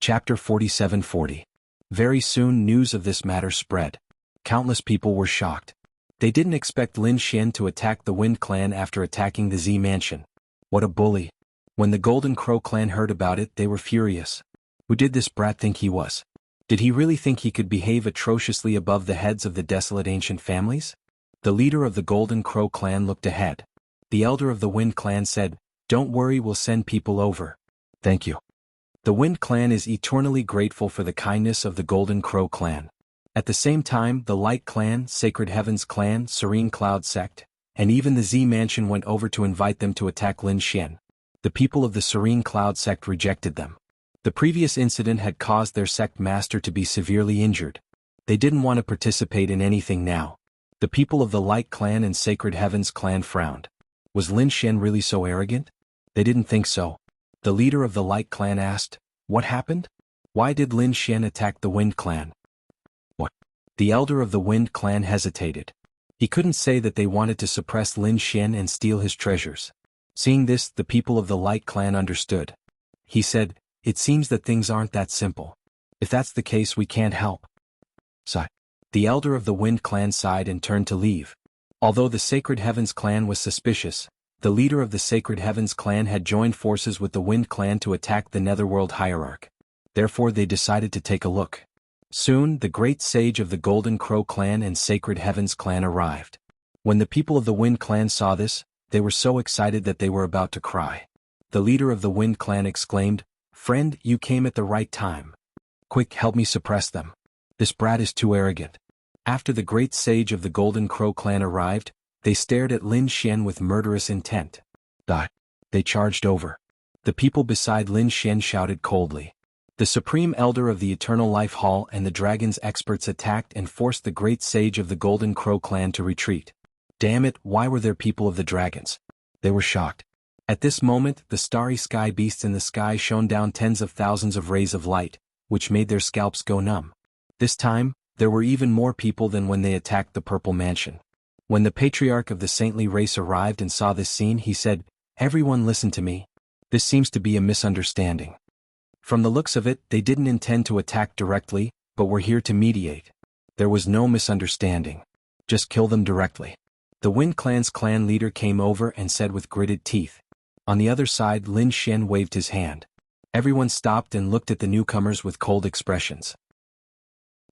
Chapter 4740. Very soon news of this matter spread. Countless people were shocked. They didn't expect Lin Xian to attack the Wind Clan after attacking the Z Mansion. What a bully. When the Golden Crow clan heard about it, they were furious. Who did this brat think he was? Did he really think he could behave atrociously above the heads of the desolate ancient families? The leader of the Golden Crow clan looked ahead. The elder of the Wind Clan said, "Don't worry, we'll send people over." "Thank you." The Wind Clan is eternally grateful for the kindness of the Golden Crow clan. At the same time, the Light Clan, Sacred Heavens Clan, Serene Cloud Sect, and even the Z Mansion went over to invite them to attack Lin Xian. The people of the Serene Cloud Sect rejected them. The previous incident had caused their sect master to be severely injured. They didn't want to participate in anything now. The people of the Light Clan and Sacred Heavens Clan frowned. Was Lin Xian really so arrogant? They didn't think so. The leader of the Light Clan asked, "What happened? Why did Lin Xian attack the Wind Clan?" "What?" The elder of the Wind Clan hesitated. He couldn't say that they wanted to suppress Lin Xian and steal his treasures. Seeing this, the people of the Light Clan understood. He said, "It seems that things aren't that simple. If that's the case, we can't help." Sigh. The elder of the Wind Clan sighed and turned to leave. Although the Sacred Heavens Clan was suspicious, the leader of the Sacred Heavens Clan had joined forces with the Wind Clan to attack the Netherworld Hierarch. Therefore they decided to take a look. Soon, the great sage of the Golden Crow Clan and Sacred Heavens Clan arrived. When the people of the Wind Clan saw this, they were so excited that they were about to cry. The leader of the Wind Clan exclaimed, "Friend, you came at the right time. Quick, help me suppress them. This brat is too arrogant." After the great sage of the Golden Crow Clan arrived, they stared at Lin Xian with murderous intent. They charged over. The people beside Lin Xian shouted coldly. The Supreme Elder of the Eternal Life Hall and the Dragon's experts attacked and forced the great sage of the Golden Crow Clan to retreat. Damn it, why were there people of the dragons? They were shocked. At this moment, the starry sky beasts in the sky shone down tens of thousands of rays of light, which made their scalps go numb. This time, there were even more people than when they attacked the Purple Mansion. When the patriarch of the saintly race arrived and saw this scene, he said, "Everyone listen to me. This seems to be a misunderstanding. From the looks of it, they didn't intend to attack directly, but were here to mediate. There was no misunderstanding. Just kill them directly." The Wind Clan's clan leader came over and said with gritted teeth. On the other side, Lin Xian waved his hand. Everyone stopped and looked at the newcomers with cold expressions.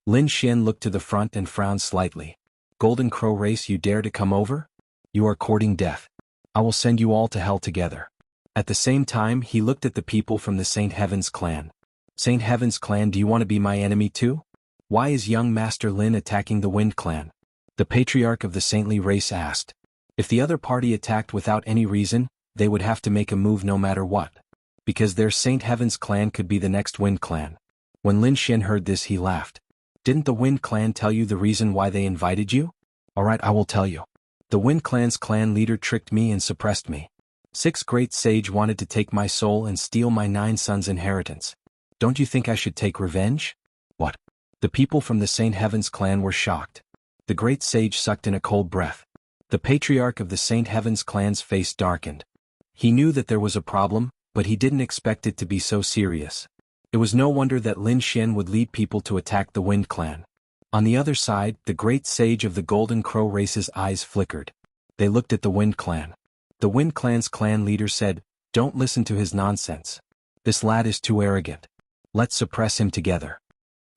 Lin Xian looked to the front and frowned slightly. "Golden Crow race, you dare to come over? You are courting death. I will send you all to hell together." At the same time, he looked at the people from the Saint Heavens Clan. "Saint Heavens Clan, do you want to be my enemy too? Why is young Master Lin attacking the Wind Clan?" The patriarch of the saintly race asked. If the other party attacked without any reason, they would have to make a move no matter what. Because their Saint Heavens Clan could be the next Wind Clan. When Lin Xian heard this, he laughed. "Didn't the Wind Clan tell you the reason why they invited you? Alright, I will tell you. The Wind Clan's clan leader tricked me and suppressed me. 6 great sage wanted to take my soul and steal my 9 sons' inheritance. Don't you think I should take revenge?" "What?" The people from the Saint Heavens Clan were shocked. The great sage sucked in a cold breath. The patriarch of the Saint Heavens Clan's face darkened. He knew that there was a problem, but he didn't expect it to be so serious. It was no wonder that Lin Xian would lead people to attack the Wind Clan. On the other side, the great sage of the Golden Crow race's eyes flickered. They looked at the Wind Clan. The Wind Clan's clan leader said, "Don't listen to his nonsense. This lad is too arrogant. Let's suppress him together."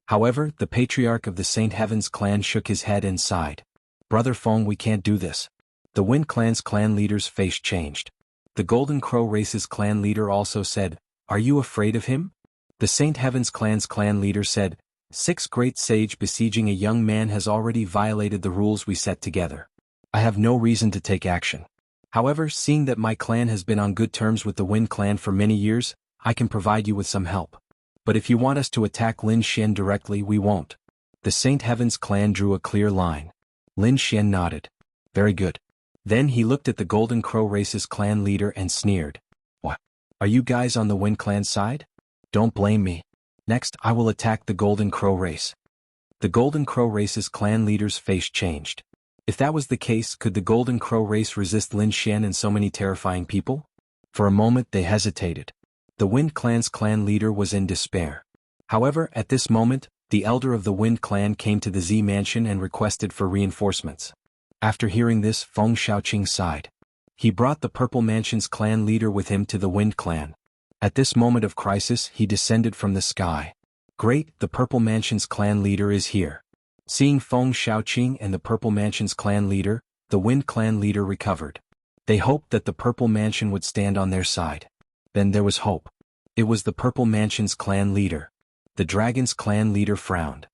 However, the patriarch of the Saint Heavens Clan shook his head and sighed. "Brother Feng, we can't do this." The Wind Clan's clan leader's face changed. The Golden Crow race's clan leader also said, "Are you afraid of him?" The Saint Heavens Clan's clan leader said, 6 great sage besieging a young man has already violated the rules we set together. I have no reason to take action. However, seeing that my clan has been on good terms with the Wind Clan for many years, I can provide you with some help. But if you want us to attack Lin Xian directly, we won't." The Saint Heavens Clan drew a clear line. Lin Xian nodded. "Very good." Then he looked at the Golden Crow race's clan leader and sneered. "What? Are you guys on the Wind Clan side? Don't blame me. Next, I will attack the Golden Crow race." The Golden Crow race's clan leader's face changed. If that was the case, could the Golden Crow race resist Lin Xian and so many terrifying people? For a moment they hesitated. The Wind Clan's clan leader was in despair. However, at this moment, the elder of the Wind Clan came to the Z mansion and requested for reinforcements. After hearing this, Feng Xiaoqing sighed. He brought the Purple Mansion's clan leader with him to the Wind Clan. At this moment of crisis, he descended from the sky. Great, the Purple Mansion's clan leader is here. Seeing Feng Xiaoqing and the Purple Mansion's clan leader, the Wind Clan leader recovered. They hoped that the Purple Mansion would stand on their side. Then there was hope. It was the Purple Mansion's clan leader. The Dragon's clan leader frowned.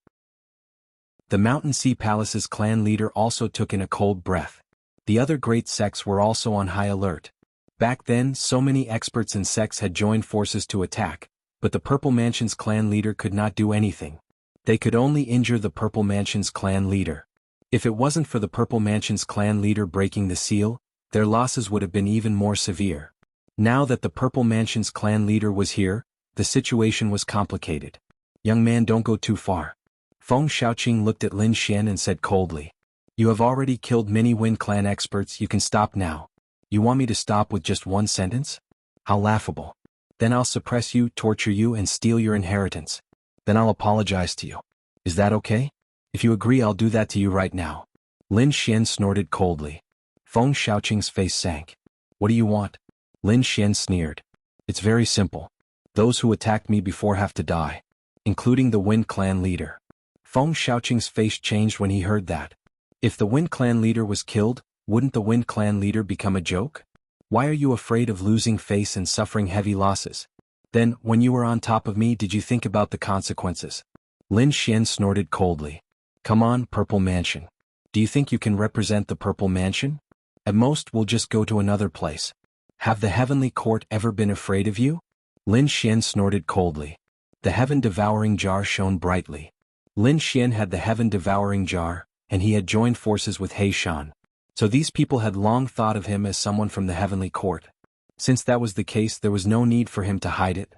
The Mountain Sea Palace's clan leader also took in a cold breath. The other great sects were also on high alert. Back then, so many experts and sects had joined forces to attack, but the Purple Mansion's clan leader could not do anything. They could only injure the Purple Mansion's clan leader. If it wasn't for the Purple Mansion's clan leader breaking the seal, their losses would have been even more severe. Now that the Purple Mansion's clan leader was here, the situation was complicated. Young man, don't go too far. Feng Xiaoqing looked at Lin Xian and said coldly. You have already killed many Wind Clan experts, you can stop now. You want me to stop with just one sentence? How laughable. Then I'll suppress you, torture you, and steal your inheritance. Then I'll apologize to you. Is that okay? If you agree, I'll do that to you right now. Lin Xian snorted coldly. Feng Xiaoqing's face sank. What do you want? Lin Xian sneered. It's very simple. Those who attacked me before have to die, including the Wind Clan leader. Feng Xiaoqing's face changed when he heard that. If the Wind Clan leader was killed, wouldn't the Wind Clan leader become a joke? Why are you afraid of losing face and suffering heavy losses? Then, when you were on top of me, did you think about the consequences? Lin Xian snorted coldly. Come on, Purple Mansion. Do you think you can represent the Purple Mansion? At most, we'll just go to another place. Have the Heavenly Court ever been afraid of you? Lin Xian snorted coldly. The heaven-devouring jar shone brightly. Lin Xian had the heaven-devouring jar, and he had joined forces with He Shan. So these people had long thought of him as someone from the Heavenly Court. Since that was the case, there was no need for him to hide it.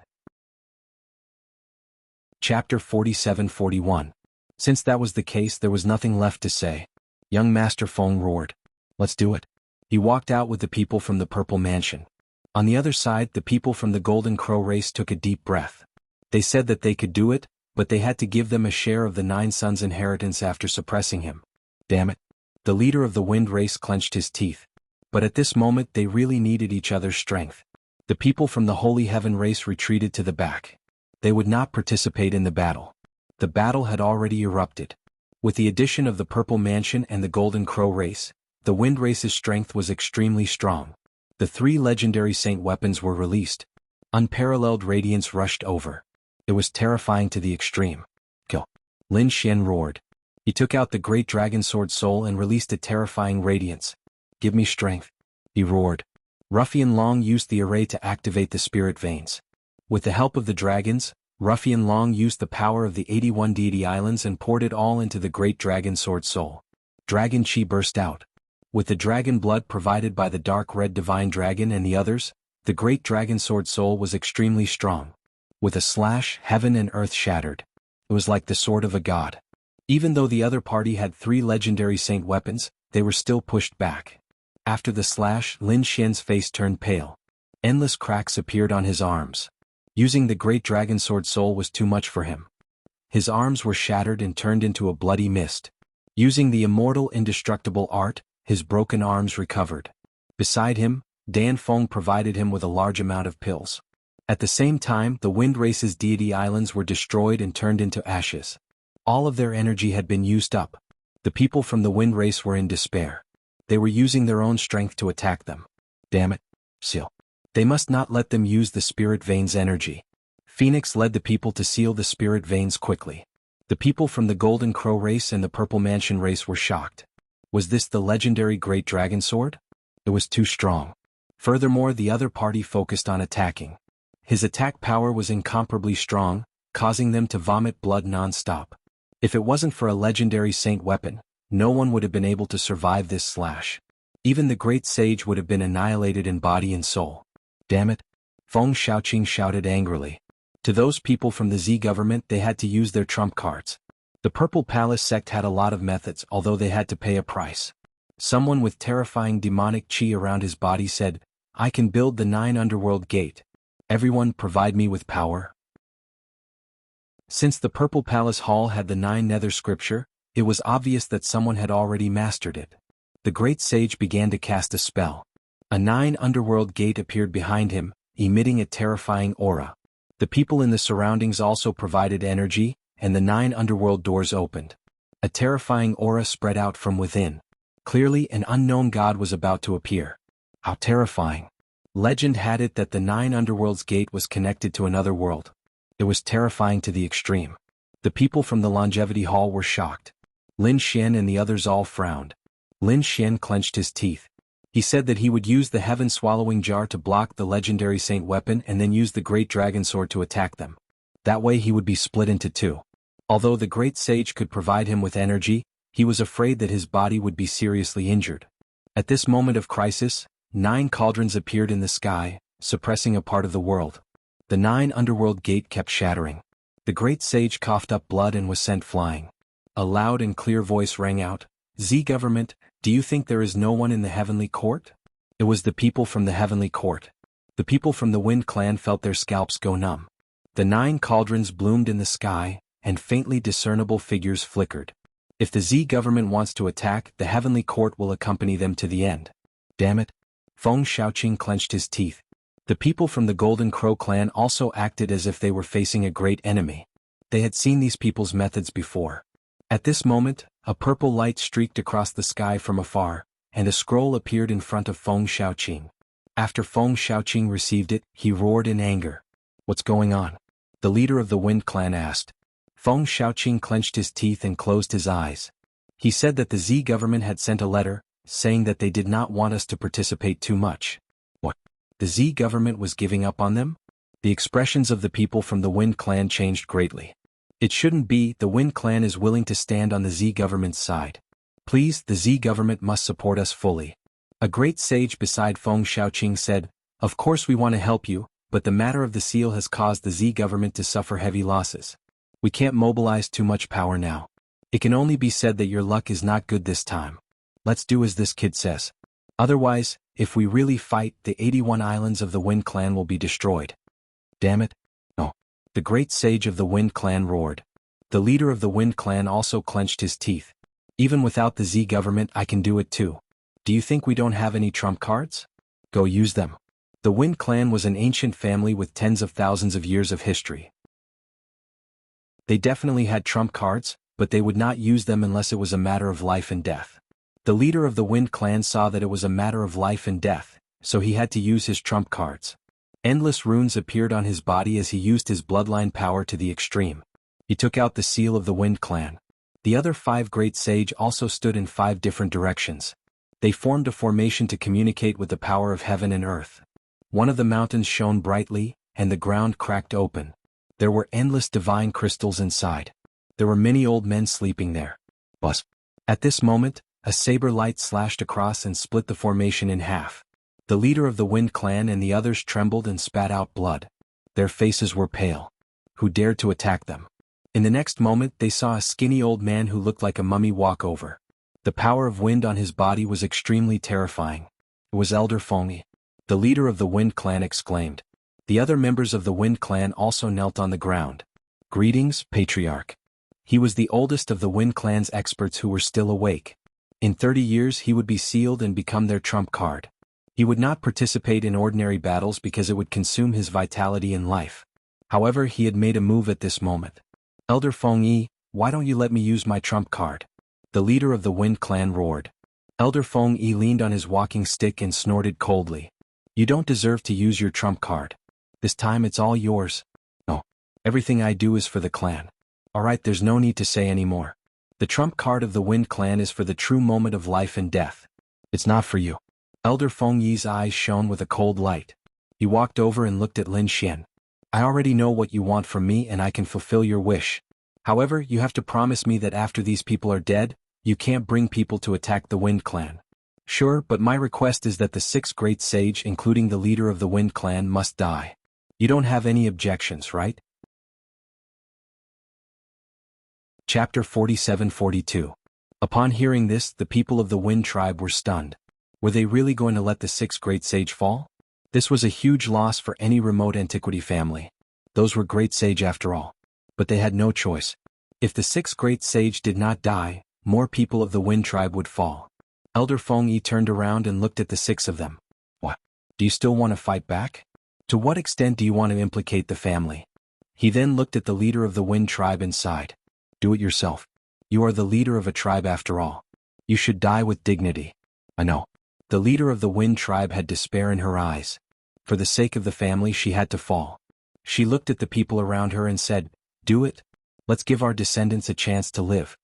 Chapter 47-41. Since that was the case, there was nothing left to say. Young Master Feng roared. Let's do it. He walked out with the people from the Purple Mansion. On the other side, the people from the Golden Crow race took a deep breath. They said that they could do it, but they had to give them a share of the Nine Sons' inheritance after suppressing him. Damn it. The leader of the Wind race clenched his teeth. But at this moment they really needed each other's strength. The people from the Holy Heaven race retreated to the back. They would not participate in the battle. The battle had already erupted. With the addition of the Purple Mansion and the Golden Crow race, the Wind race's strength was extremely strong. The 3 legendary saint weapons were released. Unparalleled radiance rushed over. It was terrifying to the extreme. Kill. Lin Xian roared. He took out the great dragon sword soul and released a terrifying radiance. Give me strength. He roared. Ruffian Long used the array to activate the spirit veins. With the help of the dragons, Ruffian Long used the power of the 81 deity islands and poured it all into the great dragon sword soul. Dragon chi burst out. With the dragon blood provided by the dark red divine dragon and the others, the great dragon sword soul was extremely strong. With a slash, heaven and earth shattered. It was like the sword of a god. Even though the other party had 3 legendary saint weapons, they were still pushed back. After the slash, Lin Xian's face turned pale. Endless cracks appeared on his arms. Using the great dragon sword soul was too much for him. His arms were shattered and turned into a bloody mist. Using the immortal indestructible art, his broken arms recovered. Beside him, Dan Feng provided him with a large amount of pills. At the same time, the Wind race's deity islands were destroyed and turned into ashes. All of their energy had been used up. The people from the Wind race were in despair. They were using their own strength to attack them. Damn it. Seal. They must not let them use the spirit veins' energy. Phoenix led the people to seal the spirit veins quickly. The people from the Golden Crow race and the Purple Mansion race were shocked. Was this the legendary Great Dragon Sword? It was too strong. Furthermore, the other party focused on attacking. His attack power was incomparably strong, causing them to vomit blood non-stop. If it wasn't for a legendary saint weapon, no one would have been able to survive this slash. Even the great sage would have been annihilated in body and soul. Damn it. Feng Xiaoqing shouted angrily. To those people from the Z government, they had to use their trump cards. The Purple Palace sect had a lot of methods, although they had to pay a price. Someone with terrifying demonic chi around his body said, I can build the 9 underworld gate. Everyone provide me with power. Since the Purple Palace Hall had the 9 nether scripture, it was obvious that someone had already mastered it. The great sage began to cast a spell. A 9 underworld gate appeared behind him, emitting a terrifying aura. The people in the surroundings also provided energy, and the 9 underworld doors opened. A terrifying aura spread out from within. Clearly, an unknown god was about to appear. How terrifying. Legend had it that the 9 underworld's gate was connected to another world. It was terrifying to the extreme. The people from the Longevity Hall were shocked. Lin Xian and the others all frowned. Lin Xian clenched his teeth. He said that he would use the heaven-swallowing jar to block the legendary saint weapon and then use the great dragon sword to attack them. That way he would be split into 2. Although the great sage could provide him with energy, he was afraid that his body would be seriously injured. At this moment of crisis, 9 cauldrons appeared in the sky, suppressing a part of the world. The 9 underworld gate kept shattering. The great sage coughed up blood and was sent flying. A loud and clear voice rang out, "Z government, do you think there is no one in the heavenly court?" It was the people from the heavenly court. The people from the Wind Clan felt their scalps go numb. The 9 cauldrons bloomed in the sky, and faintly discernible figures flickered. If the Z government wants to attack, the heavenly court will accompany them to the end. Damn it. Feng Xiaoqing clenched his teeth. The people from the Golden Crow clan also acted as if they were facing a great enemy. They had seen these people's methods before. At this moment, a purple light streaked across the sky from afar, and a scroll appeared in front of Feng Xiaoqing. After Feng Xiaoqing received it, he roared in anger. "What's going on?" the leader of the Wind Clan asked. Feng Xiaoqing clenched his teeth and closed his eyes. He said that the Z government had sent a letter, saying that they did not want us to participate too much. What? The Z government was giving up on them? The expressions of the people from the Wind Clan changed greatly. It shouldn't be. The Wind Clan is willing to stand on the Z government's side. Please, the Z government must support us fully. A great sage beside Feng Xiaoqing said, "Of course we want to help you, but the matter of the seal has caused the Z government to suffer heavy losses. We can't mobilize too much power now. It can only be said that your luck is not good this time. Let's do as this kid says. Otherwise, if we really fight, the 81 islands of the Wind Clan will be destroyed." Damn it. No. The great sage of the Wind Clan roared. The leader of the Wind Clan also clenched his teeth. "Even without the Z government, I can do it too. Do you think we don't have any trump cards? Go use them." The Wind Clan was an ancient family with tens of thousands of years of history. They definitely had trump cards, but they would not use them unless it was a matter of life and death. The leader of the Wind Clan saw that it was a matter of life and death, so he had to use his trump cards. Endless runes appeared on his body as he used his bloodline power to the extreme. He took out the seal of the Wind Clan. The other 5 great sage also stood in 5 different directions. They formed a formation to communicate with the power of heaven and earth. One of the mountains shone brightly, and the ground cracked open. There were endless divine crystals inside. There were many old men sleeping there. Buzz. At this moment, a saber light slashed across and split the formation in half. The leader of the Wind Clan and the others trembled and spat out blood. Their faces were pale. Who dared to attack them? In the next moment they saw a skinny old man who looked like a mummy walk over. The power of wind on his body was extremely terrifying. It was Elder Fengyi. The leader of the Wind Clan exclaimed. The other members of the Wind Clan also knelt on the ground. "Greetings, Patriarch." He was the oldest of the Wind Clan's experts who were still awake. In 30 years he would be sealed and become their trump card. He would not participate in ordinary battles because it would consume his vitality and life. However, he had made a move at this moment. "Elder Fengyi, why don't you let me use my trump card?" The leader of the Wind Clan roared. Elder Fengyi leaned on his walking stick and snorted coldly. "You don't deserve to use your trump card. This time it's all yours." "No. Everything I do is for the clan." "Alright, there's no need to say any more. The trump card of the Wind Clan is for the true moment of life and death. It's not for you." Elder Fengyi's eyes shone with a cold light. He walked over and looked at Lin Xian. "I already know what you want from me and I can fulfill your wish. However, you have to promise me that after these people are dead, you can't bring people to attack the Wind Clan." "Sure, but my request is that the 6 great sage, including the leader of the Wind Clan, must die. You don't have any objections, right?" Chapter 47-42. Upon hearing this, the people of the Wind Tribe were stunned. Were they really going to let the 6 great sage fall? This was a huge loss for any remote antiquity family. Those were great sage after all. But they had no choice. If the 6th great sage did not die, more people of the Wind tribe would fall. Elder Feng Yi turned around and looked at the 6 of them. What? Do you still want to fight back? To what extent do you want to implicate the family? He then looked at the leader of the Wind tribe and sighed. Do it yourself. You are the leader of a tribe after all. You should die with dignity. I know. The leader of the Wind tribe had despair in her eyes. For the sake of the family she had to fall. She looked at the people around her and said, Do it. Let's give our descendants a chance to live.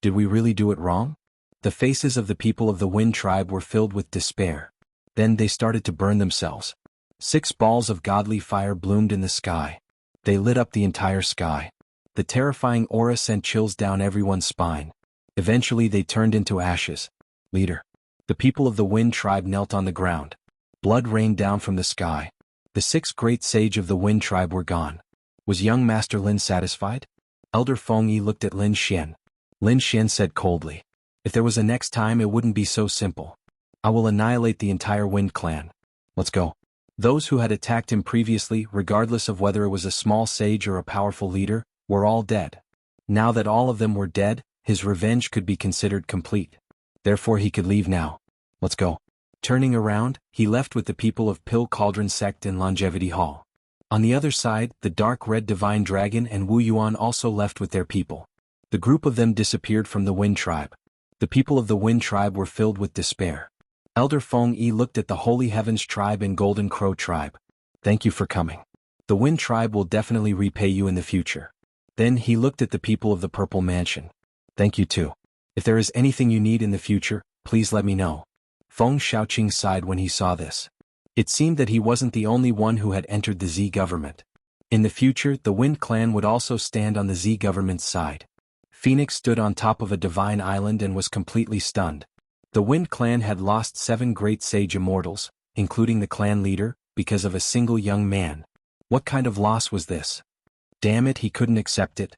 Did we really do it wrong? The faces of the people of the Wind tribe were filled with despair. Then they started to burn themselves. 6 balls of godly fire bloomed in the sky. They lit up the entire sky. The terrifying aura sent chills down everyone's spine. Eventually they turned into ashes. Leader. The people of the Wind tribe knelt on the ground. Blood rained down from the sky. The 6 great sage of the Wind tribe were gone. Was young Master Lin satisfied? Elder Feng Yi looked at Lin Xian. Lin Xian said coldly. If there was a next time it wouldn't be so simple. I will annihilate the entire Wind clan. Let's go. Those who had attacked him previously, regardless of whether it was a small sage or a powerful leader, were all dead. Now that all of them were dead, his revenge could be considered complete. Therefore he could leave now. Let's go. Turning around, he left with the people of Pill Cauldron Sect in Longevity Hall. On the other side, the dark red divine dragon and Wu Yuan also left with their people. The group of them disappeared from the Wind tribe. The people of the Wind tribe were filled with despair. Elder Feng Yi looked at the Holy Heavens tribe and Golden Crow tribe. Thank you for coming. The Wind tribe will definitely repay you in the future. Then he looked at the people of the Purple Mansion. Thank you too. If there is anything you need in the future, please let me know. Feng Shaoqing sighed when he saw this. It seemed that he wasn't the only one who had entered the Z government. In the future, the Wind clan would also stand on the Z government's side. Phoenix stood on top of a divine island and was completely stunned. The Wind clan had lost 7 great sage immortals, including the clan leader, because of a single young man. What kind of loss was this? Damn it, he couldn't accept it.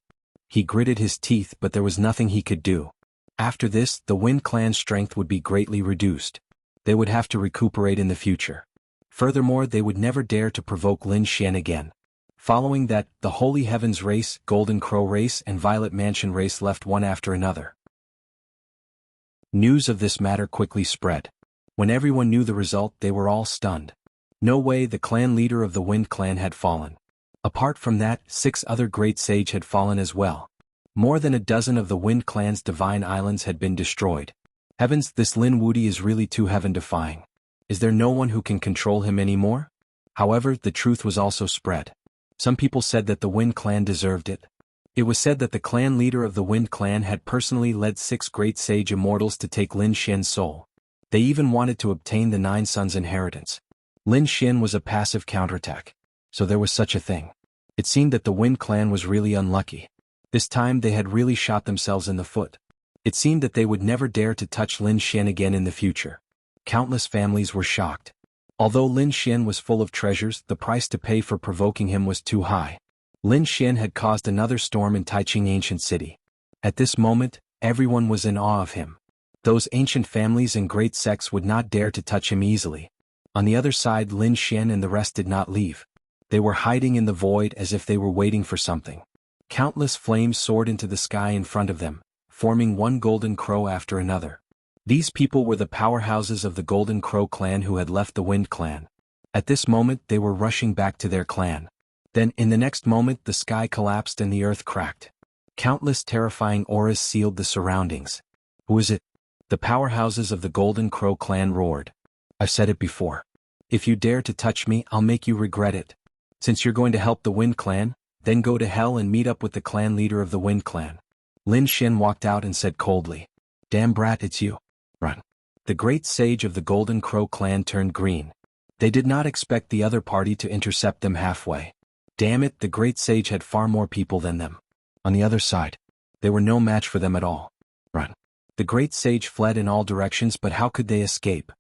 He gritted his teeth, but there was nothing he could do. After this, the Wind clan's strength would be greatly reduced. They would have to recuperate in the future. Furthermore, they would never dare to provoke Lin Xian again. Following that, the Holy Heavens race, Golden Crow race and Violet Mansion race left one after another. News of this matter quickly spread. When everyone knew the result, they were all stunned. No way, the clan leader of the Wind clan had fallen. Apart from that, 6 other great sage had fallen as well. More than a dozen of the Wind clan's divine islands had been destroyed. Heavens, this Lin Wudi is really too heaven-defying. Is there no one who can control him anymore? However, the truth was also spread. Some people said that the Wind clan deserved it. It was said that the clan leader of the Wind clan had personally led 6 great sage immortals to take Lin Xian's soul. They even wanted to obtain the 9 sons' inheritance. Lin Xian was a passive counterattack. So there was such a thing. It seemed that the Wind clan was really unlucky. This time they had really shot themselves in the foot. It seemed that they would never dare to touch Lin Xian again in the future. Countless families were shocked. Although Lin Xian was full of treasures, the price to pay for provoking him was too high. Lin Xian had caused another storm in Taiching Ancient City. At this moment, everyone was in awe of him. Those ancient families and great sects would not dare to touch him easily. On the other side, Lin Xian and the rest did not leave. They were hiding in the void as if they were waiting for something. Countless flames soared into the sky in front of them, forming one golden crow after another. These people were the powerhouses of the Golden Crow clan who had left the Wind clan. At this moment they were rushing back to their clan. Then in the next moment the sky collapsed and the earth cracked. Countless terrifying auras sealed the surroundings. Who is it? The powerhouses of the Golden Crow clan roared. I've said it before. If you dare to touch me, I'll make you regret it. Since you're going to help the Wind clan, then go to hell and meet up with the clan leader of the Wind clan. Lin Xian walked out and said coldly, Damn brat, it's you. Run. The great sage of the Golden Crow clan turned green. They did not expect the other party to intercept them halfway. Damn it, the great sage had far more people than them. On the other side, they were no match for them at all. Run. The great sage fled in all directions, but how could they escape?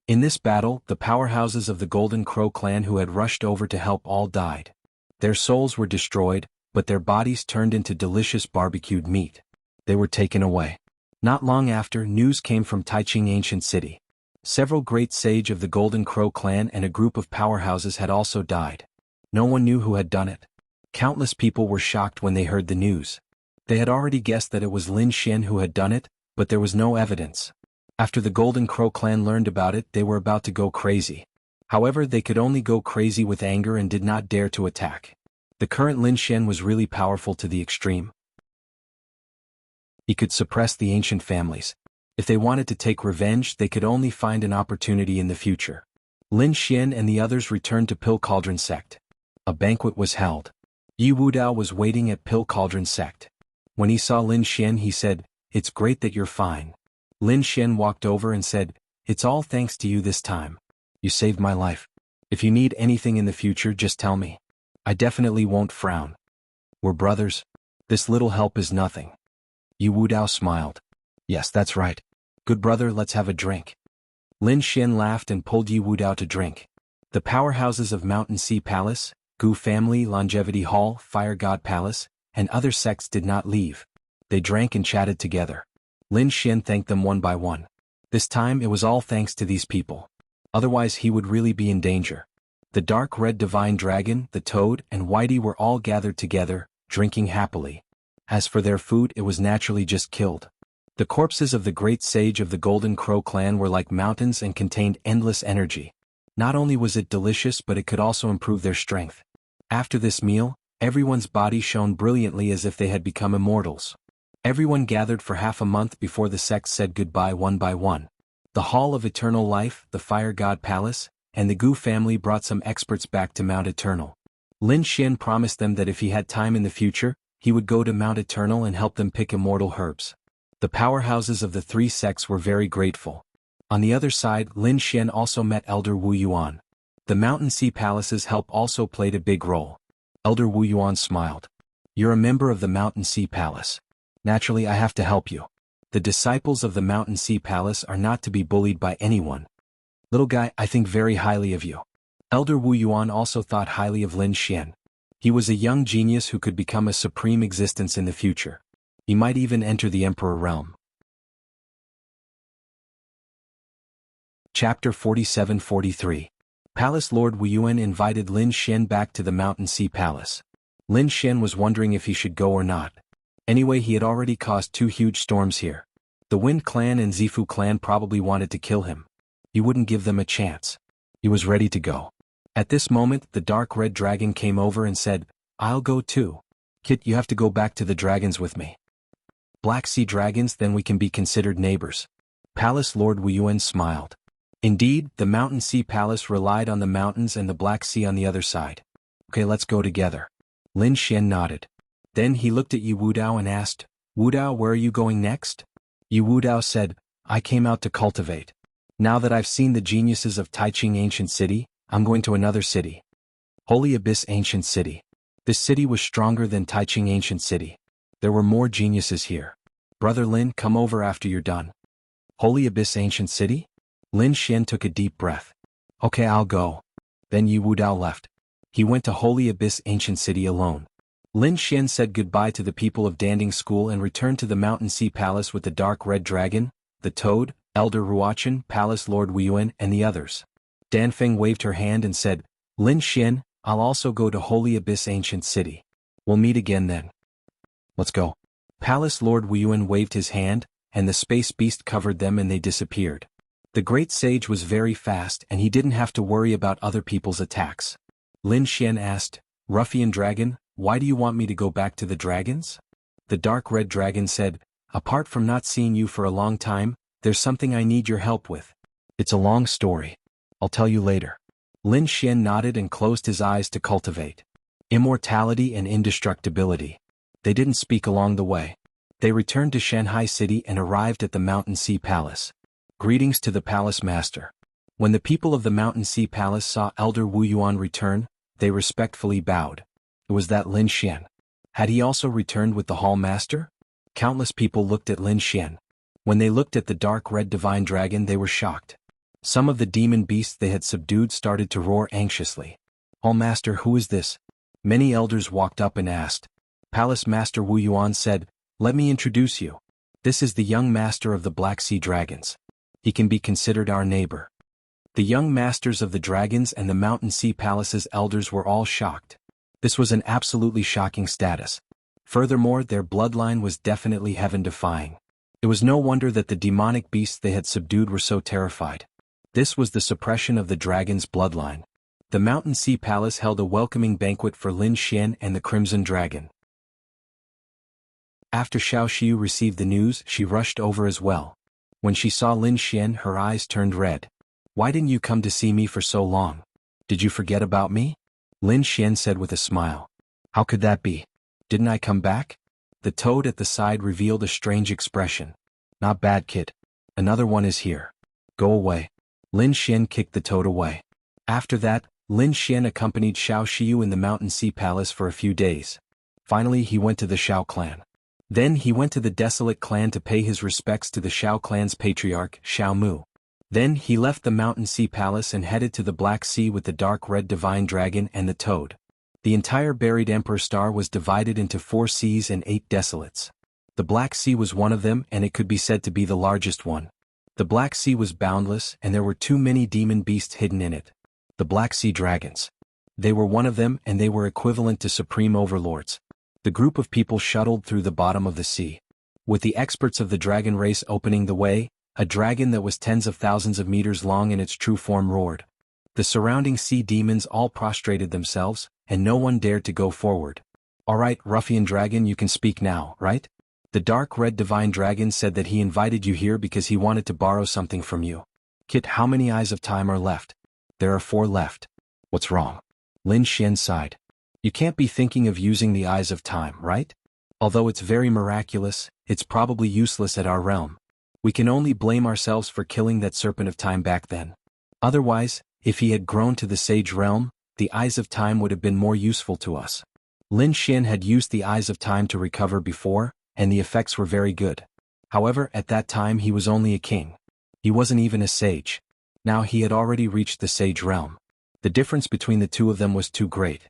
In this battle, the powerhouses of the Golden Crow clan who had rushed over to help all died. Their souls were destroyed, but their bodies turned into delicious barbecued meat. They were taken away. Not long after, news came from Taiching Ancient City. Several great sage of the Golden Crow clan and a group of powerhouses had also died. No one knew who had done it. Countless people were shocked when they heard the news. They had already guessed that it was Lin Xian who had done it, but there was no evidence. After the Golden Crow clan learned about it, they were about to go crazy. However, they could only go crazy with anger and did not dare to attack. The current Lin Xian was really powerful to the extreme. He could suppress the ancient families. If they wanted to take revenge, they could only find an opportunity in the future. Lin Xian and the others returned to Pill Cauldron Sect. A banquet was held. Yi Wudao was waiting at Pill Cauldron Sect. When he saw Lin Xian, he said, "It's great that you're fine." Lin Xian walked over and said, "It's all thanks to you this time. You saved my life. If you need anything in the future, just tell me. I definitely won't frown. We're brothers. This little help is nothing." Yi Wudao smiled. "Yes, that's right. Good brother, let's have a drink." Lin Xian laughed and pulled Yi Wudao to drink. The powerhouses of Mountain Sea Palace, Gu Family Longevity Hall, Fire God Palace, and other sects did not leave. They drank and chatted together. Lin Xian thanked them one by one. This time it was all thanks to these people. Otherwise he would really be in danger. The dark red divine dragon, the toad, and Whitey were all gathered together, drinking happily. As for their food, it was naturally just killed. The corpses of the great sage of the Golden Crow clan were like mountains and contained endless energy. Not only was it delicious, but it could also improve their strength. After this meal, everyone's body shone brilliantly as if they had become immortals. Everyone gathered for half a month before the sects said goodbye one by one. The Hall of Eternal Life, the Fire God Palace, and the Gu family brought some experts back to Mount Eternal. Lin Xian promised them that if he had time in the future, he would go to Mount Eternal and help them pick immortal herbs. The powerhouses of the three sects were very grateful. On the other side, Lin Xian also met Elder Wu Yuan. The Mountain Sea Palace's help also played a big role. Elder Wu Yuan smiled. "You're a member of the Mountain Sea Palace. Naturally, I have to help you. The disciples of the Mountain Sea Palace are not to be bullied by anyone. Little guy, I think very highly of you." Elder Wu Yuan also thought highly of Lin Xian. He was a young genius who could become a supreme existence in the future. He might even enter the Emperor realm. Chapter 47-43. Palace Lord Wu Yuan invited Lin Xian back to the Mountain Sea Palace. Lin Xian was wondering if he should go or not. Anyway, he had already caused 2 huge storms here. The Wind Clan and Zifu Clan probably wanted to kill him. He wouldn't give them a chance. He was ready to go. At this moment, the dark red dragon came over and said, "I'll go too. Kit, you have to go back to the dragons with me." "Black Sea dragons, then we can be considered neighbors." Palace Lord Wu Yuan smiled. Indeed, the Mountain Sea Palace relied on the mountains and the Black Sea on the other side. "Okay, let's go together." Lin Xian nodded. Then he looked at Yi Wudao and asked, "Wudao, where are you going next?" Yi Wudao said, "I came out to cultivate. Now that I've seen the geniuses of Taiching Ancient City, I'm going to another city. Holy Abyss Ancient City. This city was stronger than Taiching Ancient City. There were more geniuses here. Brother Lin, come over after you're done." Holy Abyss Ancient City? Lin Xian took a deep breath. "Okay, I'll go." Then Yi Wudao left. He went to Holy Abyss Ancient City alone. Lin Xian said goodbye to the people of Danding School and returned to the Mountain Sea Palace with the dark red dragon, the toad, Elder Ruochen, Palace Lord Wu Yuan, and the others. Danfeng waved her hand and said, "Lin Xian, I'll also go to Holy Abyss Ancient City. We'll meet again then. Let's go." Palace Lord Wu Yuan waved his hand, and the space beast covered them and they disappeared. The great sage was very fast and he didn't have to worry about other people's attacks. Lin Xian asked, "Ruffian dragon, why do you want me to go back to the dragons?" The dark red dragon said, "Apart from not seeing you for a long time, there's something I need your help with. It's a long story. I'll tell you later." Lin Xian nodded and closed his eyes to cultivate immortality and indestructibility. They didn't speak along the way. They returned to Shanghai City and arrived at the Mountain Sea Palace. Greetings to the Palace Master. When the people of the Mountain Sea Palace saw Elder Wu Yuan return, they respectfully bowed. It was that Lin Xian. Had he also returned with the Hall Master? Countless people looked at Lin Xian. When they looked at the dark red divine dragon, they were shocked. Some of the demon beasts they had subdued started to roar anxiously. "Hall Master, who is this?" Many elders walked up and asked. Palace Master Wu Yuan said, "Let me introduce you. This is the young master of the Black Sea Dragons. He can be considered our neighbor." The young masters of the dragons and the Mountain Sea Palace's elders were all shocked. This was an absolutely shocking status. Furthermore, their bloodline was definitely heaven-defying. It was no wonder that the demonic beasts they had subdued were so terrified. This was the suppression of the dragon's bloodline. The Mountain Sea Palace held a welcoming banquet for Lin Xian and the Crimson Dragon. After Xiao Xiu received the news, she rushed over as well. When she saw Lin Xian, her eyes turned red. "Why didn't you come to see me for so long? Did you forget about me?" Lin Xian said with a smile. "How could that be? Didn't I come back?" The toad at the side revealed a strange expression. "Not bad, kid. Another one is here. Go away." Lin Xian kicked the toad away. After that, Lin Xian accompanied Xiao Xiu in the Mountain Sea Palace for a few days. Finally he went to the Xiao clan. Then he went to the Desolate clan to pay his respects to the Xiao clan's patriarch, Xiao Mu. Then he left the Mountain Sea Palace and headed to the Black Sea with the dark red divine dragon and the toad. The entire buried Emperor Star was divided into 4 seas and 8 desolates. The Black Sea was one of them, and it could be said to be the largest one. The Black Sea was boundless, and there were too many demon beasts hidden in it. The Black Sea Dragons. They were one of them, and they were equivalent to supreme overlords. The group of people shuttled through the bottom of the sea. With the experts of the dragon race opening the way, a dragon that was tens of thousands of meters long in its true form roared. The surrounding sea demons all prostrated themselves, and no one dared to go forward. "All right, ruffian dragon, you can speak now, right?" The dark red divine dragon said that he invited you here because he wanted to borrow something from you. "Kit, how many eyes of time are left?" "There are 4 left." "What's wrong?" Lin Xian sighed. "You can't be thinking of using the eyes of time, right? Although it's very miraculous, it's probably useless at our realm. We can only blame ourselves for killing that serpent of time back then. Otherwise, if he had grown to the sage realm, the eyes of time would have been more useful to us." Lin Xian had used the eyes of time to recover before, and the effects were very good. However, at that time he was only a king. He wasn't even a sage. Now he had already reached the sage realm. The difference between the two of them was too great.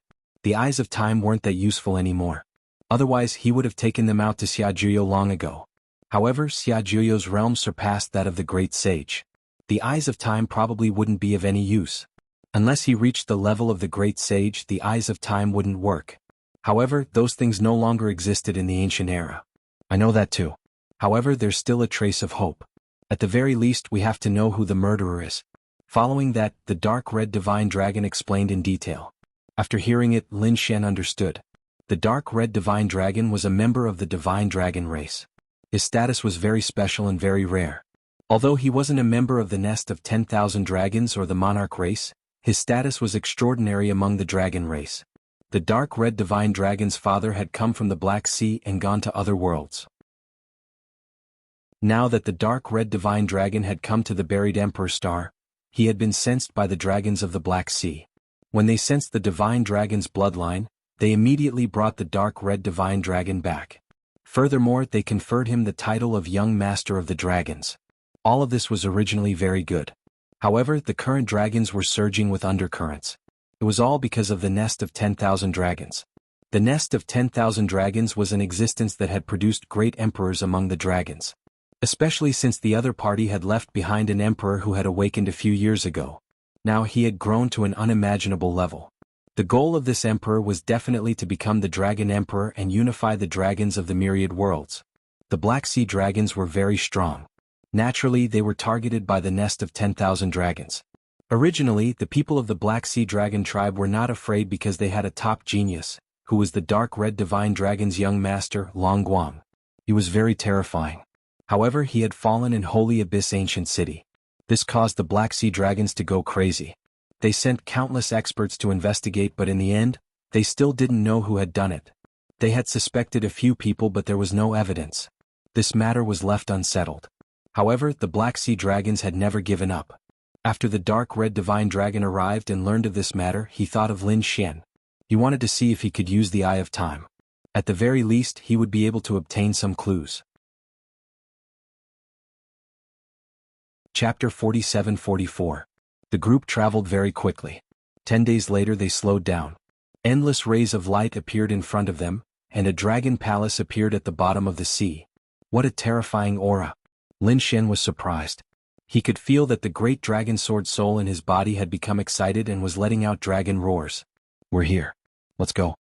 The eyes of time weren't that useful anymore. Otherwise he would have taken them out to Xiajuyo long ago. However, Xiajuyo's realm surpassed that of the great sage. The eyes of time probably wouldn't be of any use. Unless he reached the level of the great sage, the eyes of time wouldn't work. However, those things no longer existed in the ancient era. "I know that too. However, there's still a trace of hope. At the very least, we have to know who the murderer is." Following that, the dark red divine dragon explained in detail. After hearing it, Lin Xian understood. The dark red divine dragon was a member of the divine dragon race. His status was very special and very rare. Although he wasn't a member of the nest of 10,000 dragons or the monarch race, his status was extraordinary among the dragon race. The dark red divine dragon's father had come from the Black Sea and gone to other worlds. Now that the dark red divine dragon had come to the buried Emperor Star, he had been sensed by the dragons of the Black Sea. When they sensed the divine dragon's bloodline, they immediately brought the dark red divine dragon back. Furthermore, they conferred him the title of Young Master of the Dragons. All of this was originally very good. However, the current dragons were surging with undercurrents. It was all because of the nest of 10,000 dragons. The nest of 10,000 dragons was an existence that had produced great emperors among the dragons. Especially since the other party had left behind an emperor who had awakened a few years ago. Now he had grown to an unimaginable level. The goal of this emperor was definitely to become the Dragon Emperor and unify the dragons of the myriad worlds. The Black Sea dragons were very strong. Naturally, they were targeted by the nest of 10,000 dragons. Originally, the people of the Black Sea Dragon tribe were not afraid because they had a top genius, who was the dark red divine dragon's young master, Long Guang. He was very terrifying. However, he had fallen in Holy Abyss Ancient City. This caused the Black Sea dragons to go crazy. They sent countless experts to investigate, but in the end, they still didn't know who had done it. They had suspected a few people, but there was no evidence. This matter was left unsettled. However, the Black Sea dragons had never given up. After the dark red divine dragon arrived and learned of this matter, he thought of Lin Xian. He wanted to see if he could use the Eye of Time. At the very least, he would be able to obtain some clues. Chapter 47-44. The group traveled very quickly. 10 days later they slowed down. Endless rays of light appeared in front of them, and a dragon palace appeared at the bottom of the sea. What a terrifying aura! Lin Xian was surprised. He could feel that the great dragon sword soul in his body had become excited and was letting out dragon roars. "We're here. Let's go."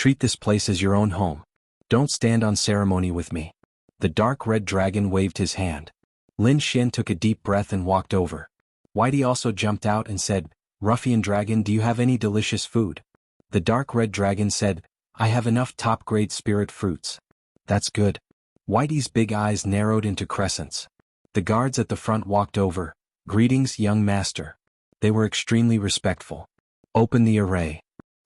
Treat this place as your own home. Don't stand on ceremony with me. The dark red dragon waved his hand. Lin Xian took a deep breath and walked over. Whitey also jumped out and said, "Ruffian dragon, do you have any delicious food?" The dark red dragon said, "I have enough top-grade spirit fruits." "That's good." Whitey's big eyes narrowed into crescents. The guards at the front walked over. "Greetings, young master." They were extremely respectful. "Open the array."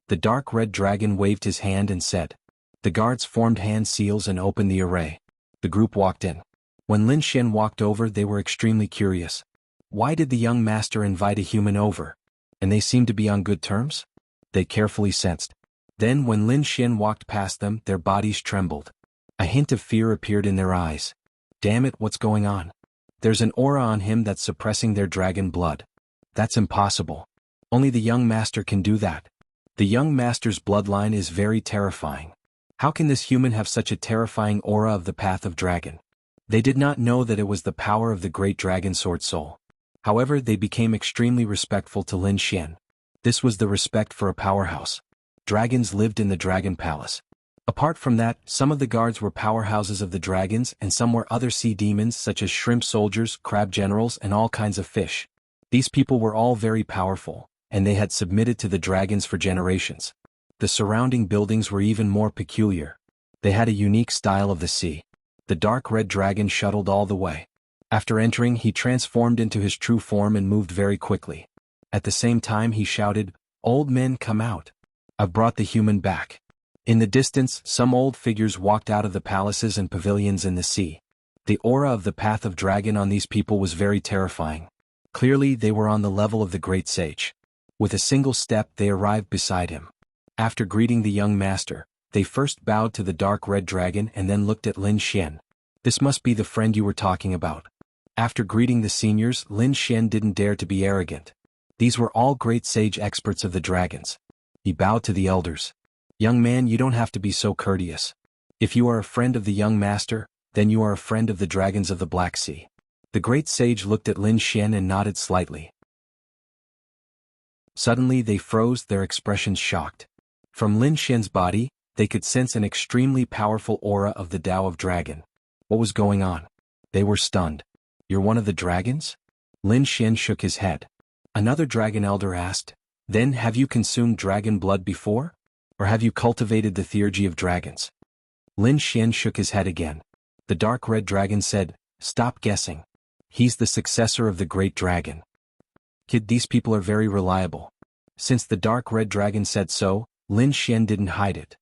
The dark red dragon waved his hand and said. The guards formed hand seals and opened the array. The group walked in. When Lin Xian walked over, they were extremely curious. Why did the young master invite a human over? And they seemed to be on good terms? They carefully sensed. Then when Lin Xian walked past them, their bodies trembled. A hint of fear appeared in their eyes. Damn it, what's going on? There's an aura on him that's suppressing their dragon blood. That's impossible. Only the young master can do that. The young master's bloodline is very terrifying. How can this human have such a terrifying aura of the path of dragon? They did not know that it was the power of the great dragon sword soul. However, they became extremely respectful to Lin Xian. This was the respect for a powerhouse. Dragons lived in the dragon palace. Apart from that, some of the guards were powerhouses of the dragons and some were other sea demons such as shrimp soldiers, crab generals, and all kinds of fish. These people were all very powerful, and they had submitted to the dragons for generations. The surrounding buildings were even more peculiar. They had a unique style of the sea. The dark red dragon shuttled all the way. After entering, he transformed into his true form and moved very quickly. At the same time he shouted, "Old men, come out. I've brought the human back." In the distance, some old figures walked out of the palaces and pavilions in the sea. The aura of the path of dragon on these people was very terrifying. Clearly they were on the level of the great sage. With a single step they arrived beside him. After greeting the young master, they first bowed to the dark red dragon and then looked at Lin Xian. "This must be the friend you were talking about." After greeting the seniors, Lin Xian didn't dare to be arrogant. These were all great sage experts of the dragons. He bowed to the elders. "Young man, you don't have to be so courteous. If you are a friend of the young master, then you are a friend of the dragons of the Black Sea." The great sage looked at Lin Xian and nodded slightly. Suddenly they froze, their expressions shocked. From Lin Xian's body, they could sense an extremely powerful aura of the Tao of Dragon. What was going on? They were stunned. "You're one of the dragons?" Lin Xian shook his head. Another dragon elder asked, "Then have you consumed dragon blood before? Or have you cultivated the theurgy of dragons?" Lin Xian shook his head again. The dark red dragon said, "Stop guessing. He's the successor of the great dragon." "Kid, these people are very reliable." Since the dark red dragon said so, Lin Xian didn't hide it.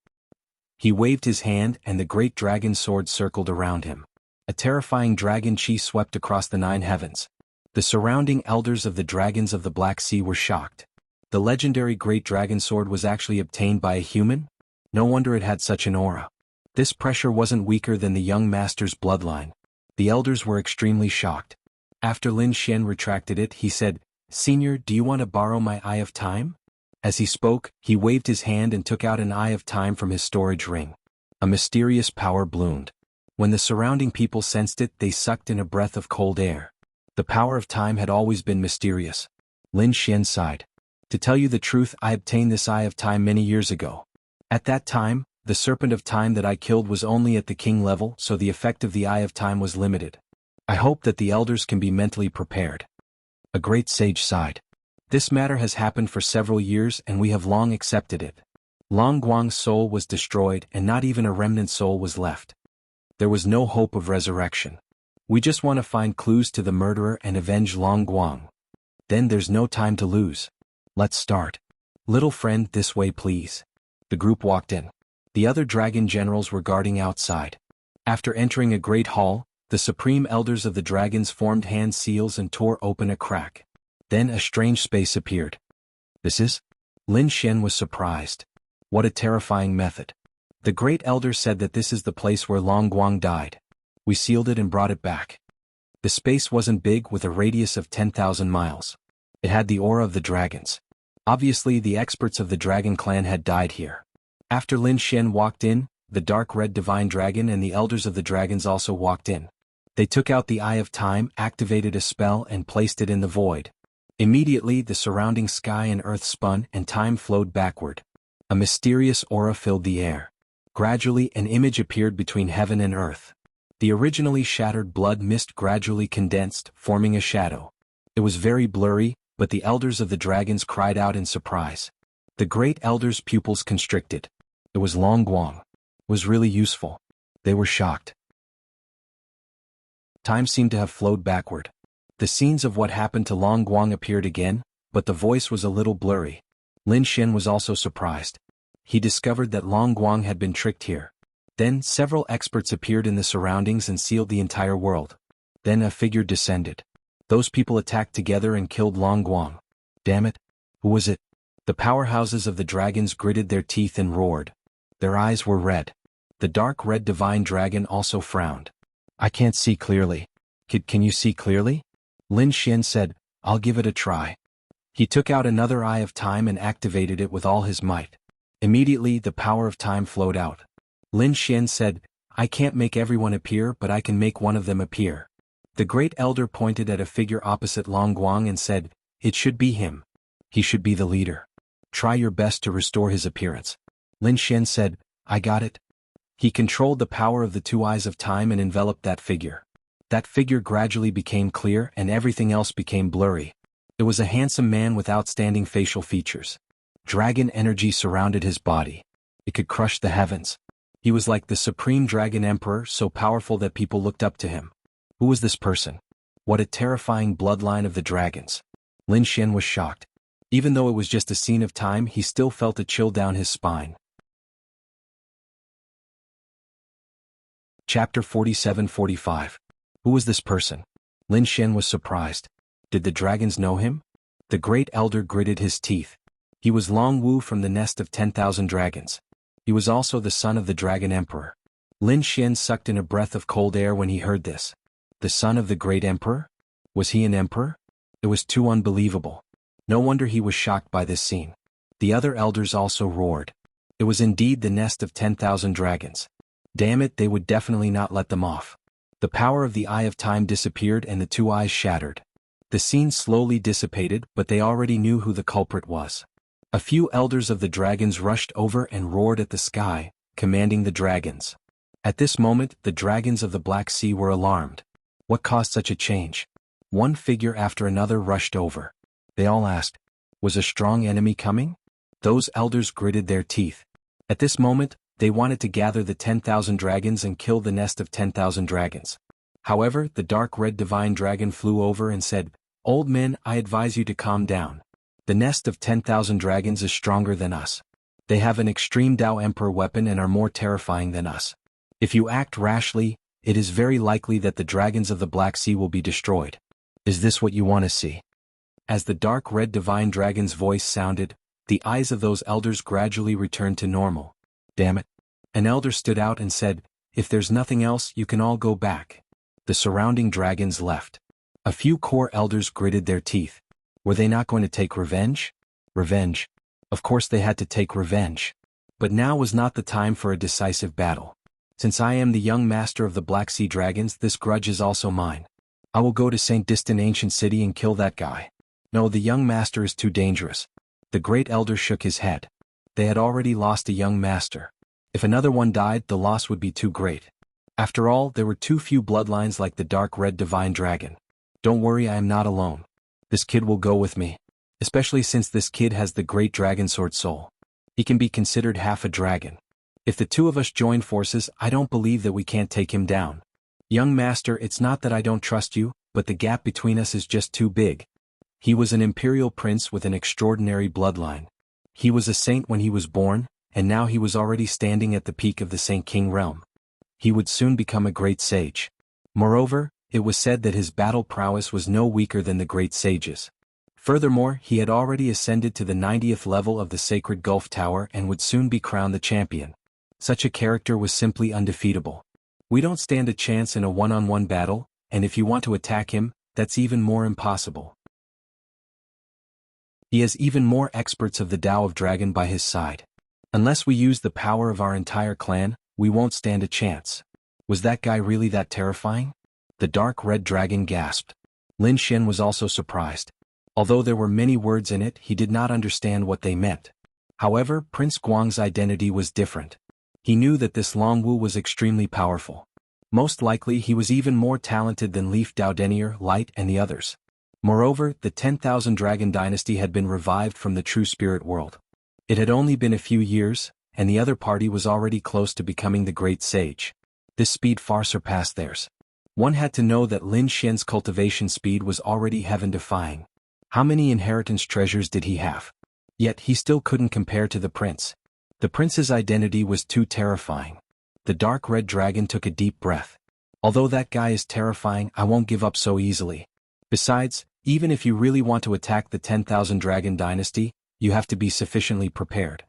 He waved his hand and the great dragon sword circled around him. A terrifying dragon chi swept across the 9 heavens. The surrounding elders of the dragons of the Black Sea were shocked. The legendary great dragon sword was actually obtained by a human? No wonder it had such an aura. This pressure wasn't weaker than the young master's bloodline. The elders were extremely shocked. After Lin Xian retracted it, he said, "Senior, do you want to borrow my Eye of Time?" As he spoke, he waved his hand and took out an Eye of Time from his storage ring. A mysterious power bloomed. When the surrounding people sensed it, they sucked in a breath of cold air. The power of time had always been mysterious. Lin Xian sighed. "To tell you the truth, I obtained this Eye of Time many years ago. At that time, the Serpent of Time that I killed was only at the king level, so the effect of the Eye of Time was limited. I hope that the elders can be mentally prepared." A great sage sighed. "This matter has happened for several years and we have long accepted it. Long Guang's soul was destroyed and not even a remnant soul was left. There was no hope of resurrection. We just want to find clues to the murderer and avenge Long Guang. Then there's no time to lose. Let's start. Little friend, this way please." The group walked in. The other dragon generals were guarding outside. After entering a great hall, the supreme elders of the dragons formed hand seals and tore open a crack. Then a strange space appeared. "This is?" Lin Xian was surprised. What a terrifying method. The great elder said that this is the place where Long Guang died. We sealed it and brought it back. The space wasn't big, with a radius of 10,000 miles. It had the aura of the dragons. Obviously the experts of the dragon clan had died here. After Lin Xian walked in, the dark red divine dragon and the elders of the dragons also walked in. They took out the Eye of Time, activated a spell and placed it in the void. Immediately the surrounding sky and earth spun and time flowed backward. A mysterious aura filled the air. Gradually, an image appeared between heaven and earth. The originally shattered blood mist gradually condensed, forming a shadow. It was very blurry, but the elders of the dragons cried out in surprise. The great elder's pupils constricted. It was Long Guang. It was really useful. They were shocked. Time seemed to have flowed backward. The scenes of what happened to Long Guang appeared again, but the voice was a little blurry. Lin Xian was also surprised. He discovered that Long Guang had been tricked here. Then several experts appeared in the surroundings and sealed the entire world. Then a figure descended. Those people attacked together and killed Long Guang. Damn it! Who was it? The powerhouses of the dragons gritted their teeth and roared. Their eyes were red. The dark red divine dragon also frowned. I can't see clearly. Can you see clearly? Lin Xian said, I'll give it a try. He took out another eye of time and activated it with all his might. Immediately the power of time flowed out. Lin Xian said, I can't make everyone appear, but I can make one of them appear. The great elder pointed at a figure opposite Long Guang and said, it should be him. He should be the leader. Try your best to restore his appearance. Lin Xian said, I got it. He controlled the power of the two eyes of time and enveloped that figure. That figure gradually became clear and everything else became blurry. It was a handsome man with outstanding facial features. Dragon energy surrounded his body. It could crush the heavens. He was like the supreme dragon emperor, so powerful that people looked up to him. Who was this person? What a terrifying bloodline of the dragons. Lin Xian was shocked. Even though it was just a scene of time, he still felt a chill down his spine. Chapter 47-45. Who was this person? Lin Xian was surprised. Did the dragons know him? The great elder gritted his teeth. He was Long Wu from the nest of 10,000 dragons. He was also the son of the dragon emperor. Lin Xian sucked in a breath of cold air when he heard this. The son of the great emperor? Was he an emperor? It was too unbelievable. No wonder he was shocked by this scene. The other elders also roared. It was indeed the nest of 10,000 dragons. Damn it, they would definitely not let them off. The power of the Eye of Time disappeared and the two eyes shattered. The scene slowly dissipated, but they already knew who the culprit was. A few elders of the dragons rushed over and roared at the sky, commanding the dragons. At this moment, the dragons of the Black Sea were alarmed. What caused such a change? One figure after another rushed over. They all asked, was a strong enemy coming? Those elders gritted their teeth. At this moment, they wanted to gather the 10,000 dragons and kill the nest of 10,000 dragons. However, the dark red divine dragon flew over and said, Old men, I advise you to calm down. The nest of 10,000 dragons is stronger than us. They have an extreme Dao Emperor weapon and are more terrifying than us. If you act rashly, it is very likely that the dragons of the Black Sea will be destroyed. Is this what you want to see? As the dark red divine dragon's voice sounded, the eyes of those elders gradually returned to normal. Damn it. An elder stood out and said, if there's nothing else, you can all go back. The surrounding dragons left. A few core elders gritted their teeth. Were they not going to take revenge? Revenge. Of course they had to take revenge. But now was not the time for a decisive battle. Since I am the young master of the Black Sea Dragons, this grudge is also mine. I will go to Saint Distant Ancient City and kill that guy. No, the young master is too dangerous. The great elder shook his head. They had already lost a young master. If another one died, the loss would be too great. After all, there were too few bloodlines like the dark red divine dragon. Don't worry, I am not alone. This kid will go with me. Especially since this kid has the great dragon sword soul. He can be considered half a dragon. If the two of us join forces, I don't believe that we can't take him down. Young master, it's not that I don't trust you, but the gap between us is just too big. He was an imperial prince with an extraordinary bloodline. He was a saint when he was born, and now he was already standing at the peak of the Saint King realm. He would soon become a great sage. Moreover, it was said that his battle prowess was no weaker than the great sages. Furthermore, he had already ascended to the 90th level of the Sacred Gulf Tower and would soon be crowned the champion. Such a character was simply undefeatable. We don't stand a chance in a one-on-one battle, and if you want to attack him, that's even more impossible. He has even more experts of the Tao of Dragon by his side. Unless we use the power of our entire clan, we won't stand a chance. Was that guy really that terrifying? The dark red dragon gasped. Lin Xian was also surprised. Although there were many words in it, he did not understand what they meant. However, Prince Guang's identity was different. He knew that this Longwu was extremely powerful. Most likely he was even more talented than Leaf Daodenier, Light and the others. Moreover, the 10,000 Dragon Dynasty had been revived from the true spirit world. It had only been a few years, and the other party was already close to becoming the great sage. This speed far surpassed theirs. One had to know that Lin Xian's cultivation speed was already heaven-defying. How many inheritance treasures did he have? Yet he still couldn't compare to the prince. The prince's identity was too terrifying. The dark red dragon took a deep breath. Although that guy is terrifying, I won't give up so easily. Besides, even if you really want to attack the 10,000 Dragon Dynasty, you have to be sufficiently prepared.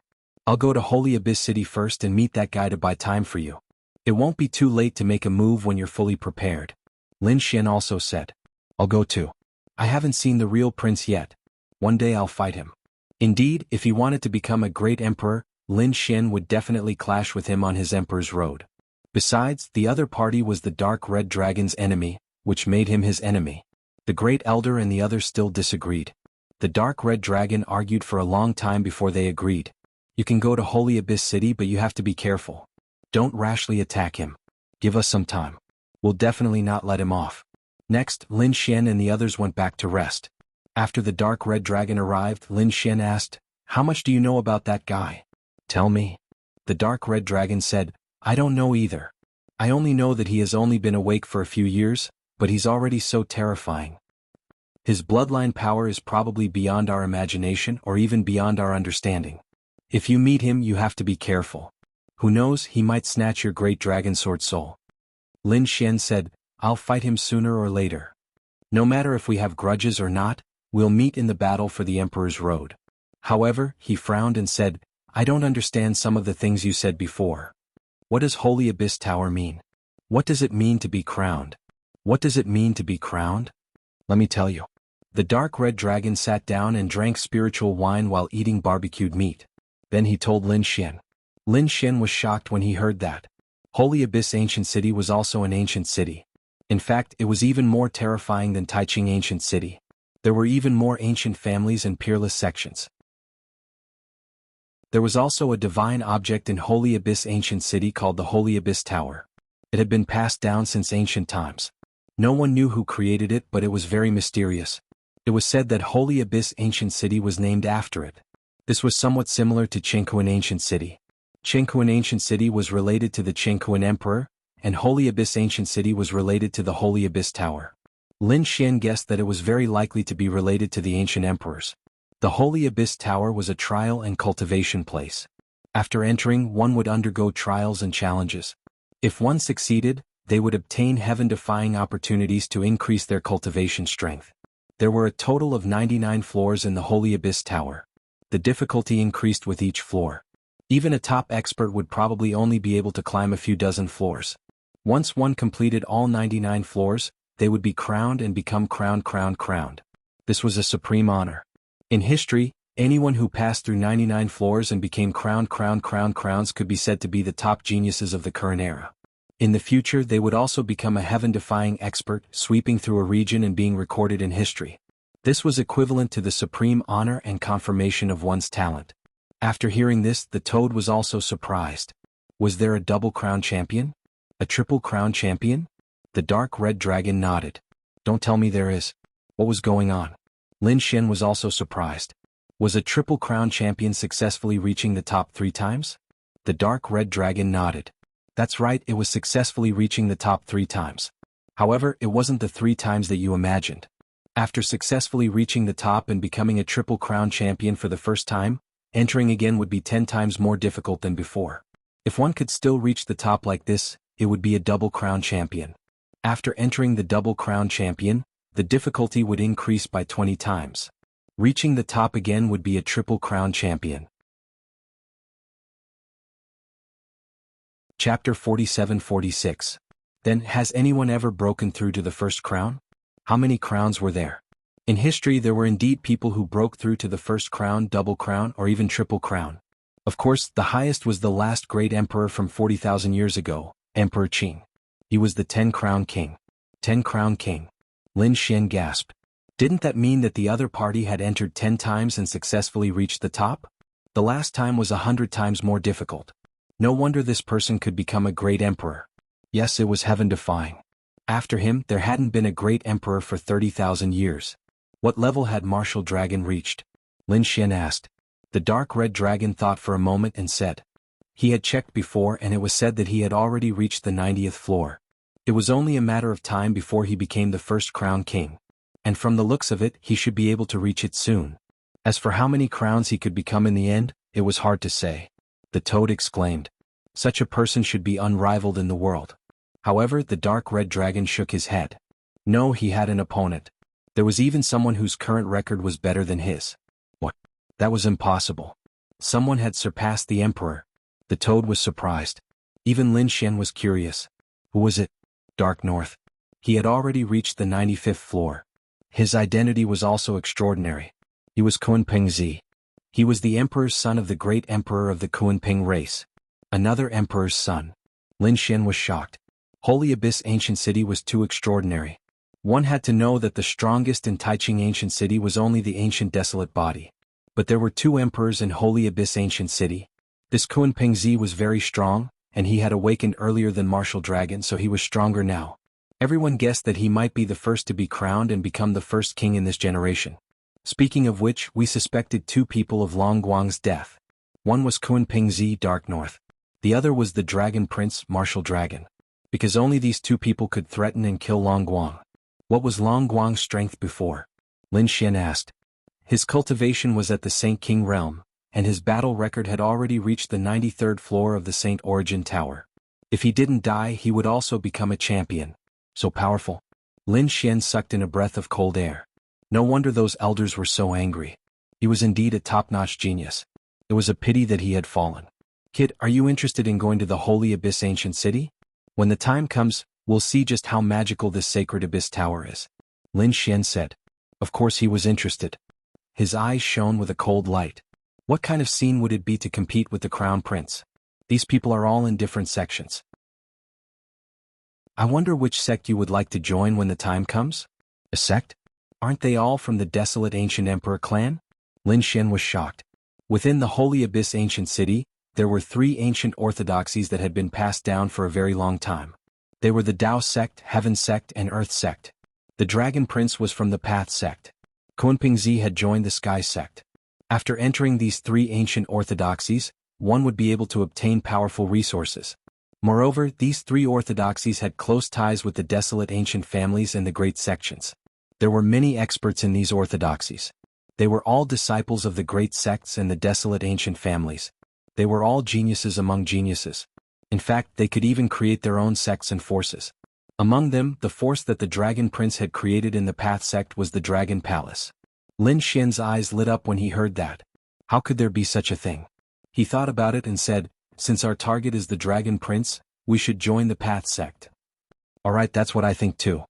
I'll go to Holy Abyss City first and meet that guy to buy time for you. It won't be too late to make a move when you're fully prepared. Lin Xian also said. I'll go too. I haven't seen the real prince yet. One day I'll fight him. Indeed, if he wanted to become a great emperor, Lin Xian would definitely clash with him on his emperor's road. Besides, the other party was the dark red dragon's enemy, which made him his enemy. The great elder and the others still disagreed. The dark red dragon argued for a long time before they agreed. You can go to Holy Abyss City, but you have to be careful. Don't rashly attack him. Give us some time. We'll definitely not let him off. Next, Lin Xian and the others went back to rest. After the dark red dragon arrived, Lin Xian asked, "How much do you know about that guy? Tell me." The dark red dragon said, "I don't know either. I only know that he has only been awake for a few years, but he's already so terrifying. His bloodline power is probably beyond our imagination or even beyond our understanding. If you meet him, you have to be careful. Who knows, he might snatch your great dragon sword soul." Lin Xian said, "I'll fight him sooner or later. No matter if we have grudges or not, we'll meet in the battle for the Emperor's road." However, he frowned and said, "I don't understand some of the things you said before. What does Holy Abyss Tower mean? What does it mean to be crowned? What does it mean to be crowned? Let me tell you." The dark red dragon sat down and drank spiritual wine while eating barbecued meat. Then he told Lin Xian. Lin Xian was shocked when he heard that. Holy Abyss Ancient City was also an ancient city. In fact, it was even more terrifying than Taiching Ancient City. There were even more ancient families and peerless sections. There was also a divine object in Holy Abyss Ancient City called the Holy Abyss Tower. It had been passed down since ancient times. No one knew who created it, but it was very mysterious. It was said that Holy Abyss Ancient City was named after it. This was somewhat similar to Jianghu Ancient City. Jianghu Ancient City was related to the Jianghu Emperor, and Holy Abyss Ancient City was related to the Holy Abyss Tower. Lin Xian guessed that it was very likely to be related to the ancient emperors. The Holy Abyss Tower was a trial and cultivation place. After entering, one would undergo trials and challenges. If one succeeded, they would obtain heaven-defying opportunities to increase their cultivation strength. There were a total of 99 floors in the Holy Abyss Tower. The difficulty increased with each floor. Even a top expert would probably only be able to climb a few dozen floors. Once one completed all 99 floors, they would be crowned and become crowned. This was a supreme honor. In history, anyone who passed through 99 floors and became crowned crowns could be said to be the top geniuses of the current era. In the future, they would also become a heaven-defying expert, sweeping through a region and being recorded in history. This was equivalent to the supreme honor and confirmation of one's talent. After hearing this, the toad was also surprised. Was there a double crown champion? A triple crown champion? The dark red dragon nodded. Don't tell me there is. What was going on? Lin Xian was also surprised. Was a triple crown champion successfully reaching the top 3 times? The dark red dragon nodded. That's right, it was successfully reaching the top 3 times. However, it wasn't the 3 times that you imagined. After successfully reaching the top and becoming a triple crown champion for the first time, entering again would be 10 times more difficult than before. If one could still reach the top like this, it would be a double crown champion. After entering the double crown champion, the difficulty would increase by 20 times. Reaching the top again would be a triple crown champion. Chapter 47-46. Then, has anyone ever broken through to the first crown? How many crowns were there? In history, there were indeed people who broke through to the first crown, double crown, or even triple crown. Of course, the highest was the last great emperor from 40,000 years ago, Emperor Qing. He was the 10-crown king. 10-crown king. Lin Xian gasped. Didn't that mean that the other party had entered 10 times and successfully reached the top? The last time was 100 times more difficult. No wonder this person could become a great emperor. Yes, it was heaven-defying. After him, there hadn't been a great emperor for 30,000 years. What level had Martial Dragon reached? Lin Xian asked. The dark red dragon thought for a moment and said. He had checked before and it was said that he had already reached the 90th floor. It was only a matter of time before he became the first crown king. And from the looks of it, he should be able to reach it soon. As for how many crowns he could become in the end, it was hard to say. The toad exclaimed. Such a person should be unrivaled in the world. However, the dark red dragon shook his head. No, he had an opponent. There was even someone whose current record was better than his. What? That was impossible. Someone had surpassed the emperor. The toad was surprised. Even Lin Xian was curious. Who was it? Dark North. He had already reached the 95th floor. His identity was also extraordinary. He was Kunping Zi. He was the emperor's son of the great emperor of the Kunping race. Another emperor's son. Lin Xian was shocked. Holy Abyss Ancient City was too extraordinary. One had to know that the strongest in Taiching Ancient City was only the ancient desolate body. But there were two emperors in Holy Abyss Ancient City. This Kunping Zi was very strong, and he had awakened earlier than Martial Dragon, so he was stronger now. Everyone guessed that he might be the first to be crowned and become the first king in this generation. Speaking of which, we suspected two people of Long Guang's death. One was Kunping Zi Dark North. The other was the Dragon Prince Martial Dragon. Because only these two people could threaten and kill Long Guang. What was Long Guang's strength before? Lin Xian asked. His cultivation was at the Saint King realm, and his battle record had already reached the 93rd floor of the Saint Origin Tower. If he didn't die, he would also become a champion. So powerful. Lin Xian sucked in a breath of cold air. No wonder those elders were so angry. He was indeed a top-notch genius. It was a pity that he had fallen. Kid, are you interested in going to the Holy Abyss Ancient City? When the time comes, we'll see just how magical this sacred Abyss Tower is. Lin Xian said. Of course he was interested. His eyes shone with a cold light. What kind of scene would it be to compete with the Crown Prince? These people are all in different sections. I wonder which sect you would like to join when the time comes? A sect? Aren't they all from the desolate ancient emperor clan? Lin Xian was shocked. Within the Holy Abyss Ancient City, there were three ancient orthodoxies that had been passed down for a very long time. They were the Tao sect, Heaven sect, and Earth sect. The Dragon Prince was from the Path sect. Kunping Zi had joined the Sky sect. After entering these three ancient orthodoxies, one would be able to obtain powerful resources. Moreover, these three orthodoxies had close ties with the desolate ancient families and the great sections. There were many experts in these orthodoxies. They were all disciples of the great sects and the desolate ancient families. They were all geniuses among geniuses. In fact, they could even create their own sects and forces. Among them, the force that the Dragon Prince had created in the Path sect was the Dragon Palace. Lin Xian's eyes lit up when he heard that. How could there be such a thing? He thought about it and said, since our target is the Dragon Prince, we should join the Path sect. Alright, that's what I think too.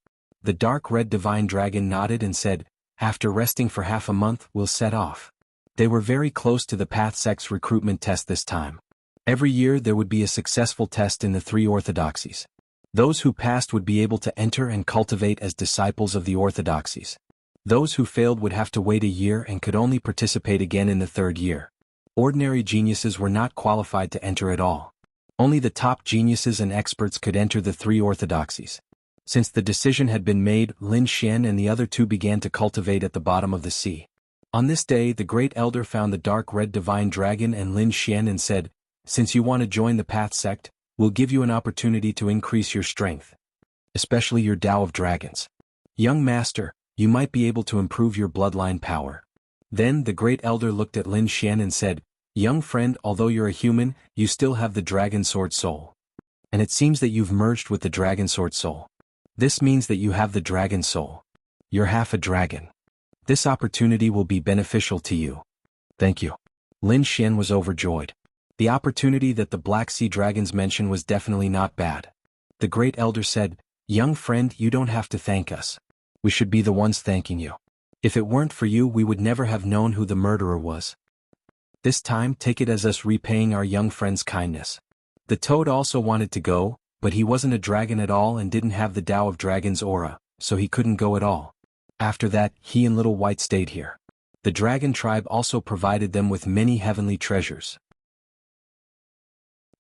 The dark red divine dragon nodded and said, after resting for half a month, we'll set off. They were very close to the Path sect's recruitment test this time. Every year there would be a successful test in the three orthodoxies. Those who passed would be able to enter and cultivate as disciples of the orthodoxies. Those who failed would have to wait a year and could only participate again in the third year. Ordinary geniuses were not qualified to enter at all. Only the top geniuses and experts could enter the three orthodoxies. Since the decision had been made, Lin Xian and the other two began to cultivate at the bottom of the sea. On this day, the great elder found the dark red divine dragon and Lin Xian and said, since you want to join the Path sect, we'll give you an opportunity to increase your strength. Especially your Tao of Dragons. Young master, you might be able to improve your bloodline power. Then the great elder looked at Lin Xian and said, young friend, although you're a human, you still have the Dragon Sword Soul. And it seems that you've merged with the Dragon Sword Soul. This means that you have the Dragon Soul. You're half a dragon. This opportunity will be beneficial to you. Thank you. Lin Xian was overjoyed. The opportunity that the Black Sea Dragons mentioned was definitely not bad. The great elder said, young friend, you don't have to thank us. We should be the ones thanking you. If it weren't for you, we would never have known who the murderer was. This time, take it as us repaying our young friend's kindness. The toad also wanted to go, but he wasn't a dragon at all and didn't have the Tao of Dragon's aura, so he couldn't go at all. After that, he and Little White stayed here. The dragon tribe also provided them with many heavenly treasures.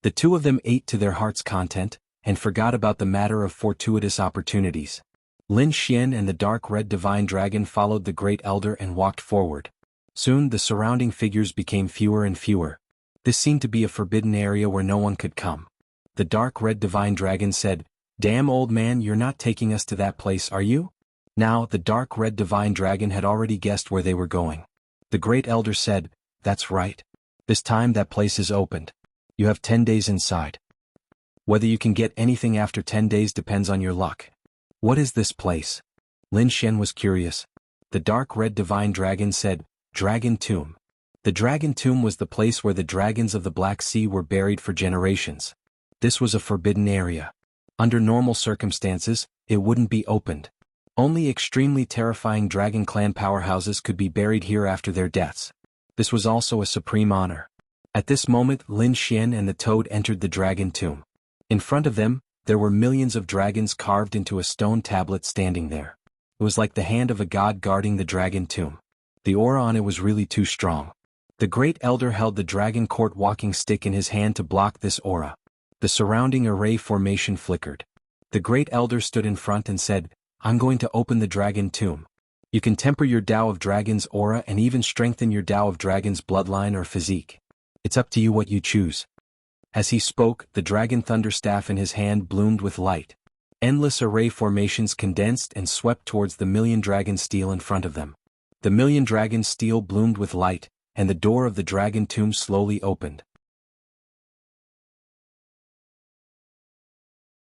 The two of them ate to their heart's content, and forgot about the matter of fortuitous opportunities. Lin Xian and the dark red divine dragon followed the great elder and walked forward. Soon the surrounding figures became fewer and fewer. This seemed to be a forbidden area where no one could come. The dark red divine dragon said, "Damn old man, you're not taking us to that place, are you?" Now the dark red divine dragon had already guessed where they were going. The great elder said, "That's right. This time that place is opened. You have 10 days inside. Whether you can get anything after 10 days depends on your luck." "What is this place?" Lin Xian was curious. The dark red divine dragon said, "Dragon Tomb." The Dragon Tomb was the place where the dragons of the Black Sea were buried for generations. This was a forbidden area. Under normal circumstances, it wouldn't be opened. Only extremely terrifying dragon clan powerhouses could be buried here after their deaths. This was also a supreme honor. At this moment Lin Xian and the toad entered the Dragon Tomb. In front of them, there were millions of dragons carved into a stone tablet standing there. It was like the hand of a god guarding the Dragon Tomb. The aura on it was really too strong. The great elder held the dragon court walking stick in his hand to block this aura. The surrounding array formation flickered. The great elder stood in front and said, "I'm going to open the Dragon Tomb. You can temper your Tao of Dragon's aura and even strengthen your Tao of Dragon's bloodline or physique. It's up to you what you choose." As he spoke, the dragon thunderstaff in his hand bloomed with light. Endless array formations condensed and swept towards the million dragon steel in front of them. The million dragon steel bloomed with light, and the door of the Dragon Tomb slowly opened.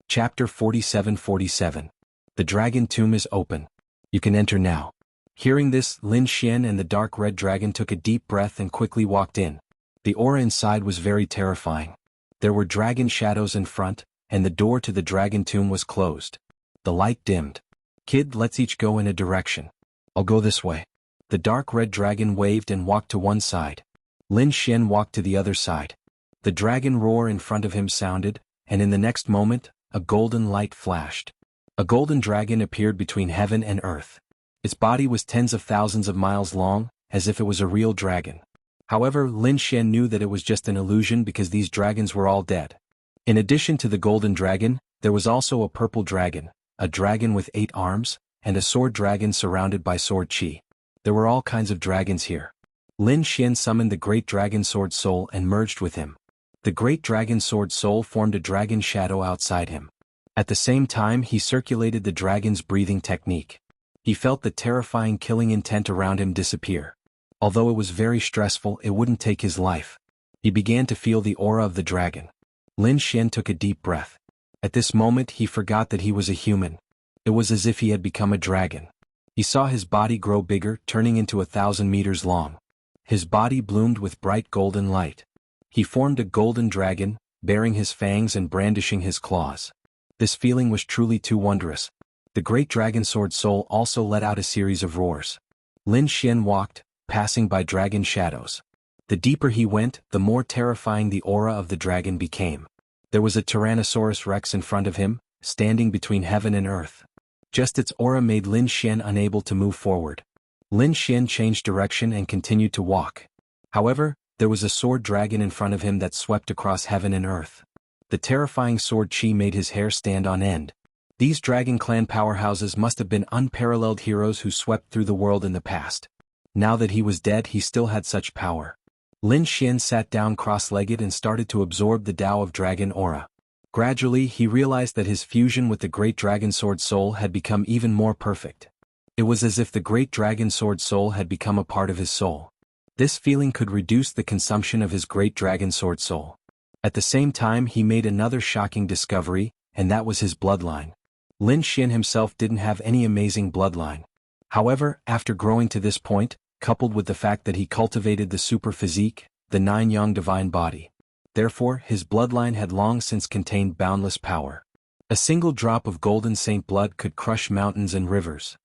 Chapter 47:47. The Dragon Tomb is open. You can enter now. Hearing this, Lin Xian and the dark red dragon took a deep breath and quickly walked in. The aura inside was very terrifying. There were dragon shadows in front, and the door to the Dragon Tomb was closed. The light dimmed. "Kid, let's each go in a direction. I'll go this way." The dark red dragon waved and walked to one side. Lin Xian walked to the other side. The dragon roar in front of him sounded, and in the next moment, a golden light flashed. A golden dragon appeared between heaven and earth. Its body was tens of thousands of miles long, as if it was a real dragon. However, Lin Xian knew that it was just an illusion because these dragons were all dead. In addition to the golden dragon, there was also a purple dragon, a dragon with 8 arms, and a sword dragon surrounded by sword chi. There were all kinds of dragons here. Lin Xian summoned the great dragon sword soul and merged with him. The great dragon sword soul formed a dragon shadow outside him. At the same time he circulated the dragon's breathing technique. He felt the terrifying killing intent around him disappear. Although it was very stressful, it wouldn't take his life. He began to feel the aura of the dragon. Lin Xian took a deep breath. At this moment he forgot that he was a human. It was as if he had become a dragon. He saw his body grow bigger, turning into 1,000 meters long. His body bloomed with bright golden light. He formed a golden dragon, baring his fangs and brandishing his claws. This feeling was truly too wondrous. The great dragon sword soul also let out a series of roars. Lin Xian walked, passing by dragon shadows. The deeper he went, the more terrifying the aura of the dragon became. There was a Tyrannosaurus Rex in front of him, standing between heaven and earth. Just its aura made Lin Xian unable to move forward. Lin Xian changed direction and continued to walk. However, there was a sword dragon in front of him that swept across heaven and earth. The terrifying sword chi made his hair stand on end. These dragon clan powerhouses must have been unparalleled heroes who swept through the world in the past. Now that he was dead, he still had such power. Lin Xian sat down cross-legged and started to absorb the Tao of Dragon aura. Gradually he realized that his fusion with the great dragon sword soul had become even more perfect. It was as if the great dragon sword soul had become a part of his soul. This feeling could reduce the consumption of his great dragon sword soul. At the same time he made another shocking discovery, and that was his bloodline. Lin Xian himself didn't have any amazing bloodline. However, after growing to this point, coupled with the fact that he cultivated the super physique, the 9 yang divine body. Therefore, his bloodline had long since contained boundless power. A single drop of golden saint blood could crush mountains and rivers.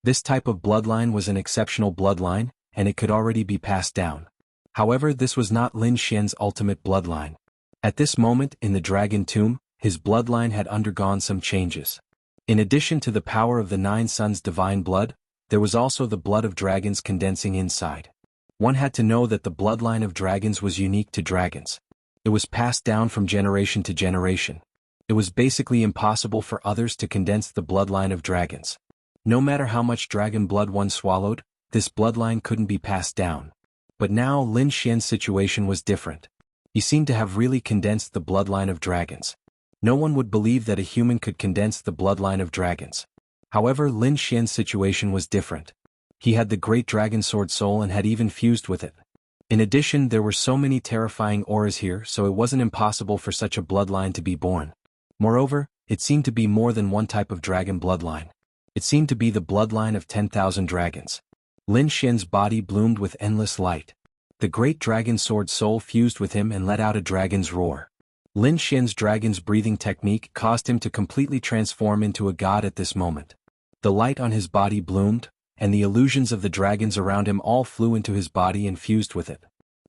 This type of bloodline was an exceptional bloodline, and it could already be passed down. However, this was not Lin Xian's ultimate bloodline. At this moment, in the Dragon Tomb, his bloodline had undergone some changes. In addition to the power of the 9 suns' divine blood, There was also the blood of dragons condensing inside. One had to know that the bloodline of dragons was unique to dragons. It was passed down from generation to generation. It was basically impossible for others to condense the bloodline of dragons. No matter how much dragon blood one swallowed, this bloodline couldn't be passed down. But now Lin Xian's situation was different. He seemed to have really condensed the bloodline of dragons. No one would believe that a human could condense the bloodline of dragons. However, Lin Xian's situation was different. He had the great dragon sword soul and had even fused with it. In addition, there were so many terrifying auras here, so it wasn't impossible for such a bloodline to be born. Moreover, it seemed to be more than one type of dragon bloodline. It seemed to be the bloodline of 10,000 dragons. Lin Xian's body bloomed with endless light. The great dragon sword soul fused with him and let out a dragon's roar. Lin Xian's dragon's breathing technique caused him to completely transform into a god at this moment. The light on his body bloomed, and the illusions of the dragons around him all flew into his body and fused with it.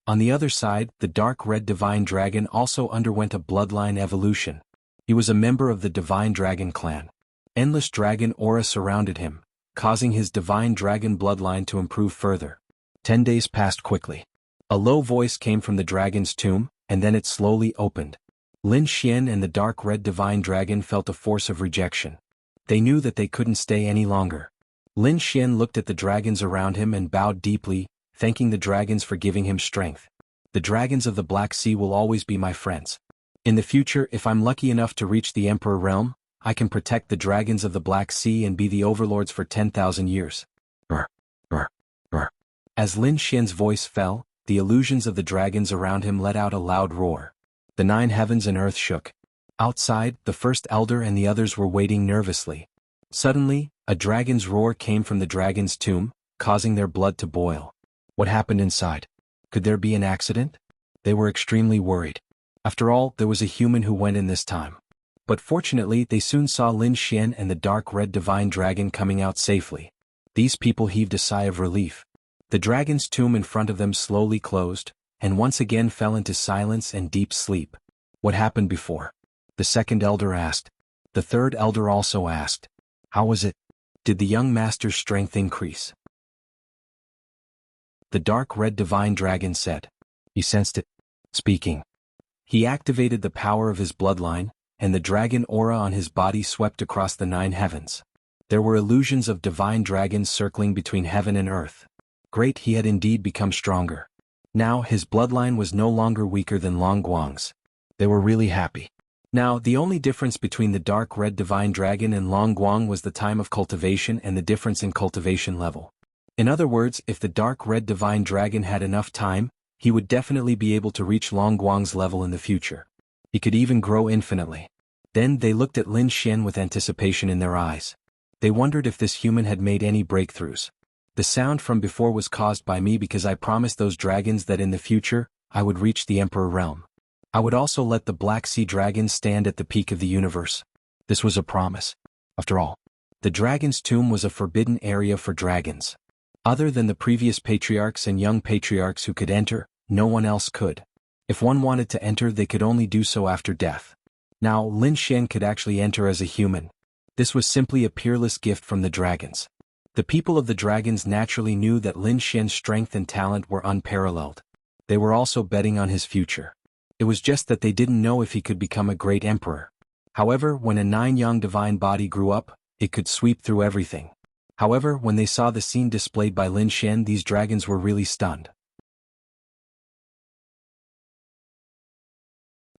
On the other side, the dark red divine dragon also underwent a bloodline evolution. He was a member of the divine dragon clan. Endless dragon aura surrounded him, causing his divine dragon bloodline to improve further. 10 days passed quickly. A low voice came from the dragon's tomb, and then it slowly opened. Lin Xian and the dark red divine dragon felt a force of rejection. They knew that they couldn't stay any longer. Lin Xian looked at the dragons around him and bowed deeply, thanking the dragons for giving him strength. The dragons of the Black Sea will always be my friends. In the future, if I'm lucky enough to reach the Emperor realm, I can protect the dragons of the Black Sea and be the overlords for 10,000 years. As Lin Xian's voice fell, the illusions of the dragons around him let out a loud roar. The 9 heavens and earth shook. Outside, the first elder and the others were waiting nervously. Suddenly, a dragon's roar came from the dragon's tomb, causing their blood to boil. What happened inside? Could there be an accident? They were extremely worried. After all, there was a human who went in this time. But fortunately, they soon saw Lin Xian and the dark red divine dragon coming out safely. These people heaved a sigh of relief. The dragon's tomb in front of them slowly closed, and once again fell into silence and deep sleep. What happened before? The second elder asked. The third elder also asked. How was it? Did the young master's strength increase? The dark red divine dragon said. He sensed it. Speaking. He activated the power of his bloodline, and the dragon aura on his body swept across the 9 heavens. There were illusions of divine dragons circling between heaven and earth. Great, he had indeed become stronger. Now his bloodline was no longer weaker than Long Guang's. They were really happy. Now, the only difference between the dark red divine dragon and Long Guang was the time of cultivation and the difference in cultivation level. In other words, if the dark red divine dragon had enough time, he would definitely be able to reach Long Guang's level in the future. He could even grow infinitely. Then they looked at Lin Xian with anticipation in their eyes. They wondered if this human had made any breakthroughs. The sound from before was caused by me because I promised those dragons that in the future, I would reach the Emperor realm. I would also let the Black Sea dragons stand at the peak of the universe. This was a promise. After all, the dragon's tomb was a forbidden area for dragons. Other than the previous patriarchs and young patriarchs who could enter, no one else could. If one wanted to enter, they could only do so after death. Now, Lin Xian could actually enter as a human. This was simply a peerless gift from the dragons. The people of the dragons naturally knew that Lin Xian's strength and talent were unparalleled. They were also betting on his future. It was just that they didn't know if he could become a great emperor. However, when a 9-young divine body grew up, it could sweep through everything. However, when they saw the scene displayed by Lin Xian, these dragons were really stunned.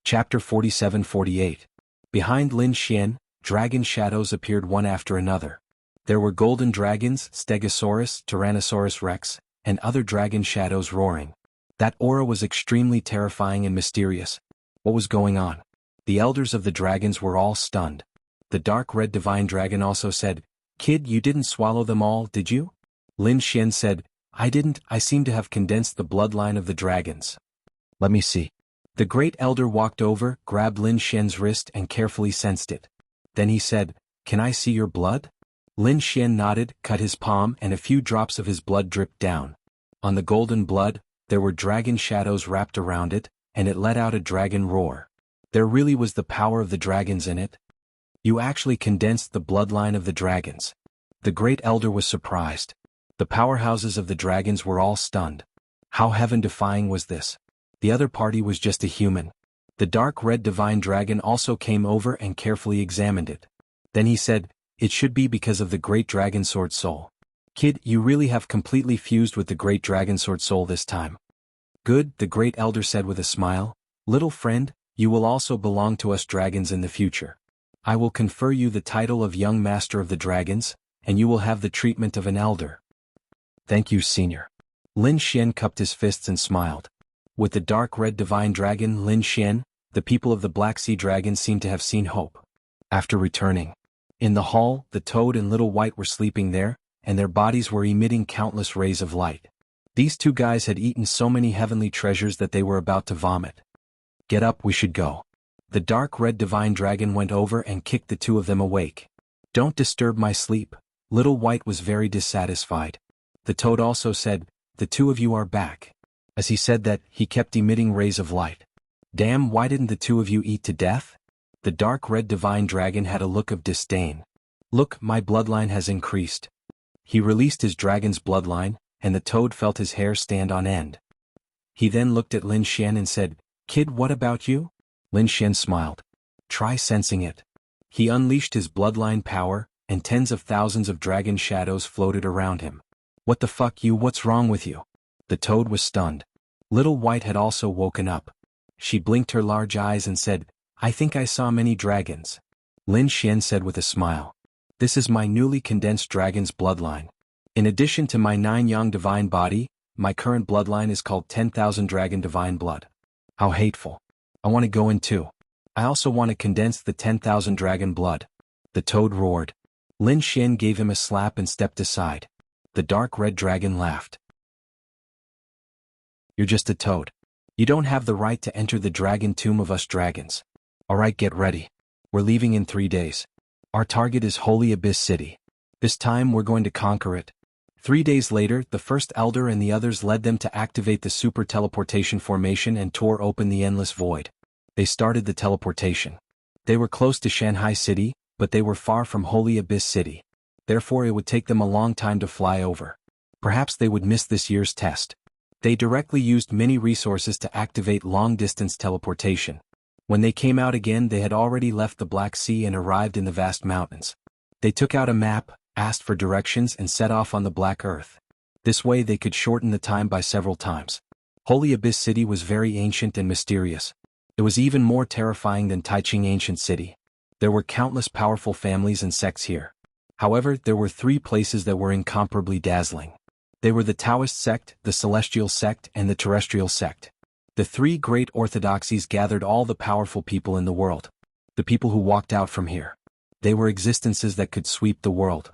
Chapter 47-48. Behind Lin Xian, dragon shadows appeared one after another. There were golden dragons, Stegosaurus, Tyrannosaurus Rex, and other dragon shadows roaring. That aura was extremely terrifying and mysterious. What was going on? The elders of the dragons were all stunned. The dark red divine dragon also said, "Kid, you didn't swallow them all, did you?" Lin Xian said, "I didn't, I seem to have condensed the bloodline of the dragons." "Let me see." The great elder walked over, grabbed Lin Xian's wrist and carefully sensed it. Then he said, "Can I see your blood?" Lin Xian nodded, cut his palm, and a few drops of his blood dripped down. On the golden blood, there were dragon shadows wrapped around it, and it let out a dragon roar. There really was the power of the dragons in it. You actually condensed the bloodline of the dragons. The Great Elder was surprised. The powerhouses of the dragons were all stunned. How heaven-defying was this? The other party was just a human. The dark red divine dragon also came over and carefully examined it. Then he said, "It should be because of the great dragon sword soul. Kid, you really have completely fused with the great dragon sword soul this time." "Good," the Great Elder said with a smile. "Little friend, you will also belong to us dragons in the future. I will confer you the title of Young Master of the Dragons, and you will have the treatment of an elder." "Thank you, Senior." Lin Xian cupped his fists and smiled. With the dark red divine dragon Lin Xian, the people of the Black Sea Dragon seemed to have seen hope. After returning, in the hall, the Toad and Little White were sleeping there, and their bodies were emitting countless rays of light. These two guys had eaten so many heavenly treasures that they were about to vomit. "Get up, we should go." The dark red divine dragon went over and kicked the two of them awake. "Don't disturb my sleep." Little White was very dissatisfied. The Toad also said, "The two of you are back." As he said that, he kept emitting rays of light. "Damn, why didn't the two of you eat to death?" The dark red divine dragon had a look of disdain. "Look, my bloodline has increased." He released his dragon's bloodline, and the Toad felt his hair stand on end. He then looked at Lin Xian and said, "Kid, what about you?" Lin Xian smiled. "Try sensing it." He unleashed his bloodline power, and tens of thousands of dragon shadows floated around him. "What the fuck you, what's wrong with you?" The Toad was stunned. Little White had also woken up. She blinked her large eyes and said, "I think I saw many dragons." Lin Xian said with a smile, "This is my newly condensed dragon's bloodline. In addition to my 9 yang divine body, my current bloodline is called 10,000 dragon divine blood." "How hateful. I want to go in too. I also want to condense the 10,000 dragon blood." The Toad roared. Lin Xian gave him a slap and stepped aside. The dark red dragon laughed. "You're just a toad. You don't have the right to enter the dragon tomb of us dragons. Alright, get ready. We're leaving in 3 days. Our target is Holy Abyss City. This time we're going to conquer it." 3 days later, the first elder and the others led them to activate the super teleportation formation and tore open the endless void. They started the teleportation. They were close to Shanghai City, but they were far from Holy Abyss City. Therefore it would take them a long time to fly over. Perhaps they would miss this year's test. They directly used many resources to activate long-distance teleportation. When they came out again, they had already left the Black Sea and arrived in the vast mountains. They took out a map, asked for directions and set off on the Black Earth. This way they could shorten the time by several times. Holy Abyss City was very ancient and mysterious. It was even more terrifying than Taiching Ancient City. There were countless powerful families and sects here. However, there were 3 places that were incomparably dazzling. They were the Taoist sect, the Celestial sect, and the Terrestrial sect. The 3 great orthodoxies gathered all the powerful people in the world. The people who walked out from here. They were existences that could sweep the world.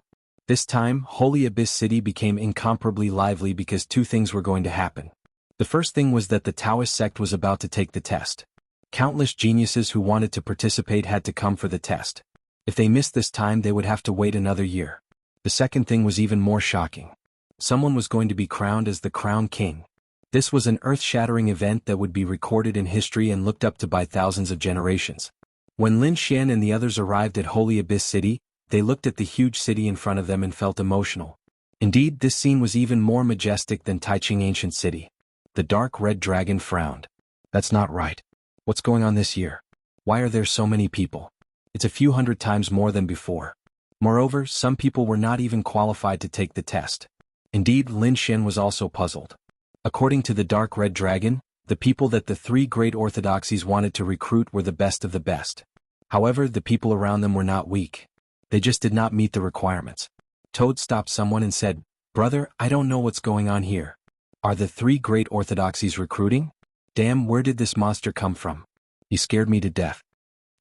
This time, Holy Abyss City became incomparably lively because 2 things were going to happen. The first thing was that the Taoist sect was about to take the test. Countless geniuses who wanted to participate had to come for the test. If they missed this time, they would have to wait another year. The second thing was even more shocking. Someone was going to be crowned as the Crown King. This was an earth-shattering event that would be recorded in history and looked up to by thousands of generations. When Lin Xian and the others arrived at Holy Abyss City, they looked at the huge city in front of them and felt emotional. Indeed, this scene was even more majestic than Taiching Ancient City. The dark red dragon frowned. "That's not right. What's going on this year? Why are there so many people? It's a few hundred times more than before. Moreover, some people were not even qualified to take the test." Indeed, Lin Xian was also puzzled. According to the dark red dragon, the people that the 3 great orthodoxies wanted to recruit were the best of the best. However, the people around them were not weak. They just did not meet the requirements. Toad stopped someone and said, "Brother, I don't know what's going on here. Are the 3 great orthodoxies recruiting? Damn, where did this monster come from? He scared me to death."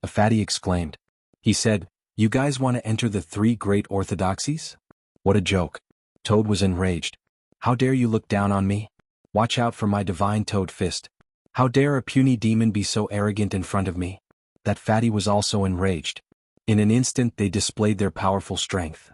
A fatty exclaimed. He said, "You guys want to enter the 3 great orthodoxies? What a joke." Toad was enraged. "How dare you look down on me? Watch out for my divine toad fist. How dare a puny demon be so arrogant in front of me?" That fatty was also enraged. In an instant they displayed their powerful strength.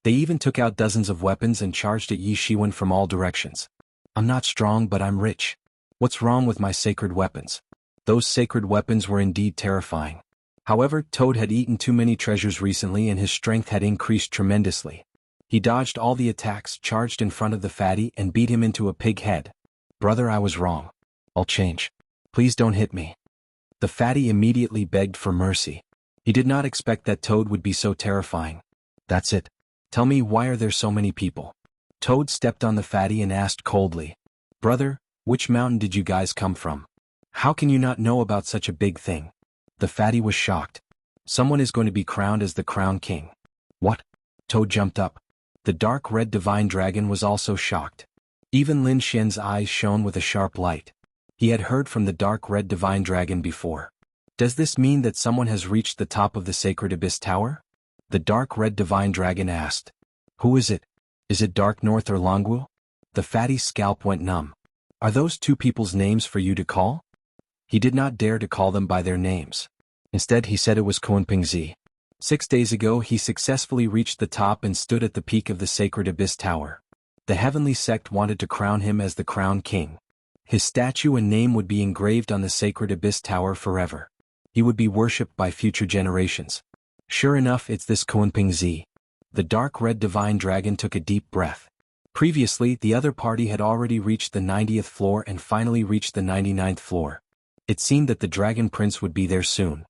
They even took out dozens of weapons and charged at Yi Shiwen from all directions. "I'm not strong, but I'm rich. What's wrong with my sacred weapons?" Those sacred weapons were indeed terrifying. However, Toad had eaten too many treasures recently and his strength had increased tremendously. He dodged all the attacks, charged in front of the fatty, and beat him into a pig head. "Brother, I was wrong. I'll change. Please don't hit me." The fatty immediately begged for mercy. He did not expect that Toad would be so terrifying. "That's it. Tell me, why are there so many people?" Toad stepped on the fatty and asked coldly. "Brother, which mountain did you guys come from? How can you not know about such a big thing?" The fatty was shocked. "Someone is going to be crowned as the crown king." "What?" Toad jumped up. The dark red divine dragon was also shocked. Even Lin Xian's eyes shone with a sharp light. He had heard from the dark red divine dragon before. "Does this mean that someone has reached the top of the sacred abyss tower?" The dark red divine dragon asked. "Who is it? Is it Dark North or Longwu?" The fatty's scalp went numb. "Are those two people's names for you to call?" He did not dare to call them by their names. Instead he said it was Kunpingzi. 6 days ago he successfully reached the top and stood at the peak of the sacred abyss tower. The heavenly sect wanted to crown him as the crown king. His statue and name would be engraved on the sacred abyss tower forever. He would be worshipped by future generations. "Sure enough, it's this Kunpingzi." The dark red divine dragon took a deep breath. Previously, the other party had already reached the 90th floor and finally reached the 99th floor. It seemed that the dragon prince would be there soon.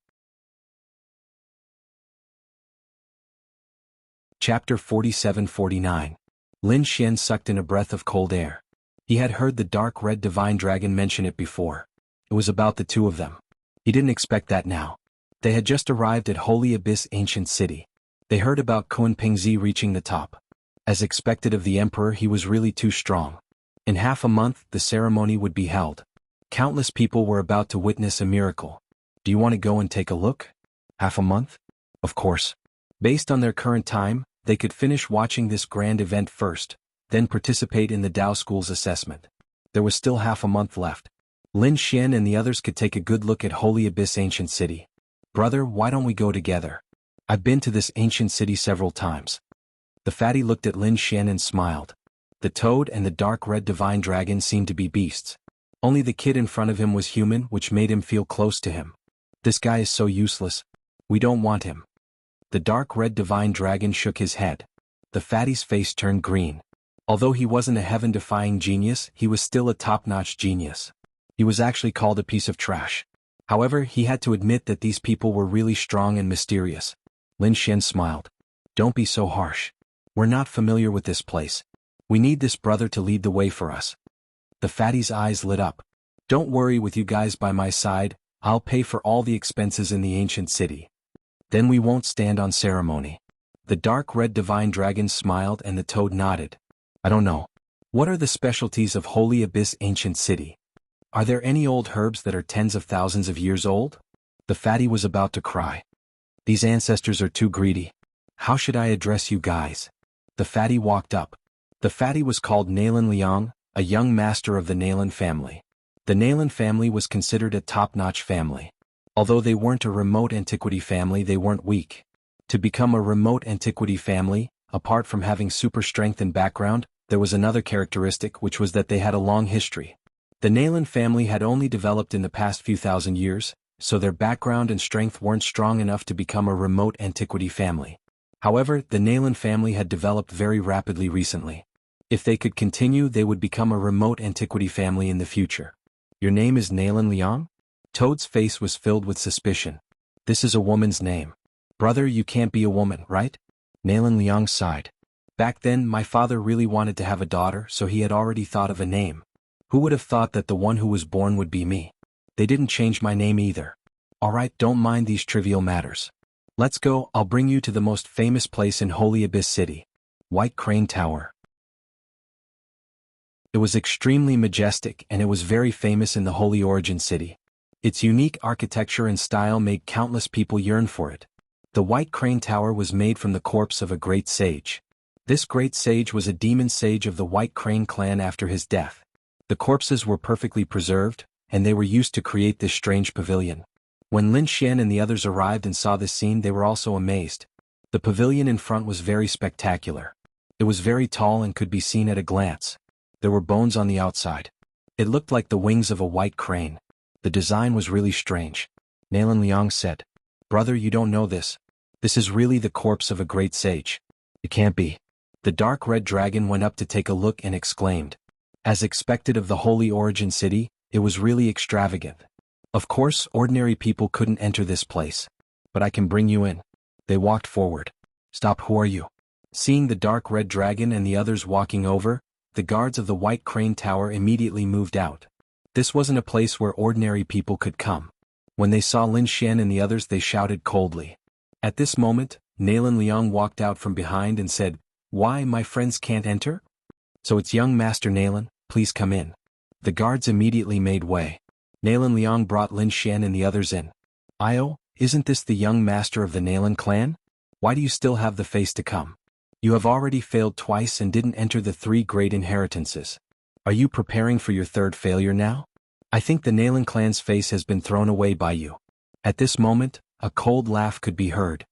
Chapter 47-49. Lin Xian sucked in a breath of cold air. He had heard the dark red divine dragon mention it before. It was about the two of them. He didn't expect that now. They had just arrived at Holy Abyss Ancient City. They heard about Kunpingzi reaching the top. As expected of the emperor, he was really too strong. In half a month, the ceremony would be held. Countless people were about to witness a miracle. "Do you want to go and take a look?" "Half a month?" "Of course." Based on their current time, they could finish watching this grand event first, then participate in the Dao School's assessment. There was still half a month left. Lin Xian and the others could take a good look at Holy Abyss Ancient City. "Brother, why don't we go together? I've been to this ancient city several times." The fatty looked at Lin Xian and smiled. The toad and the dark red divine dragon seemed to be beasts. Only the kid in front of him was human, which made him feel close to him. "This guy is so useless. We don't want him." The dark red divine dragon shook his head. The fatty's face turned green. Although he wasn't a heaven-defying genius, he was still a top-notch genius. He was actually called a piece of trash. However, he had to admit that these people were really strong and mysterious. Lin Xian smiled. "Don't be so harsh. We're not familiar with this place. We need this brother to lead the way for us." The fatty's eyes lit up. "Don't worry, with you guys by my side, I'll pay for all the expenses in the ancient city. Then we won't stand on ceremony." The dark red divine dragon smiled and the toad nodded. "I don't know. What are the specialties of Holy Abyss Ancient City? Are there any old herbs that are tens of thousands of years old?" The fatty was about to cry. "These ancestors are too greedy. How should I address you guys?" The fatty walked up. The fatty was called Nalan Liang, a young master of the Nalan family. The Nalan family was considered a top-notch family. Although they weren't a remote antiquity family, they weren't weak. To become a remote antiquity family, apart from having super strength and background, there was another characteristic, which was that they had a long history. The Nalan family had only developed in the past few thousand years, so their background and strength weren't strong enough to become a remote antiquity family. However, the Nalan family had developed very rapidly recently. If they could continue, they would become a remote antiquity family in the future. "Your name is Nalan Liang?" Toad's face was filled with suspicion. "This is a woman's name. Brother, you can't be a woman, right?" Nalan Liang sighed. "Back then, my father really wanted to have a daughter, so he had already thought of a name. Who would have thought that the one who was born would be me? They didn't change my name either. Alright, don't mind these trivial matters. Let's go, I'll bring you to the most famous place in Holy Abyss City. White Crane Tower." It was extremely majestic and it was very famous in the Holy Origin City. Its unique architecture and style made countless people yearn for it. The White Crane Tower was made from the corpse of a great sage. This great sage was a demon sage of the White Crane clan after his death. The corpses were perfectly preserved, and they were used to create this strange pavilion. When Lin Xian and the others arrived and saw this scene, they were also amazed. The pavilion in front was very spectacular. It was very tall and could be seen at a glance. There were bones on the outside. It looked like the wings of a white crane. The design was really strange. Nalan Liang said. Brother, you don't know this. This is really the corpse of a great sage. It can't be. The dark red dragon went up to take a look and exclaimed. As expected of the holy origin city, it was really extravagant. Of course, ordinary people couldn't enter this place. But I can bring you in. They walked forward. Stop, who are you? Seeing the dark red dragon and the others walking over, the guards of the White Crane Tower immediately moved out. This wasn't a place where ordinary people could come. When they saw Lin Xian and the others, they shouted coldly. At this moment, Nalan Liang walked out from behind and said, "Why, my friends can't enter? So it's young Master Nalan, please come in." The guards immediately made way. Nalan Liang brought Lin Xian and the others in. "Io, isn't this the young master of the Nalan clan? Why do you still have the face to come? You have already failed twice and didn't enter the 3 great inheritances. Are you preparing for your 3rd failure now? I think the Nalan clan's face has been thrown away by you." At this moment, a cold laugh could be heard.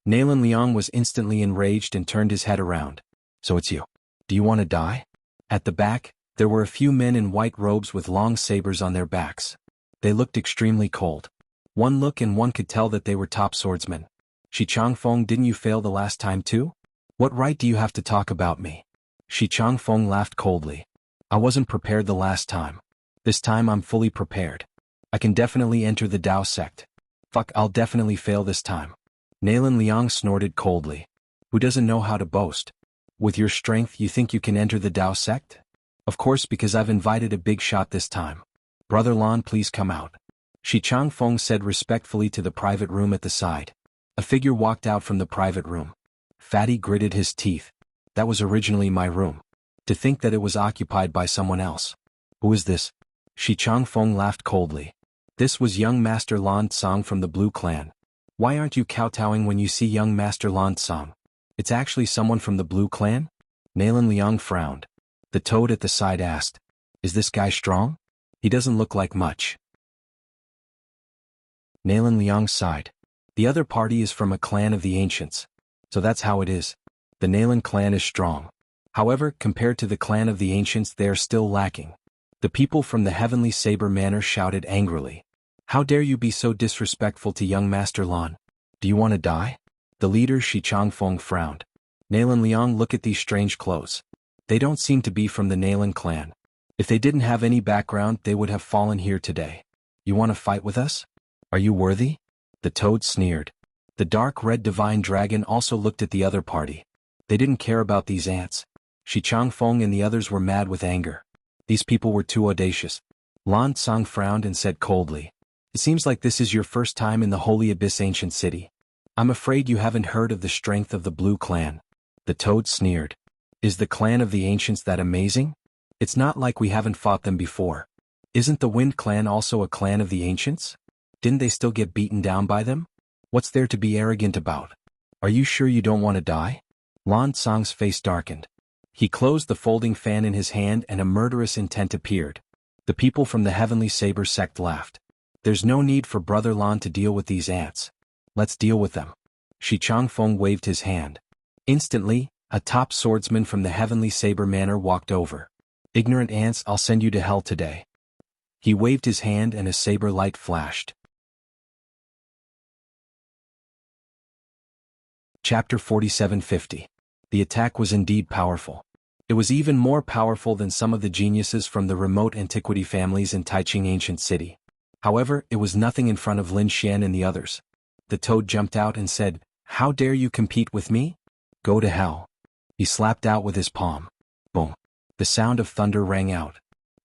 Nalan Liang was instantly enraged and turned his head around. "So it's you. Do you want to die?" At the back, there were a few men in white robes with long sabers on their backs. They looked extremely cold. One look and one could tell that they were top swordsmen. "Shi Changfeng, didn't you fail the last time too? What right do you have to talk about me?" Shi Changfeng laughed coldly. "I wasn't prepared the last time. This time I'm fully prepared. I can definitely enter the Dao sect. Fuck, I'll definitely fail this time." Nalan Liang snorted coldly. "Who doesn't know how to boast? With your strength you think you can enter the Dao sect? Of course, because I've invited a big shot this time. Brother Lan, please come out." Shi Changfeng said respectfully to the private room at the side. A figure walked out from the private room. Fatty gritted his teeth. "That was originally my room. To think that it was occupied by someone else. Who is this?" Shi Changfeng laughed coldly. This was young Master Lan Tsang from the Blue Clan. "Why aren't you kowtowing when you see young Master Lan Tsang? It's actually someone from the Blue Clan?" Nalan Liang frowned. The toad at the side asked, "Is this guy strong? He doesn't look like much." Nalan Liang sighed. "The other party is from a clan of the ancients. So that's how it is. The Nalan clan is strong. However, compared to the clan of the ancients, they are still lacking." The people from the Heavenly Saber Manor shouted angrily. "How dare you be so disrespectful to young Master Lan? Do you want to die?" The leader Shi Changfeng frowned. "Nalan Liang, look at these strange clothes. They don't seem to be from the Nalan clan. If they didn't have any background, they would have fallen here today. You want to fight with us? Are you worthy?" The toad sneered. The dark red divine dragon also looked at the other party. They didn't care about these ants. Shi Changfeng and the others were mad with anger. These people were too audacious. Lan Tsang frowned and said coldly, "It seems like this is your first time in the Holy Abyss ancient city. I'm afraid you haven't heard of the strength of the Blue Clan." The toad sneered. "Is the clan of the ancients that amazing? It's not like we haven't fought them before. Isn't the Wind Clan also a clan of the ancients? Didn't they still get beaten down by them? What's there to be arrogant about? Are you sure you don't want to die?" Lan Tsang's face darkened. He closed the folding fan in his hand and a murderous intent appeared. The people from the Heavenly Saber sect laughed. "There's no need for Brother Lan to deal with these ants. Let's deal with them." Shi Changfeng waved his hand. Instantly, a top swordsman from the Heavenly Saber Manor walked over. "Ignorant ants, I'll send you to hell today." He waved his hand and a saber light flashed. Chapter 4750. The attack was indeed powerful. It was even more powerful than some of the geniuses from the remote antiquity families in Taiching Ancient City. However, it was nothing in front of Lin Xian and the others. The toad jumped out and said, "How dare you compete with me? Go to hell." He slapped out with his palm. Boom. The sound of thunder rang out.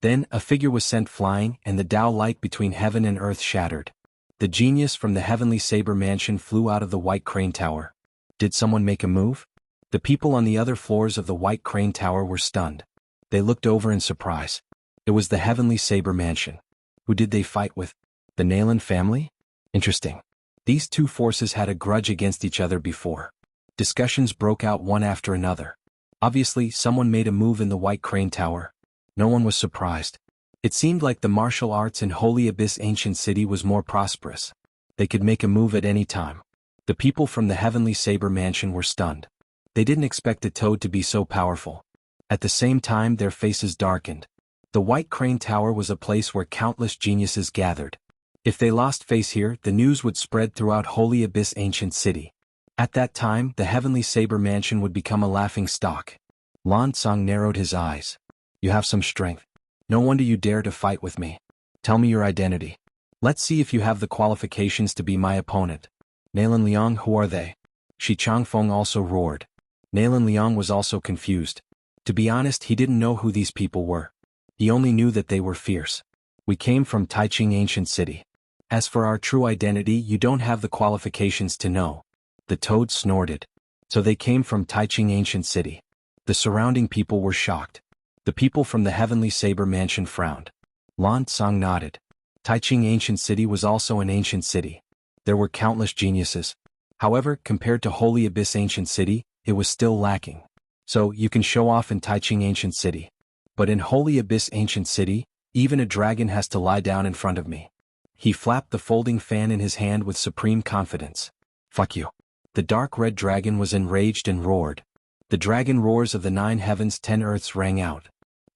Then, a figure was sent flying and the Tao light between heaven and earth shattered. The genius from the Heavenly Saber Mansion flew out of the White Crane Tower. Did someone make a move? The people on the other floors of the White Crane Tower were stunned. They looked over in surprise. It was the Heavenly Saber Mansion. Who did they fight with? The Nalan family? Interesting. These two forces had a grudge against each other before. Discussions broke out one after another. Obviously, someone made a move in the White Crane Tower. No one was surprised. It seemed like the martial arts in Holy Abyss Ancient City was more prosperous. They could make a move at any time. The people from the Heavenly Saber Mansion were stunned. They didn't expect the toad to be so powerful. At the same time, their faces darkened. The White Crane Tower was a place where countless geniuses gathered. If they lost face here, the news would spread throughout Holy Abyss Ancient City. At that time, the Heavenly Saber Mansion would become a laughing stock. Lan Tsang narrowed his eyes. You have some strength. No wonder you dare to fight with me. Tell me your identity. Let's see if you have the qualifications to be my opponent. Nalan Liang, who are they? Shi Changfeng also roared. Nalan Liang was also confused. To be honest, he didn't know who these people were. He only knew that they were fierce. We came from Taiching Ancient City. As for our true identity, you don't have the qualifications to know. The toad snorted. So they came from Taiching Ancient City. The surrounding people were shocked. The people from the Heavenly Saber Mansion frowned. Lan Tsang nodded. Taiching Ancient City was also an ancient city. There were countless geniuses. However, compared to Holy Abyss Ancient City, it was still lacking. So, you can show off in Taiching Ancient City. But in Holy Abyss Ancient City, even a dragon has to lie down in front of me. He flapped the folding fan in his hand with supreme confidence. Fuck you. The dark red dragon was enraged and roared. The dragon roars of the 9 heavens 10 earths rang out.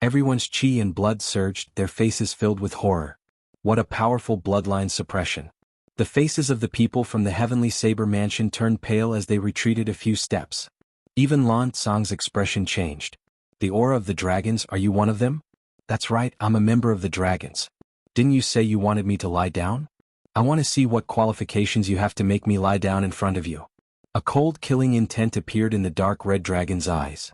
Everyone's chi and blood surged, their faces filled with horror. What a powerful bloodline suppression. The faces of the people from the Heavenly Saber Mansion turned pale as they retreated a few steps. Even Lan Tsang's expression changed. The aura of the dragons, are you one of them? That's right, I'm a member of the dragons. Didn't you say you wanted me to lie down? I want to see what qualifications you have to make me lie down in front of you. A cold killing intent appeared in the dark red dragon's eyes.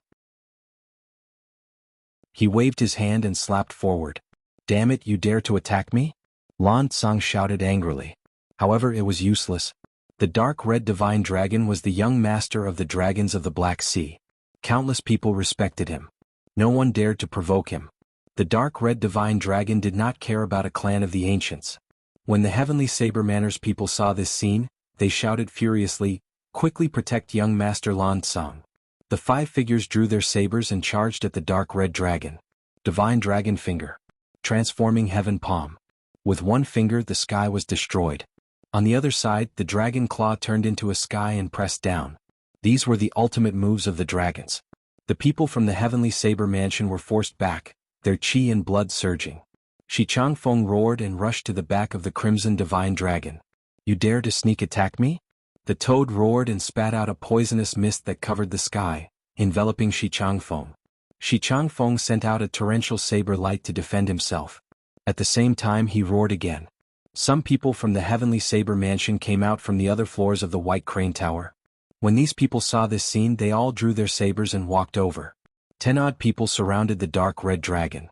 He waved his hand and slapped forward. Damn it, you dare to attack me? Lan Tsang shouted angrily. However, it was useless. The dark red divine dragon was the young master of the dragons of the Black Sea. Countless people respected him. No one dared to provoke him. The dark red divine dragon did not care about a clan of the ancients. When the Heavenly Saber Manor's people saw this scene, they shouted furiously, "Quickly protect young master Lan Tsang." The 5 figures drew their sabers and charged at the dark red dragon. Divine Dragon Finger. Transforming Heaven Palm. With one finger the sky was destroyed. On the other side, the dragon claw turned into a sky and pressed down. These were the ultimate moves of the dragons. The people from the Heavenly Saber Mansion were forced back, their chi and blood surging. Shi Changfeng roared and rushed to the back of the Crimson Divine Dragon. You dare to sneak attack me? The toad roared and spat out a poisonous mist that covered the sky, enveloping Shi Changfeng. Shi Changfeng sent out a torrential saber light to defend himself. At the same time he roared again. Some people from the Heavenly Saber Mansion came out from the other floors of the White Crane Tower. When these people saw this scene, they all drew their sabers and walked over. 10 odd people surrounded the dark red dragon.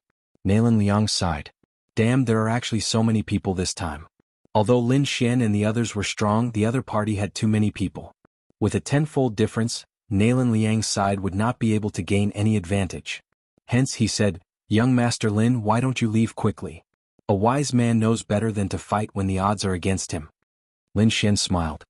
Nalan Liang sighed. Damn, there are actually so many people this time. Although Lin Xian and the others were strong, the other party had too many people. With a 10-fold difference, Nalan Liang's side would not be able to gain any advantage. Hence he said, "Young Master Lin, why don't you leave quickly? A wise man knows better than to fight when the odds are against him." Lin Xian smiled.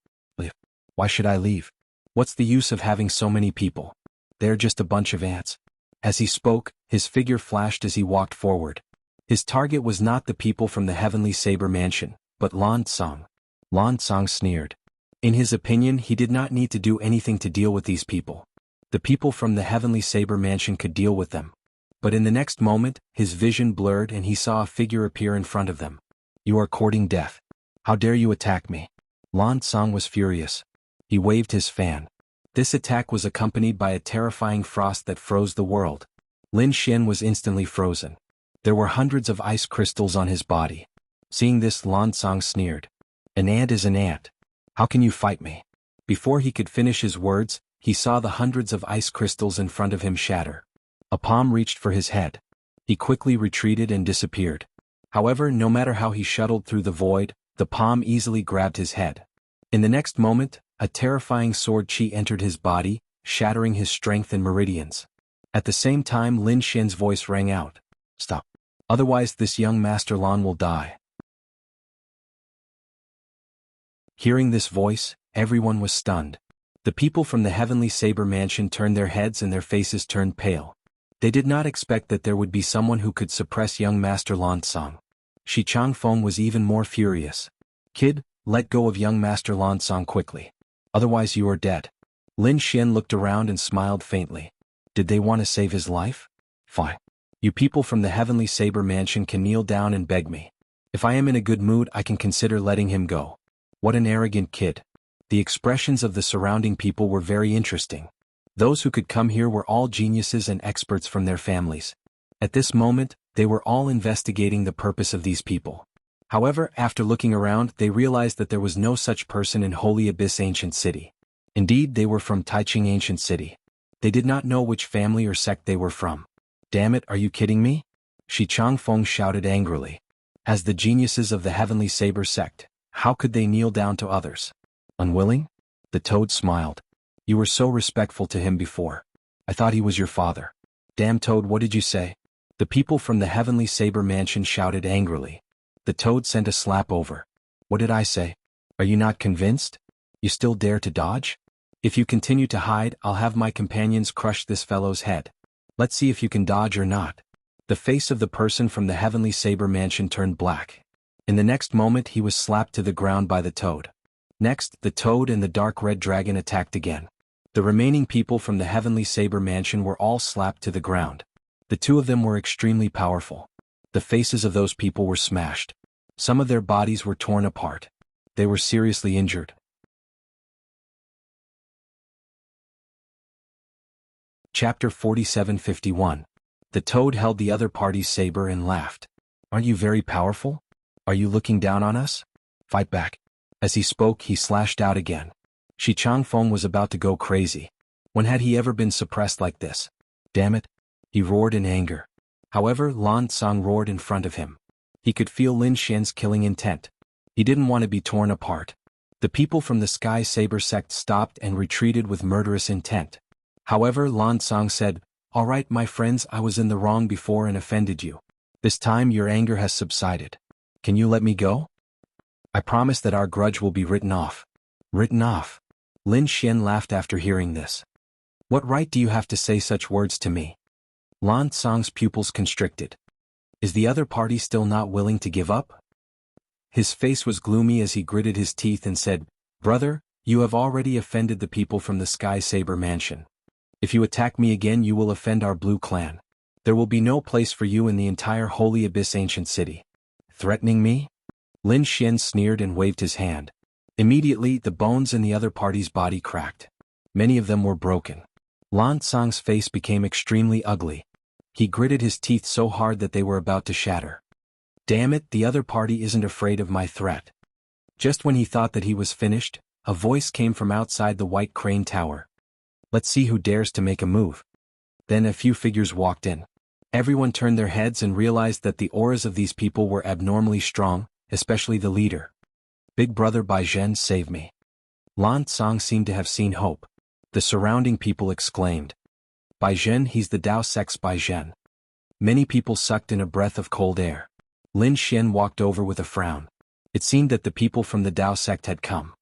Why should I leave? What's the use of having so many people? They're just a bunch of ants. As he spoke, his figure flashed as he walked forward. His target was not the people from the Heavenly Saber Mansion, but Lan Tsang. Lan Tsang sneered. In his opinion, he did not need to do anything to deal with these people. The people from the Heavenly Saber Mansion could deal with them. But in the next moment, his vision blurred and he saw a figure appear in front of them. You are courting death. How dare you attack me? Lan Tsang was furious. He waved his fan. This attack was accompanied by a terrifying frost that froze the world. Lin Xian was instantly frozen. There were hundreds of ice crystals on his body. Seeing this, Lan Tsang sneered. An ant is an ant. How can you fight me? Before he could finish his words, he saw the hundreds of ice crystals in front of him shatter. A palm reached for his head. He quickly retreated and disappeared. However, no matter how he shuttled through the void, the palm easily grabbed his head. In the next moment, a terrifying sword chi entered his body, shattering his strength and meridians. At the same time, Lin Xian's voice rang out. Stop. Otherwise this young Master Lan will die. Hearing this voice, everyone was stunned. The people from the Heavenly Saber Mansion turned their heads and their faces turned pale. They did not expect that there would be someone who could suppress young Master Lan Tsang. Shi Changfeng was even more furious. Kid, let go of young Master Lan Tsang quickly. Otherwise you are dead. Lin Xian looked around and smiled faintly. Did they want to save his life? Fine. You people from the Heavenly Saber Mansion can kneel down and beg me. If I am in a good mood, I can consider letting him go. What an arrogant kid. The expressions of the surrounding people were very interesting. Those who could come here were all geniuses and experts from their families. At this moment, they were all investigating the purpose of these people. However, after looking around, they realized that there was no such person in Holy Abyss Ancient City. Indeed, they were from Taiching Ancient City. They did not know which family or sect they were from. Damn it, are you kidding me? Shi Changfeng shouted angrily. As the geniuses of the Heavenly Saber sect, how could they kneel down to others? Unwilling? The toad smiled. You were so respectful to him before. I thought he was your father. Damn toad, what did you say? The people from the Heavenly Saber mansion shouted angrily. The toad sent a slap over. What did I say? Are you not convinced? You still dare to dodge? If you continue to hide, I'll have my companions crush this fellow's head. Let's see if you can dodge or not. The face of the person from the Heavenly Saber mansion turned black. In the next moment he was slapped to the ground by the toad. Next, the toad and the dark red dragon attacked again. The remaining people from the Heavenly Saber mansion were all slapped to the ground. The two of them were extremely powerful. The faces of those people were smashed. Some of their bodies were torn apart. They were seriously injured. Chapter 47:51. The toad held the other party's saber and laughed. Aren't you very powerful? Are you looking down on us? Fight back. As he spoke, he slashed out again. Shi Changfeng was about to go crazy. When had he ever been suppressed like this? Damn it! He roared in anger. However, Lan Tsang roared in front of him. He could feel Lin Xian's killing intent. He didn't want to be torn apart. The people from the Sky Saber sect stopped and retreated with murderous intent. However, Lan Tsang said, All right, my friends, I was in the wrong before and offended you. This time your anger has subsided. Can you let me go? I promise that our grudge will be written off. Written off? Lin Xian laughed after hearing this. What right do you have to say such words to me? Lan Tsang's pupils constricted. Is the other party still not willing to give up? His face was gloomy as he gritted his teeth and said, Brother, you have already offended the people from the Sky Saber mansion. If you attack me again, you will offend our blue clan. There will be no place for you in the entire Holy Abyss Ancient City. Threatening me? Lin Xian sneered and waved his hand. Immediately, the bones in the other party's body cracked. Many of them were broken. Lan Tsang's face became extremely ugly. He gritted his teeth so hard that they were about to shatter. Damn it, the other party isn't afraid of my threat. Just when he thought that he was finished, a voice came from outside the White Crane Tower. Let's see who dares to make a move. Then a few figures walked in. Everyone turned their heads and realized that the auras of these people were abnormally strong, especially the leader. Big brother Baizhen, save me. Lan Tsang seemed to have seen hope. The surrounding people exclaimed. Baizhen, he's the Dao sect's Baizhen. Many people sucked in a breath of cold air. Lin Xian walked over with a frown. It seemed that the people from the Dao sect had come.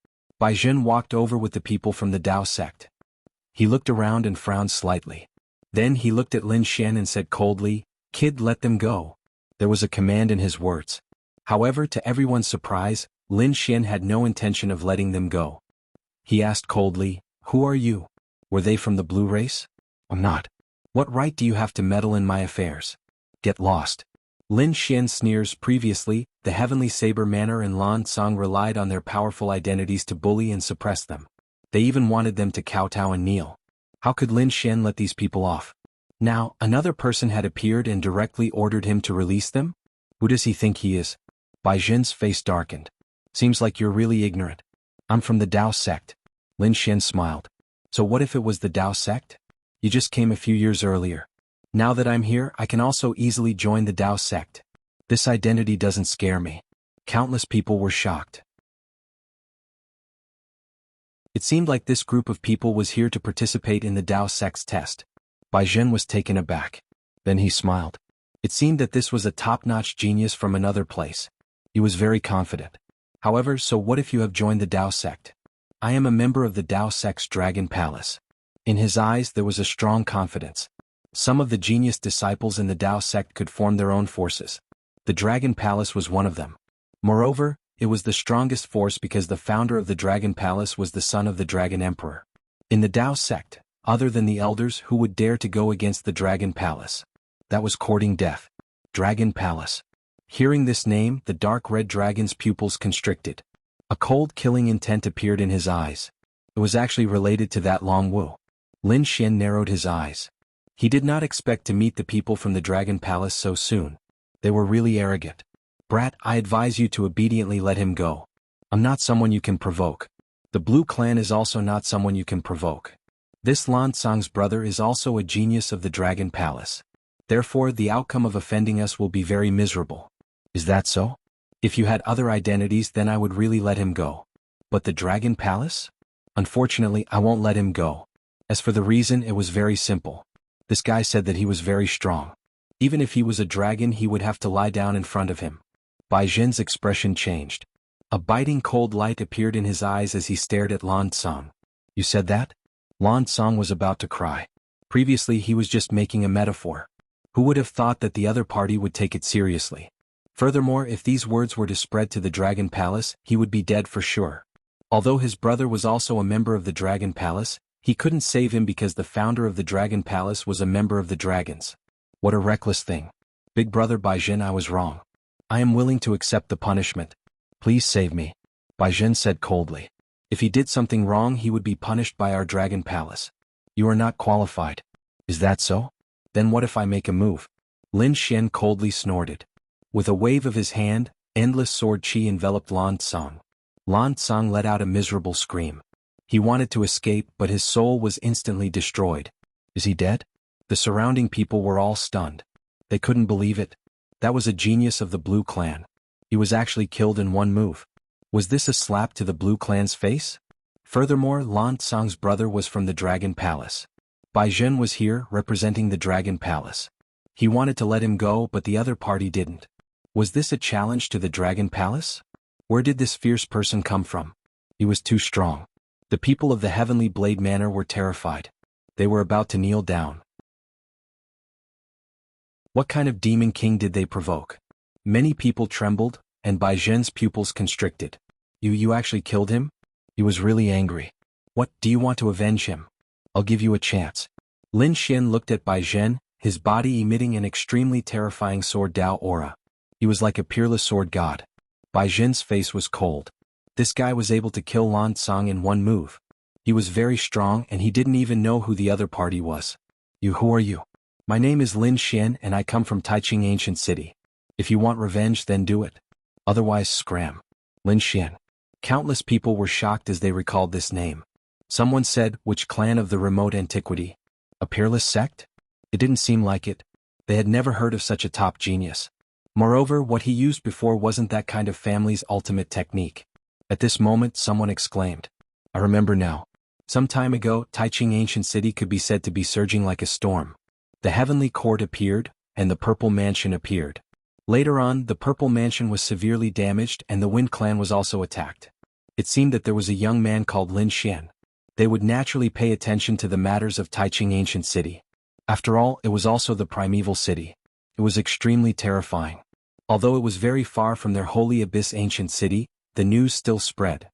Baizhen walked over with the people from the Dao sect. He looked around and frowned slightly. Then he looked at Lin Xian and said coldly, Kid, let them go. There was a command in his words. However, to everyone's surprise, Lin Xian had no intention of letting them go. He asked coldly, Who are you? Were they from the blue race? I'm not. What right do you have to meddle in my affairs? Get lost. Lin Xian sneers. Previously, the Heavenly Saber Manor and Lan Tsang relied on their powerful identities to bully and suppress them. They even wanted them to kowtow and kneel. How could Lin Xian let these people off? Now, another person had appeared and directly ordered him to release them? Who does he think he is? Baizhen's face darkened. Seems like you're really ignorant. I'm from the Dao sect. Lin Xian smiled. So what if it was the Dao sect? You just came a few years earlier. Now that I'm here, I can also easily join the Dao sect. This identity doesn't scare me. Countless people were shocked. It seemed like this group of people was here to participate in the Dao sect's test. Baizhen was taken aback. Then he smiled. It seemed that this was a top-notch genius from another place. He was very confident. However, so what if you have joined the Dao sect? I am a member of the Dao sect's Dragon Palace. In his eyes there was a strong confidence. Some of the genius disciples in the Dao sect could form their own forces. The Dragon Palace was one of them. Moreover, it was the strongest force because the founder of the Dragon Palace was the son of the Dragon Emperor. In the Dao sect, other than the elders, who would dare to go against the Dragon Palace? That was courting death. Dragon Palace. Hearing this name, the dark red dragon's pupils constricted. A cold killing intent appeared in his eyes. It was actually related to that Long Wu. Lin Xian narrowed his eyes. He did not expect to meet the people from the Dragon Palace so soon. They were really arrogant. Brat, I advise you to obediently let him go. I'm not someone you can provoke. The Blue Clan is also not someone you can provoke. This Lan Sang's brother is also a genius of the Dragon Palace. Therefore, the outcome of offending us will be very miserable. Is that so? If you had other identities, then I would really let him go. But the Dragon Palace? Unfortunately, I won't let him go. As for the reason, it was very simple. This guy said that he was very strong. Even if he was a dragon, he would have to lie down in front of him. Bai Zhen's expression changed. A biting cold light appeared in his eyes as he stared at Lan Song. You said that? Lan Song was about to cry. Previously, he was just making a metaphor. Who would have thought that the other party would take it seriously? Furthermore, if these words were to spread to the Dragon Palace, he would be dead for sure. Although his brother was also a member of the Dragon Palace, he couldn't save him because the founder of the Dragon Palace was a member of the Dragons. What a reckless thing. Big brother Bai Zhen, I was wrong. I am willing to accept the punishment. Please save me. Bai Zhen said coldly. If he did something wrong, he would be punished by our Dragon Palace. You are not qualified. Is that so? Then what if I make a move? Lin Xian coldly snorted. With a wave of his hand, endless sword chi enveloped Lan Song. Lan Song let out a miserable scream. He wanted to escape, but his soul was instantly destroyed. Is he dead? The surrounding people were all stunned. They couldn't believe it. That was a genius of the Blue Clan. He was actually killed in one move. Was this a slap to the Blue Clan's face? Furthermore, Lan Song's brother was from the Dragon Palace. Bai Zhen was here, representing the Dragon Palace. He wanted to let him go, but the other party didn't. Was this a challenge to the Dragon Palace? Where did this fierce person come from? He was too strong. The people of the Heavenly Blade Manor were terrified. They were about to kneel down. What kind of demon king did they provoke? Many people trembled, and Bai Zhen's pupils constricted. You actually killed him? He was really angry. What, do you want to avenge him? I'll give you a chance. Lin Xian looked at Bai Zhen, his body emitting an extremely terrifying sword Dao aura. He was like a peerless sword god. Bai Zhen's face was cold. This guy was able to kill Lan Song in one move. He was very strong and he didn't even know who the other party was. Who are you? My name is Lin Xian and I come from Taiching Ancient City. If you want revenge, then do it. Otherwise, scram. Lin Xian. Countless people were shocked as they recalled this name. Someone said, which clan of the remote antiquity? A peerless sect? It didn't seem like it. They had never heard of such a top genius. Moreover, what he used before wasn't that kind of family's ultimate technique. At this moment, someone exclaimed. I remember now. Some time ago, Taiching Ancient City could be said to be surging like a storm. The Heavenly Court appeared, and the Purple Mansion appeared. Later on, the Purple Mansion was severely damaged and the Wind Clan was also attacked. It seemed that there was a young man called Lin Xian. They would naturally pay attention to the matters of Taiching Ancient City. After all, it was also the primeval city. It was extremely terrifying. Although it was very far from their holy abyss ancient city, the news still spread.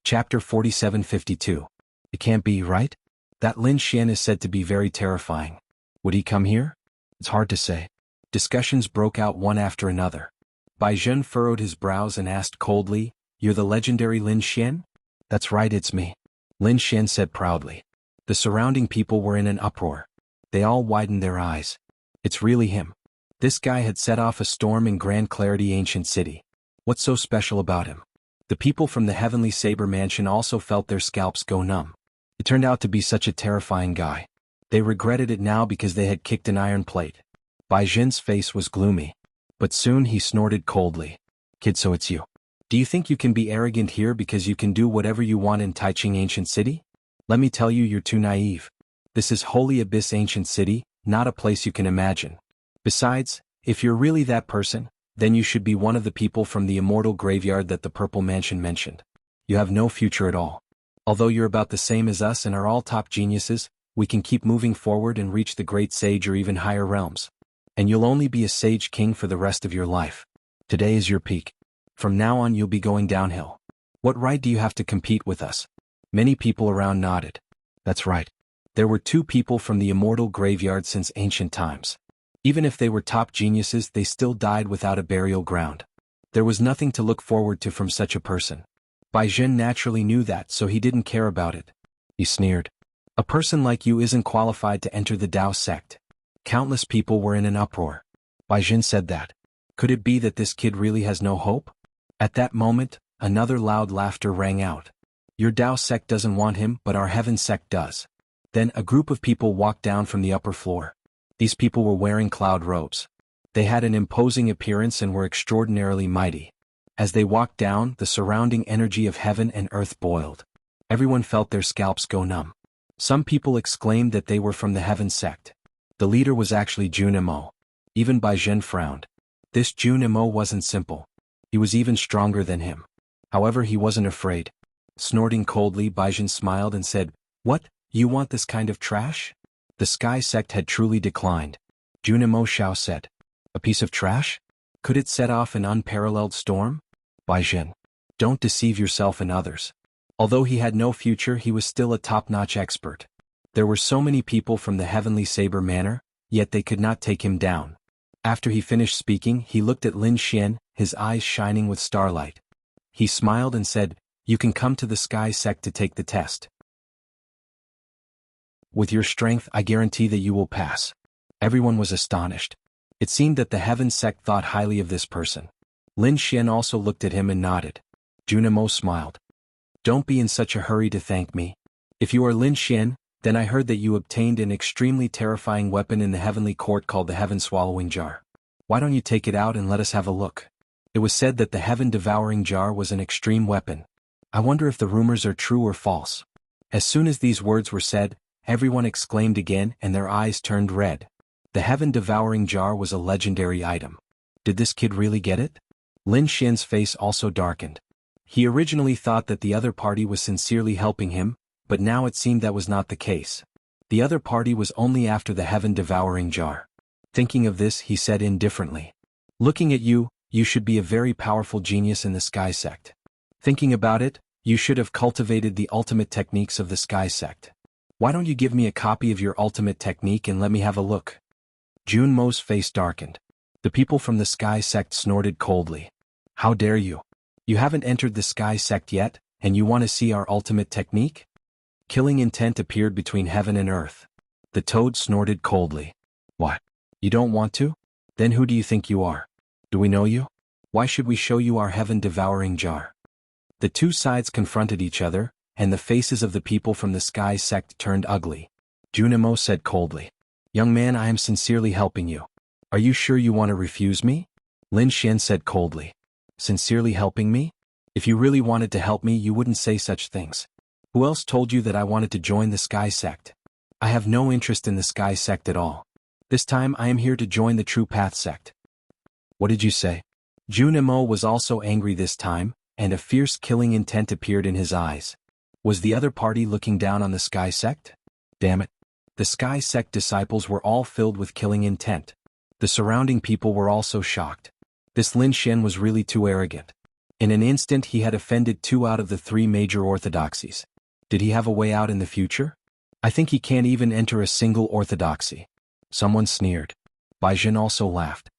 Chapter 4752. It can't be, right? That Lin Xian is said to be very terrifying. Would he come here? It's hard to say. Discussions broke out one after another. Bai Zhen furrowed his brows and asked coldly, You're the legendary Lin Xian? That's right, it's me. Lin Xian said proudly. The surrounding people were in an uproar. They all widened their eyes. It's really him. This guy had set off a storm in Grand Clarity Ancient City. What's so special about him? The people from the Heavenly Saber Mansion also felt their scalps go numb. It turned out to be such a terrifying guy. They regretted it now because they had kicked an iron plate. Bai Zhen's face was gloomy. But soon he snorted coldly. Kid, so it's you. Do you think you can be arrogant here because you can do whatever you want in Taiching Ancient City? Let me tell you, you're too naive. This is Holy Abyss Ancient City, not a place you can imagine. Besides, if you're really that person, then you should be one of the people from the immortal graveyard that the Purple Mansion mentioned. You have no future at all. Although you're about the same as us and are all top geniuses, we can keep moving forward and reach the great sage or even higher realms. And you'll only be a sage king for the rest of your life. Today is your peak. From now on you'll be going downhill. What right do you have to compete with us? Many people around nodded. That's right. There were two people from the immortal graveyard since ancient times. Even if they were top geniuses, they still died without a burial ground. There was nothing to look forward to from such a person. Bai Zhen naturally knew that, so he didn't care about it. He sneered. A person like you isn't qualified to enter the Tao sect. Countless people were in an uproar. Bai Zhen said that. Could it be that this kid really has no hope? At that moment, another loud laughter rang out. Your Tao sect doesn't want him, but our heaven sect does. Then a group of people walked down from the upper floor. These people were wearing cloud robes. They had an imposing appearance and were extraordinarily mighty. As they walked down, the surrounding energy of heaven and earth boiled. Everyone felt their scalps go numb. Some people exclaimed that they were from the heaven sect. The leader was actually Jianghu. Even Bai Zhen frowned. This Jianghu wasn't simple. He was even stronger than him. However, he wasn't afraid. Snorting coldly, Bai Zhen smiled and said, "What, you want this kind of trash?" The Sky sect had truly declined. Jianghu Shao said, "A piece of trash? Could it set off an unparalleled storm?" Bai Zhen, don't deceive yourself and others. Although he had no future, he was still a top-notch expert. There were so many people from the Heavenly Saber Manor, yet they could not take him down. After he finished speaking, he looked at Lin Xian, his eyes shining with starlight. He smiled and said, "You can come to the Sky sect to take the test. With your strength, I guarantee that you will pass." Everyone was astonished. It seemed that the Heaven sect thought highly of this person. Lin Xian also looked at him and nodded. Jianghu smiled. "Don't be in such a hurry to thank me. If you are Lin Xian, then I heard that you obtained an extremely terrifying weapon in the heavenly court called the Heaven Swallowing Jar. Why don't you take it out and let us have a look?" It was said that the Heaven Devouring Jar was an extreme weapon. I wonder if the rumors are true or false. As soon as these words were said, everyone exclaimed again and their eyes turned red. The Heaven Devouring Jar was a legendary item. Did this kid really get it? Lin Xian's face also darkened. He originally thought that the other party was sincerely helping him, but now it seemed that was not the case. The other party was only after the Heaven Devouring Jar. Thinking of this, he said indifferently, "Looking at you, you should be a very powerful genius in the Sky sect. Thinking about it, you should have cultivated the ultimate techniques of the Sky sect. Why don't you give me a copy of your ultimate technique and let me have a look?" Junmo's face darkened. The people from the Sky sect snorted coldly. "How dare you? You haven't entered the Sky sect yet, and you want to see our ultimate technique?" Killing intent appeared between heaven and earth. The toad snorted coldly. "What? You don't want to? Then who do you think you are? Do we know you? Why should we show you our Heaven Devouring Jar?" The two sides confronted each other, and the faces of the people from the Sky sect turned ugly. Jianghu said coldly, "Young man, I am sincerely helping you. Are you sure you want to refuse me?" Lin Xian said coldly, "Sincerely helping me? If you really wanted to help me, you wouldn't say such things. Who else told you that I wanted to join the Sky sect? I have no interest in the Sky sect at all. This time I am here to join the True Path sect." "What did you say?" Jianghu was also angry this time, and a fierce killing intent appeared in his eyes. Was the other party looking down on the Sky sect? Damn it. The Sky sect disciples were all filled with killing intent. The surrounding people were also shocked. This Lin Xian was really too arrogant. In an instant he had offended 2 out of the 3 major orthodoxies. Did he have a way out in the future? I think he can't even enter a single orthodoxy. Someone sneered. Bai Zhen also laughed.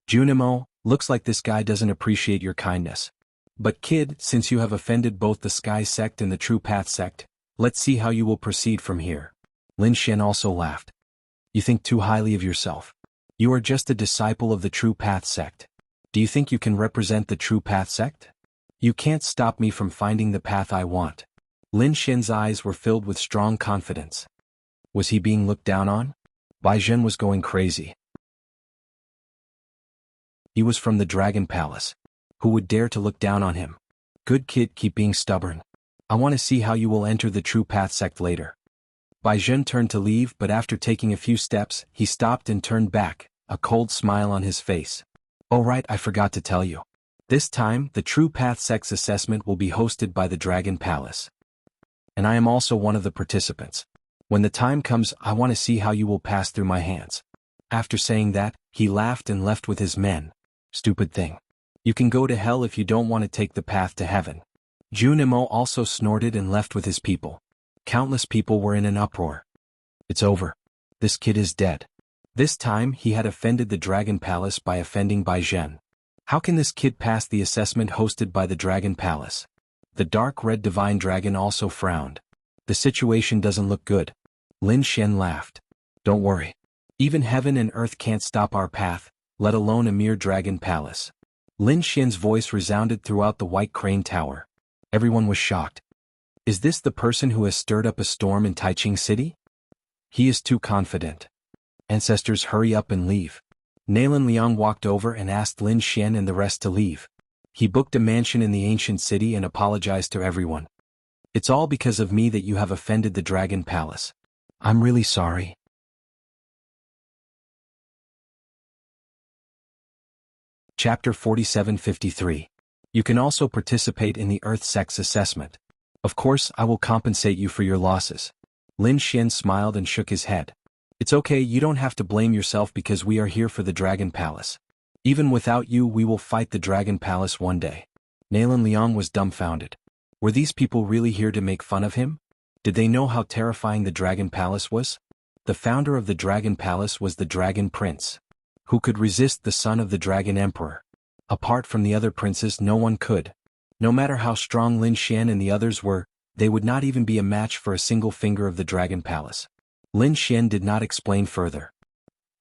Jianghu, looks like this guy doesn't appreciate your kindness. But kid, since you have offended both the Sky sect and the True Path sect, let's see how you will proceed from here. Lin Xian also laughed. You think too highly of yourself. You are just a disciple of the True Path sect. Do you think you can represent the True Path sect? You can't stop me from finding the path I want. Lin Xian's eyes were filled with strong confidence. Was he being looked down on? Bai Zhen was going crazy. He was from the Dragon Palace. Who would dare to look down on him? Good kid, keep being stubborn. I want to see how you will enter the True Path sect later. Bai Zhen turned to leave, but after taking a few steps, he stopped and turned back, a cold smile on his face. Oh right, I forgot to tell you. This time, the True Path sect's assessment will be hosted by the Dragon Palace. And I am also one of the participants. When the time comes, I want to see how you will pass through my hands. After saying that, he laughed and left with his men. Stupid thing. You can go to hell if you don't want to take the path to heaven. Jianghu also snorted and left with his people. Countless people were in an uproar. It's over. This kid is dead. This time he had offended the Dragon Palace by offending Bai Zhen. How can this kid pass the assessment hosted by the Dragon Palace? The dark red divine dragon also frowned. The situation doesn't look good. Lin Xian laughed. Don't worry. Even heaven and earth can't stop our path, let alone a mere dragon palace. Lin Xian's voice resounded throughout the White Crane Tower. Everyone was shocked. Is this the person who has stirred up a storm in Taiching City? He is too confident. Ancestors, hurry up and leave. Nalan Liang walked over and asked Lin Xian and the rest to leave. He booked a mansion in the ancient city and apologized to everyone. It's all because of me that you have offended the Dragon Palace. I'm really sorry. Chapter 4753. You can also participate in the Earth Sex Assessment. Of course, I will compensate you for your losses. Lin Xian smiled and shook his head. It's okay, you don't have to blame yourself because we are here for the Dragon Palace. Even without you, we will fight the Dragon Palace one day. Nalan Liang was dumbfounded. Were these people really here to make fun of him? Did they know how terrifying the Dragon Palace was? The founder of the Dragon Palace was the Dragon Prince. Who could resist the son of the Dragon Emperor? Apart from the other princes, no one could. No matter how strong Lin Xian and the others were, they would not even be a match for a single finger of the Dragon Palace. Lin Xian did not explain further.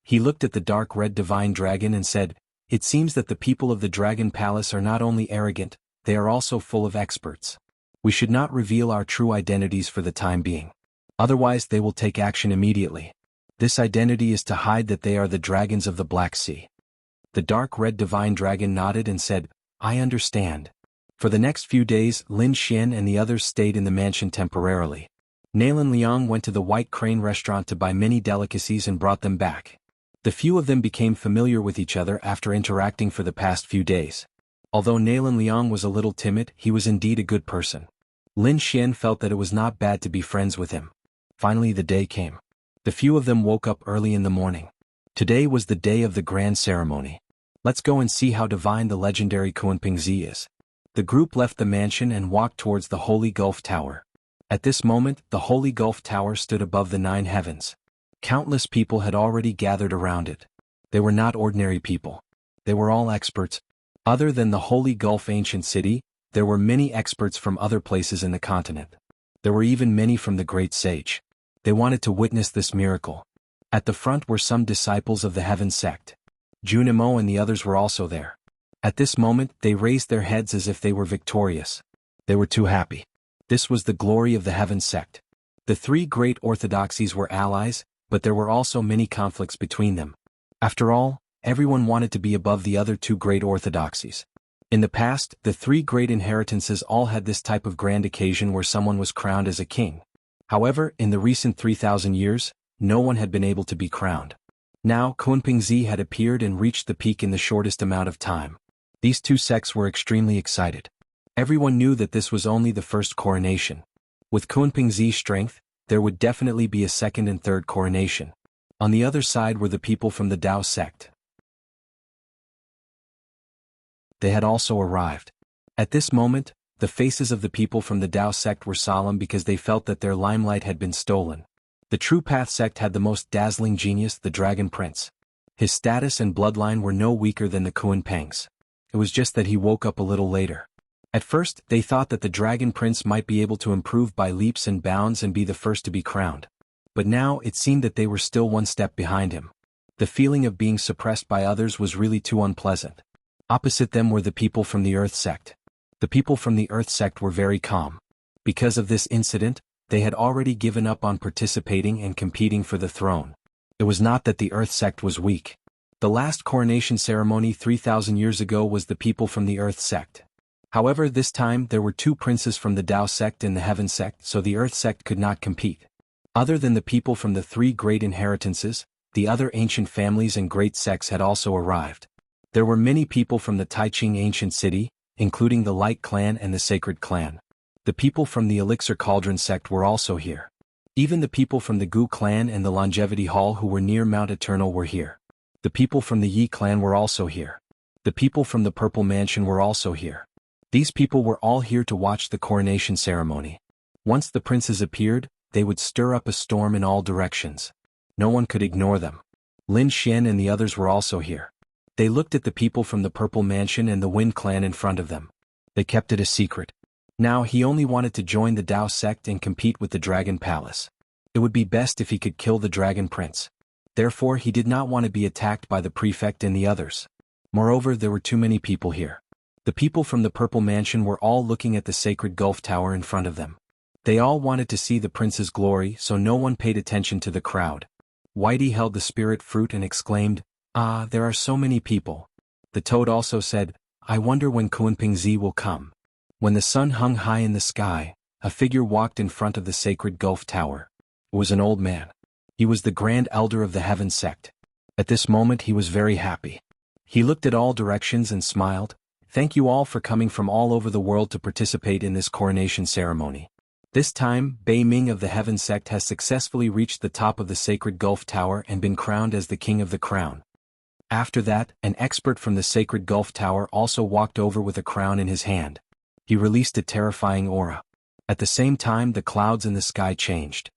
He looked at the dark red divine dragon and said, "It seems that the people of the Dragon Palace are not only arrogant, they are also full of experts. We should not reveal our true identities for the time being. Otherwise they will take action immediately. This identity is to hide that they are the dragons of the Black Sea." The dark red divine dragon nodded and said, "I understand." For the next few days, Lin Xian and the others stayed in the mansion temporarily. Nalan Liang went to the White Crane restaurant to buy many delicacies and brought them back. The few of them became familiar with each other after interacting for the past few days. Although Nalan Liang was a little timid, he was indeed a good person. Lin Xian felt that it was not bad to be friends with him. Finally the day came. The few of them woke up early in the morning. Today was the day of the grand ceremony. Let's go and see how divine the legendary Kunpingzi is. The group left the mansion and walked towards the Holy Gulf Tower. At this moment, the Holy Gulf Tower stood above the 9 heavens. Countless people had already gathered around it. They were not ordinary people. They were all experts. Other than the Holy Gulf ancient city, there were many experts from other places in the continent. There were even many from the great sage. They wanted to witness this miracle. At the front were some disciples of the Heaven sect. Junimo and the others were also there. At this moment, they raised their heads as if they were victorious. They were too happy. This was the glory of the Heaven sect. The 3 great orthodoxies were allies, but there were also many conflicts between them. After all, everyone wanted to be above the other 2 great orthodoxies. In the past, the 3 great inheritances all had this type of grand occasion where someone was crowned as a king. However, in the recent 3,000 years, no one had been able to be crowned. Now, Kunpingzi had appeared and reached the peak in the shortest amount of time. These 2 sects were extremely excited. Everyone knew that this was only the first coronation. With Kunpingzi's strength, there would definitely be a second and third coronation. On the other side were the people from the Dao sect. They had also arrived. At this moment, the faces of the people from the Dao sect were solemn because they felt that their limelight had been stolen. The True Path sect had the most dazzling genius, the Dragon Prince. His status and bloodline were no weaker than the Kunpangs. It was just that he woke up a little later. At first, they thought that the Dragon Prince might be able to improve by leaps and bounds and be the first to be crowned. But now it seemed that they were still one step behind him. The feeling of being suppressed by others was really too unpleasant. Opposite them were the people from the Earth sect. The people from the Earth sect were very calm. Because of this incident, they had already given up on participating and competing for the throne. It was not that the Earth sect was weak. The last coronation ceremony 3,000 years ago was the people from the Earth sect. However, this time there were 2 princes from the Dao sect and the Heaven sect, so the Earth sect could not compete. Other than the people from the 3 great inheritances, the other ancient families and great sects had also arrived. There were many people from the Taiching ancient city, including the Light Clan and the Sacred Clan. The people from the Elixir Cauldron sect were also here. Even the people from the Gu clan and the Longevity Hall who were near Mount Eternal were here. The people from the Yi clan were also here. The people from the Purple Mansion were also here. These people were all here to watch the coronation ceremony. Once the princes appeared, they would stir up a storm in all directions. No one could ignore them. Lin Xian and the others were also here. They looked at the people from the Purple Mansion and the Wind Clan in front of them. They kept it a secret. Now he only wanted to join the Dao sect and compete with the Dragon Palace. It would be best if he could kill the Dragon Prince. Therefore he did not want to be attacked by the prefect and the others. Moreover, there were too many people here. The people from the Purple Mansion were all looking at the sacred Gulf Tower in front of them. They all wanted to see the prince's glory, so no one paid attention to the crowd. Whitey held the spirit fruit and exclaimed, "Ah, there are so many people." The toad also said, "I wonder when Kunpingzi will come." When the sun hung high in the sky, a figure walked in front of the sacred Gulf Tower. It was an old man. He was the Grand Elder of the Heaven sect. At this moment he was very happy. He looked at all directions and smiled. "Thank you all for coming from all over the world to participate in this coronation ceremony. This time, Bei Ming of the Heaven sect has successfully reached the top of the sacred Gulf Tower and been crowned as the King of the Crown." After that, an expert from the sacred Gulf Tower also walked over with a crown in his hand. He released a terrifying aura. At the same time, the clouds in the sky changed.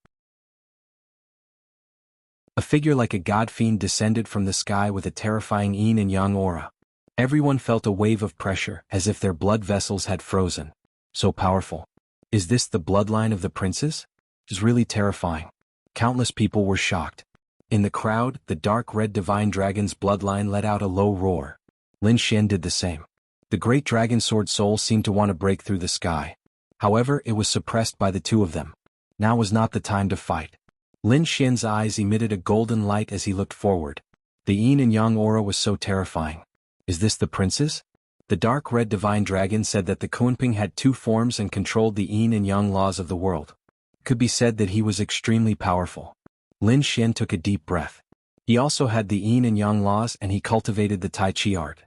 A figure like a god fiend descended from the sky with a terrifying yin and yang aura. Everyone felt a wave of pressure, as if their blood vessels had frozen. So powerful. Is this the bloodline of the princes? It was really terrifying. Countless people were shocked. In the crowd, the dark red divine dragon's bloodline let out a low roar. Lin Xian did the same. The great dragon sword soul seemed to want to break through the sky. However, it was suppressed by the two of them. Now was not the time to fight. Lin Xian's eyes emitted a golden light as he looked forward. The yin and yang aura was so terrifying. Is this the princes? The dark red divine dragon said that the Kunping had two forms and controlled the yin and yang laws of the world. It could be said that he was extremely powerful. Lin Xian took a deep breath. He also had the yin and yang laws and he cultivated the Tai Chi art.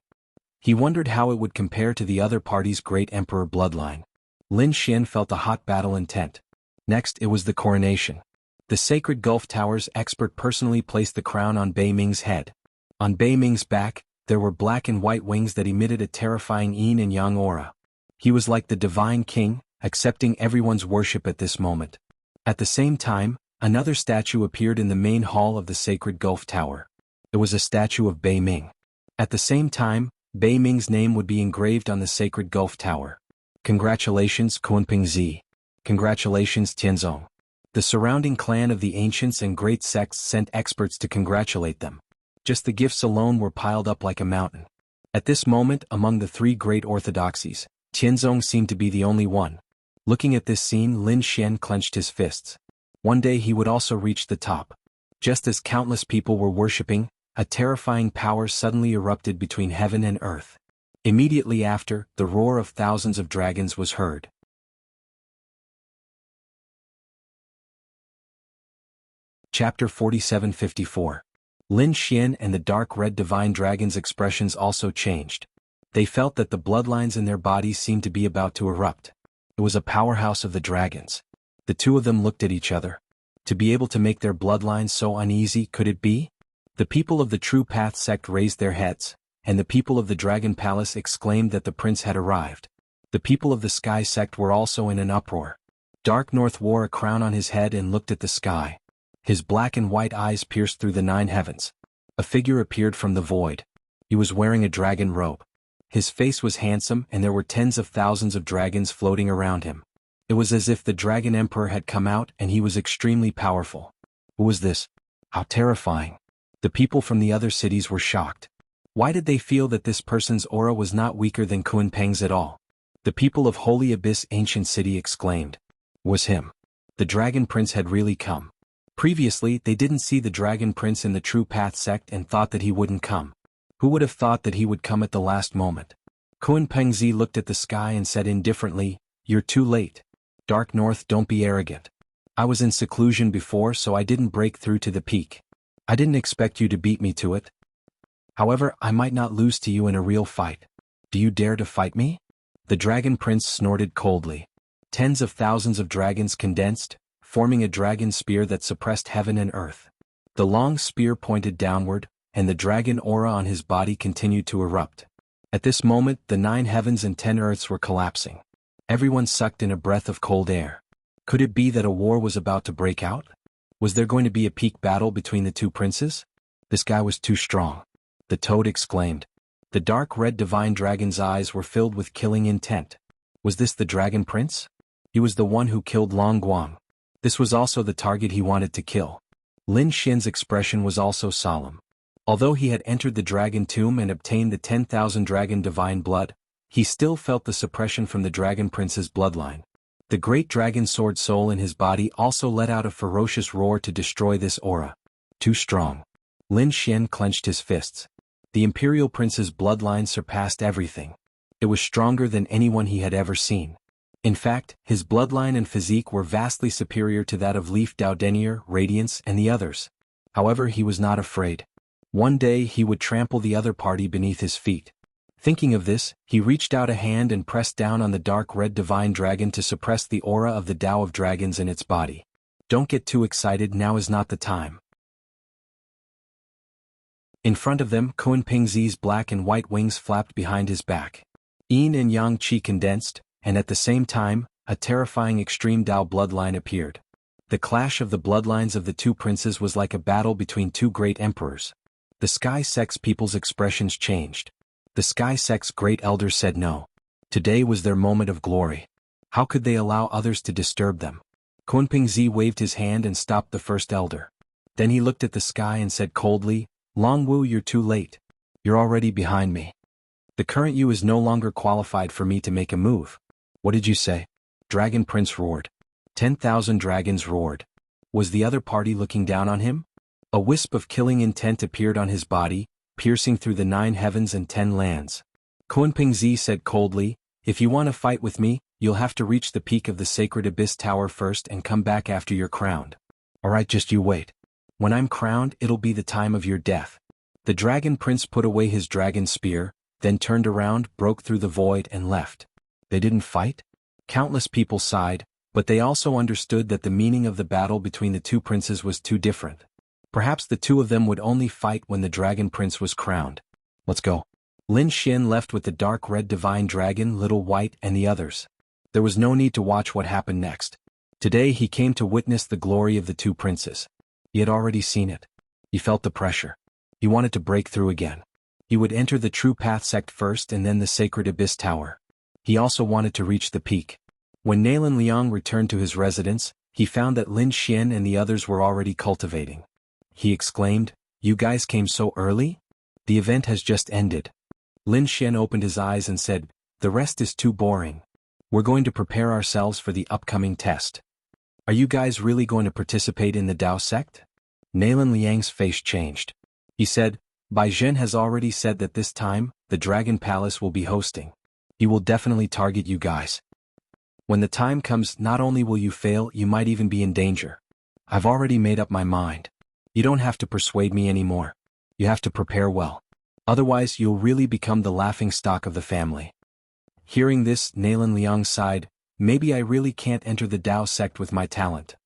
He wondered how it would compare to the other party's great emperor bloodline. Lin Xian felt a hot battle intent. Next, it was the coronation. The sacred Gulf Tower's expert personally placed the crown on Bei Ming's head. On Bei Ming's back, there were black and white wings that emitted a terrifying yin and yang aura. He was like the divine king, accepting everyone's worship at this moment. At the same time, another statue appeared in the main hall of the sacred Gulf Tower. It was a statue of Bei Ming. At the same time, Bei Ming's name would be engraved on the sacred Gulf Tower. Congratulations, Kunpingzi. Congratulations, Tianzong. The surrounding clan of the ancients and great sects sent experts to congratulate them. Just the gifts alone were piled up like a mountain. At this moment, among the three great orthodoxies, Tianzong seemed to be the only one. Looking at this scene, Lin Xian clenched his fists. One day he would also reach the top. Just as countless people were worshipping, a terrifying power suddenly erupted between heaven and earth. Immediately after, the roar of thousands of dragons was heard. Chapter 47-54. Lin Xian and the dark red divine dragon's expressions also changed. They felt that the bloodlines in their bodies seemed to be about to erupt. It was a powerhouse of the dragons. The two of them looked at each other. To be able to make their bloodlines so uneasy, could it be? The people of the True Path sect raised their heads, and the people of the Dragon Palace exclaimed that the prince had arrived. The people of the Sky sect were also in an uproar. Dark North wore a crown on his head and looked at the sky. His black and white eyes pierced through the 9 heavens. A figure appeared from the void. He was wearing a dragon robe. His face was handsome and there were tens of thousands of dragons floating around him. It was as if the Dragon Emperor had come out and he was extremely powerful. Who was this? How terrifying. The people from the other cities were shocked. Why did they feel that this person's aura was not weaker than Kunpeng's at all? The people of Holy Abyss Ancient City exclaimed. It was him. The Dragon Prince had really come. Previously, they didn't see the Dragon Prince in the True Path sect and thought that he wouldn't come. Who would have thought that he would come at the last moment? Kunpengzi looked at the sky and said indifferently, "You're too late. Dark North, don't be arrogant. I was in seclusion before, so I didn't break through to the peak. I didn't expect you to beat me to it. However, I might not lose to you in a real fight. Do you dare to fight me?" The Dragon Prince snorted coldly. Tens of thousands of dragons condensed, forming a dragon spear that suppressed heaven and earth. The long spear pointed downward, and the dragon aura on his body continued to erupt. At this moment, the 9 heavens and 10 earths were collapsing. Everyone sucked in a breath of cold air. Could it be that a war was about to break out? Was there going to be a peak battle between the two princes? This guy was too strong. The toad exclaimed. The dark red divine dragon's eyes were filled with killing intent. Was this the dragon prince? He was the one who killed Long Guang. This was also the target he wanted to kill. Lin Xian's expression was also solemn. Although he had entered the dragon tomb and obtained the 10,000 dragon divine blood, he still felt the suppression from the dragon prince's bloodline. The great dragon sword soul in his body also let out a ferocious roar to destroy this aura. Too strong. Lin Xian clenched his fists. The imperial prince's bloodline surpassed everything. It was stronger than anyone he had ever seen. In fact, his bloodline and physique were vastly superior to that of Leaf Dowdenier, Radiance, and the others. However, he was not afraid. One day he would trample the other party beneath his feet. Thinking of this, he reached out a hand and pressed down on the dark red divine dragon to suppress the aura of the Tao of Dragons in its body. Don't get too excited, now is not the time. In front of them, Kunpingzi's black and white wings flapped behind his back. Yin and Yang Qi condensed, and at the same time, a terrifying extreme Tao bloodline appeared. The clash of the bloodlines of the two princes was like a battle between two great emperors. The Sky Sect's people's expressions changed. The Sky Sect's great elders said no. Today was their moment of glory. How could they allow others to disturb them? Kunpingzi waved his hand and stopped the first elder. Then he looked at the sky and said coldly, Longwu, you're too late. You're already behind me. The current you is no longer qualified for me to make a move. What did you say? Dragon Prince roared. 10,000 dragons roared. Was the other party looking down on him? A wisp of killing intent appeared on his body, piercing through the 9 heavens and 10 lands. Kunpingzi said coldly, if you want to fight with me, you'll have to reach the peak of the sacred abyss tower first and come back after you're crowned. Alright, just you wait. When I'm crowned, it'll be the time of your death. The dragon prince put away his dragon spear, then turned around, broke through the void and left. They didn't fight? Countless people sighed, but they also understood that the meaning of the battle between the two princes was too different. Perhaps the two of them would only fight when the dragon prince was crowned. Let's go. Lin Xian left with the dark red divine dragon, Little White, and the others. There was no need to watch what happened next. Today he came to witness the glory of the two princes. He had already seen it. He felt the pressure. He wanted to break through again. He would enter the True Path sect first and then the Sacred Abyss Tower. He also wanted to reach the peak. When Nalan Liang returned to his residence, he found that Lin Xian and the others were already cultivating. He exclaimed, "You guys came so early? The event has just ended." Lin Xian opened his eyes and said, "The rest is too boring. We're going to prepare ourselves for the upcoming test." "Are you guys really going to participate in the Tao sect?" Nalan Liang's face changed. He said, Bai Zhen has already said that this time, the Dragon Palace will be hosting. He will definitely target you guys. When the time comes, not only will you fail, you might even be in danger. I've already made up my mind. You don't have to persuade me anymore. You have to prepare well. Otherwise, you'll really become the laughing stock of the family. Hearing this, Nalan Liang sighed, maybe I really can't enter the Tao sect with my talent.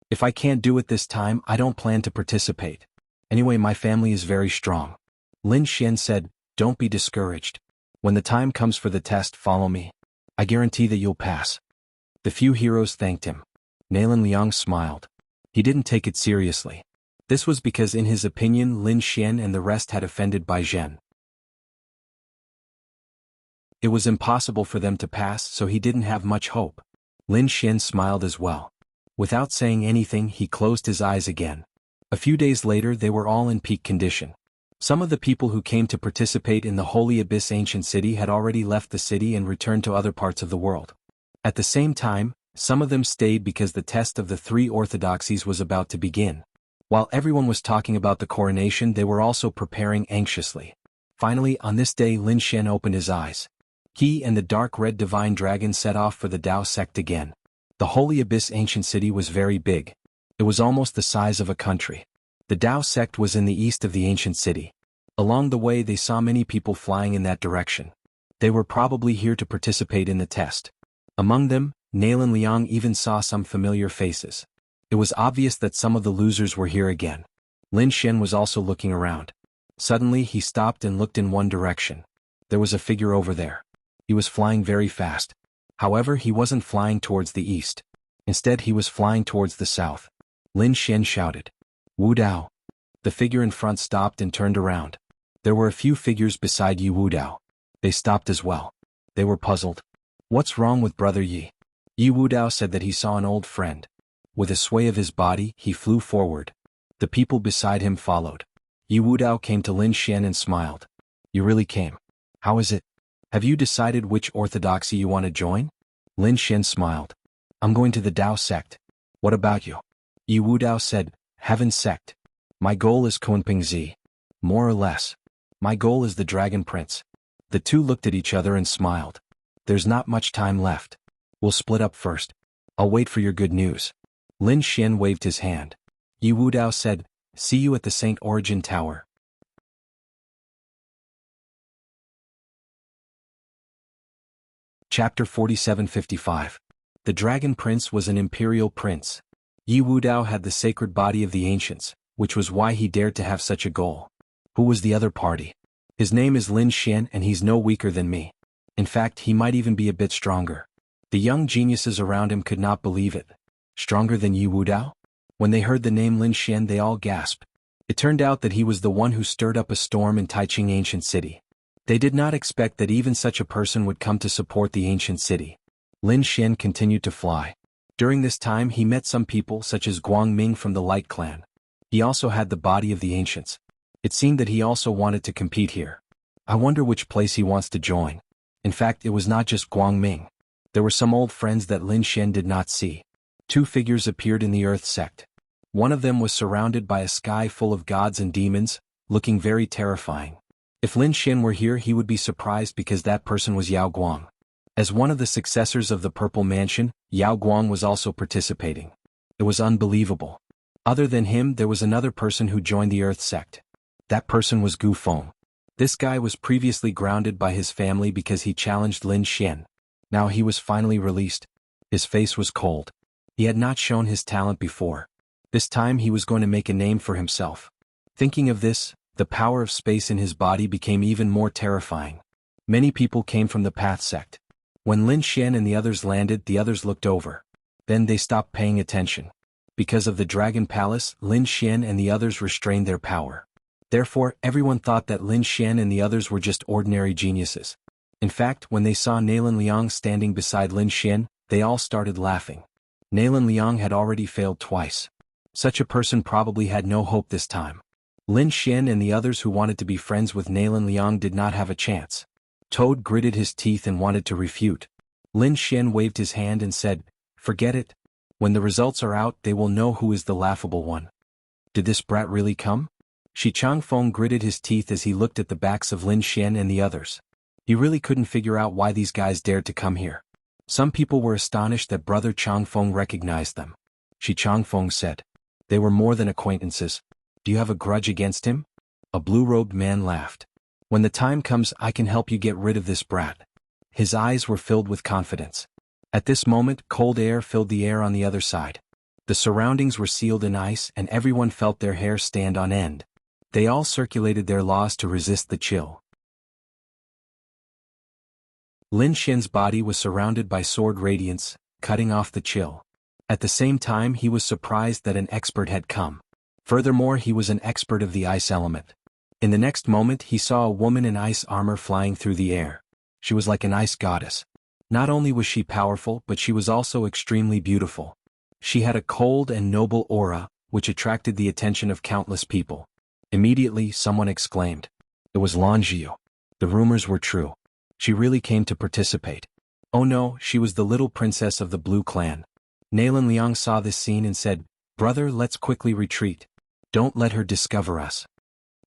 If I can't do it this time, I don't plan to participate. Anyway, my family is very strong. Lin Xian said, don't be discouraged. When the time comes for the test, follow me. I guarantee that you'll pass. The few heroes thanked him. Nalan Liang smiled. He didn't take it seriously. This was because in his opinion Lin Xian and the rest had offended Bai Zhen. It was impossible for them to pass, so he didn't have much hope. Lin Xian smiled as well. Without saying anything, he closed his eyes again. A few days later they were all in peak condition. Some of the people who came to participate in the Holy Abyss Ancient City had already left the city and returned to other parts of the world. At the same time, some of them stayed because the test of the 3 orthodoxies was about to begin. While everyone was talking about the coronation, they were also preparing anxiously. Finally, on this day Lin Xian opened his eyes. He and the dark red divine dragon set off for the Tao sect again. The Holy Abyss Ancient City was very big. It was almost the size of a country. The Tao sect was in the east of the ancient city. Along the way they saw many people flying in that direction. They were probably here to participate in the test. Among them, Nalan Liang even saw some familiar faces. It was obvious that some of the losers were here again. Lin Xian was also looking around. Suddenly he stopped and looked in one direction. There was a figure over there. He was flying very fast. However, he wasn't flying towards the east. Instead he was flying towards the south. Lin Xian shouted, "Wu Dao!" The figure in front stopped and turned around. There were a few figures beside Yi Wu Dao. They stopped as well. They were puzzled. "What's wrong with Brother Yi?" Yi Wu Dao said that he saw an old friend. With a sway of his body, he flew forward. The people beside him followed. Yi Wu Dao came to Lin Xian and smiled. "You really came. How is it? Have you decided which orthodoxy you want to join?" Lin Xian smiled. "I'm going to the Dao sect. What about you?" Yi Wu Dao said, "Heaven sect. My goal is Kunping Zi. More or less. My goal is the Dragon Prince." The two looked at each other and smiled. "There's not much time left. We'll split up first. I'll wait for your good news." Lin Xian waved his hand. Yi Wu Dao said, "See you at the Saint Origin Tower." Chapter 4755. The Dragon Prince was an imperial prince. Yi Wu Dao had the sacred body of the ancients, which was why he dared to have such a goal. Who was the other party? His name is Lin Xian and he's no weaker than me. In fact, he might even be a bit stronger. The young geniuses around him could not believe it. Stronger than Yi Wu Dao? When they heard the name Lin Xian they all gasped. It turned out that he was the one who stirred up a storm in Taiching ancient city. They did not expect that even such a person would come to support the ancient city. Lin Xian continued to fly. During this time he met some people such as Guang Ming from the Light Clan. He also had the body of the ancients. It seemed that he also wanted to compete here. I wonder which place he wants to join. In fact, it was not just Guang Ming. There were some old friends that Lin Xian did not see. Two figures appeared in the Earth sect. One of them was surrounded by a sky full of gods and demons, looking very terrifying. If Lin Xian were here he would be surprised because that person was Yao Guang. As one of the successors of the Purple Mansion, Yao Guang was also participating. It was unbelievable. Other than him there was another person who joined the Earth sect. That person was Gu Feng. This guy was previously grounded by his family because he challenged Lin Xian. Now he was finally released. His face was cold. He had not shown his talent before. This time he was going to make a name for himself. Thinking of this, the power of space in his body became even more terrifying. Many people came from the Path sect. When Lin Xian and the others landed, the others looked over. Then they stopped paying attention. Because of the Dragon Palace, Lin Xian and the others restrained their power. Therefore, everyone thought that Lin Xian and the others were just ordinary geniuses. In fact, when they saw Nailin Liang standing beside Lin Xian, they all started laughing. Nailin Liang had already failed twice. Such a person probably had no hope this time. Lin Xian and the others who wanted to be friends with Nailin Liang did not have a chance. Toad gritted his teeth and wanted to refute. Lin Xian waved his hand and said, "Forget it. When the results are out they will know who is the laughable one." Did this brat really come? Shi Changfeng gritted his teeth as he looked at the backs of Lin Xian and the others. He really couldn't figure out why these guys dared to come here. Some people were astonished that Brother Changfeng recognized them. Shi Changfeng said, "They were more than acquaintances. Do you have a grudge against him?" A blue-robed man laughed. "When the time comes I can help you get rid of this brat." His eyes were filled with confidence. At this moment cold air filled the air on the other side. The surroundings were sealed in ice and everyone felt their hair stand on end. They all circulated their laws to resist the chill. Lin Xian's body was surrounded by sword radiance, cutting off the chill. At the same time he was surprised that an expert had come. Furthermore he was an expert of the ice element. In the next moment he saw a woman in ice armor flying through the air. She was like an ice goddess. Not only was she powerful but she was also extremely beautiful. She had a cold and noble aura, which attracted the attention of countless people. Immediately someone exclaimed. It was Lan Jiu. The rumors were true. She really came to participate. Oh no, she was the little princess of the Blue Clan. Nailin Liang saw this scene and said, "Brother, let's quickly retreat. Don't let her discover us."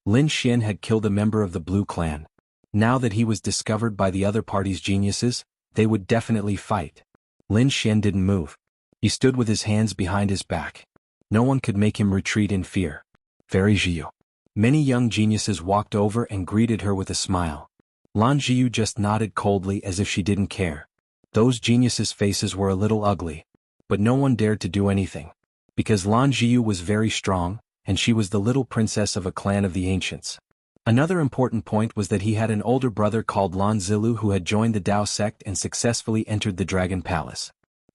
Lin Xian had killed a member of the Blue Clan. Now that he was discovered by the other party's geniuses, they would definitely fight. Lin Xian didn't move. He stood with his hands behind his back. No one could make him retreat in fear. Very Jiu. Many young geniuses walked over and greeted her with a smile. Lan Jiu just nodded coldly as if she didn't care. Those geniuses' faces were a little ugly. But no one dared to do anything. Because Lan Jiu was very strong, and she was the little princess of a clan of the ancients. Another important point was that he had an older brother called Lan Zilu who had joined the Dao sect and successfully entered the Dragon Palace.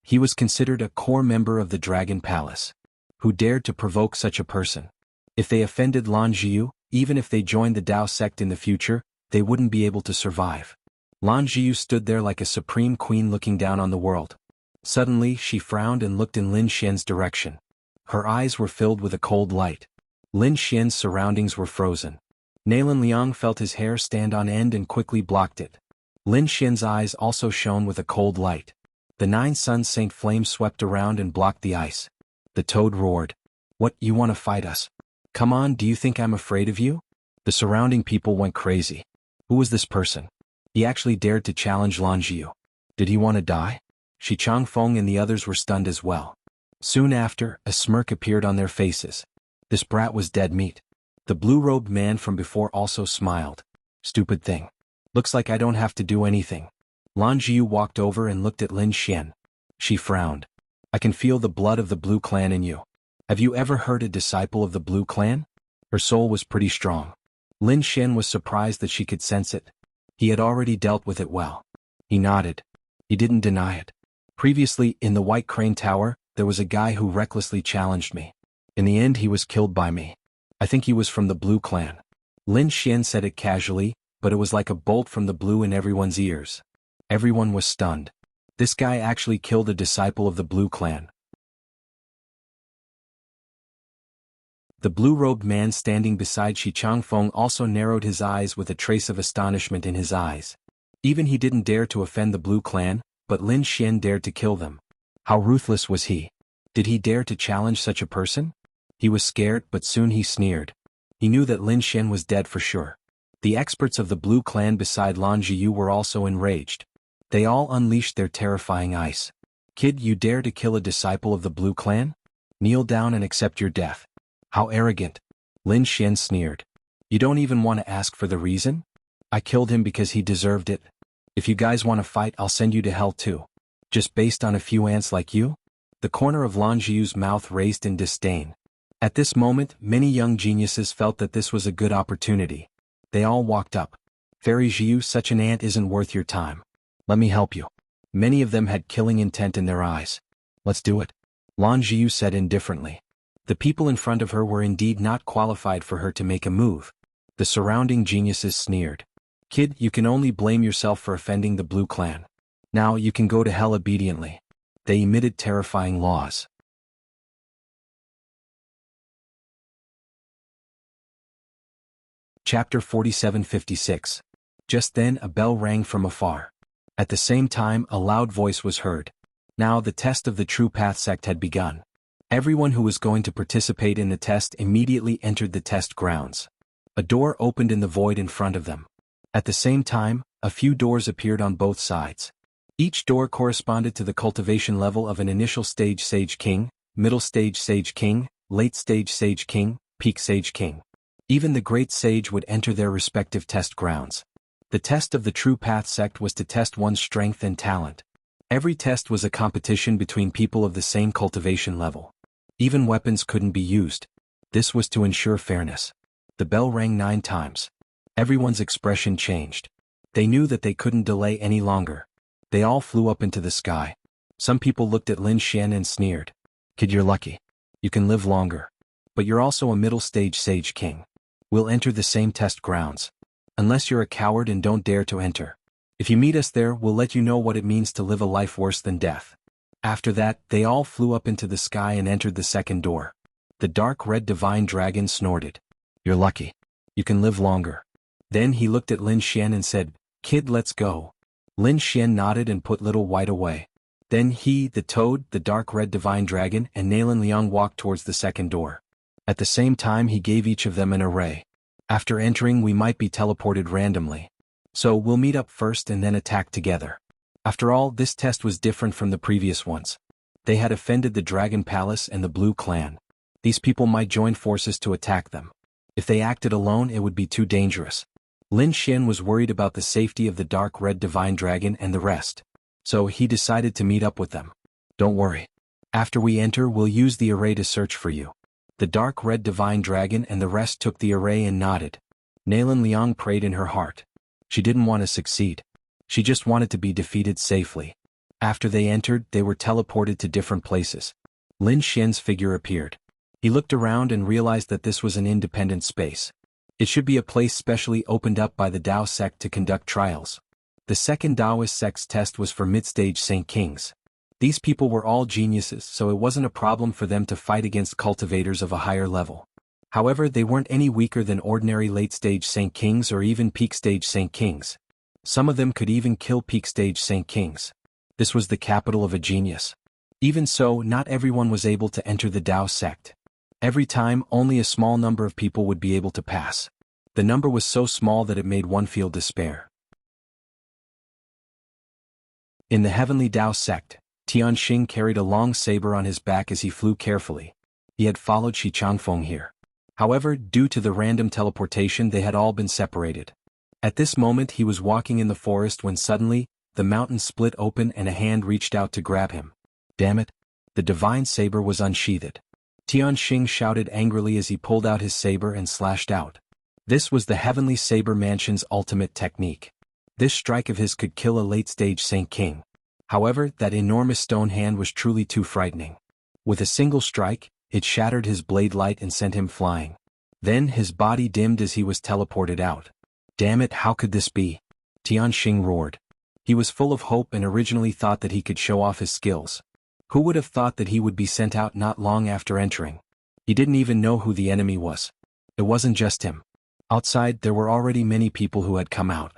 He was considered a core member of the Dragon Palace. Who dared to provoke such a person? If they offended Lan Jiu, even if they joined the Dao sect in the future, they wouldn't be able to survive. Lan Jiu stood there like a supreme queen looking down on the world. Suddenly she frowned and looked in Lin Xian's direction. Her eyes were filled with a cold light. Lin Xian's surroundings were frozen. Nalan Liang felt his hair stand on end and quickly blocked it. Lin Xian's eyes also shone with a cold light. The 9 Sun Saint flame swept around and blocked the ice. The toad roared. What, you want to fight us? Come on, do you think I'm afraid of you? The surrounding people went crazy. Who was this person? He actually dared to challenge Lan Jiu. Did he want to die? Shi Changfeng and the others were stunned as well. Soon after, a smirk appeared on their faces. This brat was dead meat. The blue-robed man from before also smiled. Stupid thing. Looks like I don't have to do anything. Lan Jiu walked over and looked at Lin Xian. She frowned. I can feel the blood of the Blue Clan in you. Have you ever heard a disciple of the Blue Clan? Her soul was pretty strong. Lin Xian was surprised that she could sense it. He had already dealt with it well. He nodded. He didn't deny it. Previously, in the White Crane Tower, there was a guy who recklessly challenged me. In the end he was killed by me. I think he was from the Blue Clan. Lin Xian said it casually, but it was like a bolt from the blue in everyone's ears. Everyone was stunned. This guy actually killed a disciple of the Blue Clan. The blue-robed man standing beside Shi Changfeng also narrowed his eyes with a trace of astonishment in his eyes. Even he didn't dare to offend the Blue Clan, but Lin Xian dared to kill them. How ruthless was he? Did he dare to challenge such a person? He was scared, but soon he sneered. He knew that Lin Xian was dead for sure. The experts of the Blue Clan beside Lan Jiu were also enraged. They all unleashed their terrifying ice. Kid, you dare to kill a disciple of the Blue Clan? Kneel down and accept your death. How arrogant. Lin Xian sneered. You don't even want to ask for the reason? I killed him because he deserved it. If you guys want to fight, I'll send you to hell too. Just based on a few ants like you? The corner of Lan Jiu's mouth raised in disdain. At this moment, many young geniuses felt that this was a good opportunity. They all walked up. Fairy Jiu, such an ant isn't worth your time. Let me help you. Many of them had killing intent in their eyes. Let's do it. Lan Jiu said indifferently. The people in front of her were indeed not qualified for her to make a move. The surrounding geniuses sneered. Kid, you can only blame yourself for offending the Blue Clan. Now you can go to hell obediently. They emitted terrifying laws. Chapter 4756. Just then a bell rang from afar. At the same time a loud voice was heard. Now the test of the True Path sect had begun. Everyone who was going to participate in the test immediately entered the test grounds. A door opened in the void in front of them. At the same time, a few doors appeared on both sides. Each door corresponded to the cultivation level of an initial stage Sage King, middle stage Sage King, late stage Sage King, peak Sage King. Even the Great Sage would enter their respective test grounds. The test of the True Path sect was to test one's strength and talent. Every test was a competition between people of the same cultivation level. Even weapons couldn't be used. This was to ensure fairness. The bell rang 9 times. Everyone's expression changed. They knew that they couldn't delay any longer. They all flew up into the sky. Some people looked at Lin Xian and sneered. Kid, you're lucky. You can live longer. But you're also a middle stage Sage King. We'll enter the same test grounds. Unless you're a coward and don't dare to enter. If you meet us there, we'll let you know what it means to live a life worse than death. After that, they all flew up into the sky and entered the second door. The dark red divine dragon snorted. You're lucky. You can live longer. Then he looked at Lin Xian and said, Kid, let's go. Lin Xian nodded and put Little White away. Then he, the toad, the dark red divine dragon, and Nalan Liang walked towards the second door. At the same time he gave each of them an array. After entering we might be teleported randomly. So we'll meet up first and then attack together. After all, this test was different from the previous ones. They had offended the Dragon Palace and the Blue Clan. These people might join forces to attack them. If they acted alone it would be too dangerous. Lin Xian was worried about the safety of the dark red divine dragon and the rest. So he decided to meet up with them. Don't worry. After we enter we'll use the array to search for you. The dark red divine dragon and the rest took the array and nodded. Nalan Liang prayed in her heart. She didn't want to succeed. She just wanted to be defeated safely. After they entered, they were teleported to different places. Lin Xian's figure appeared. He looked around and realized that this was an independent space. It should be a place specially opened up by the Dao sect to conduct trials. The second Taoist sect's test was for mid-stage Saint Kings. These people were all geniuses, so it wasn't a problem for them to fight against cultivators of a higher level. However, they weren't any weaker than ordinary late-stage Saint Kings or even peak-stage Saint Kings. Some of them could even kill peak-stage Saint Kings. This was the capital of a genius. Even so, not everyone was able to enter the Dao sect. Every time, only a small number of people would be able to pass. The number was so small that it made one feel despair. In the heavenly Dao sect, Tianxing carried a long saber on his back as he flew carefully. He had followed Shi Changfeng here. However, due to the random teleportation, they had all been separated. At this moment he was walking in the forest when suddenly, the mountain split open and a hand reached out to grab him. Damn it! The divine saber was unsheathed. Tianxing shouted angrily as he pulled out his saber and slashed out. This was the heavenly saber mansion's ultimate technique. This strike of his could kill a late-stage Saint King. However, that enormous stone hand was truly too frightening. With a single strike, it shattered his blade light and sent him flying. Then his body dimmed as he was teleported out. Damn it, how could this be? Tianxing roared. He was full of hope and originally thought that he could show off his skills. Who would have thought that he would be sent out not long after entering? He didn't even know who the enemy was. It wasn't just him. Outside, there were already many people who had come out.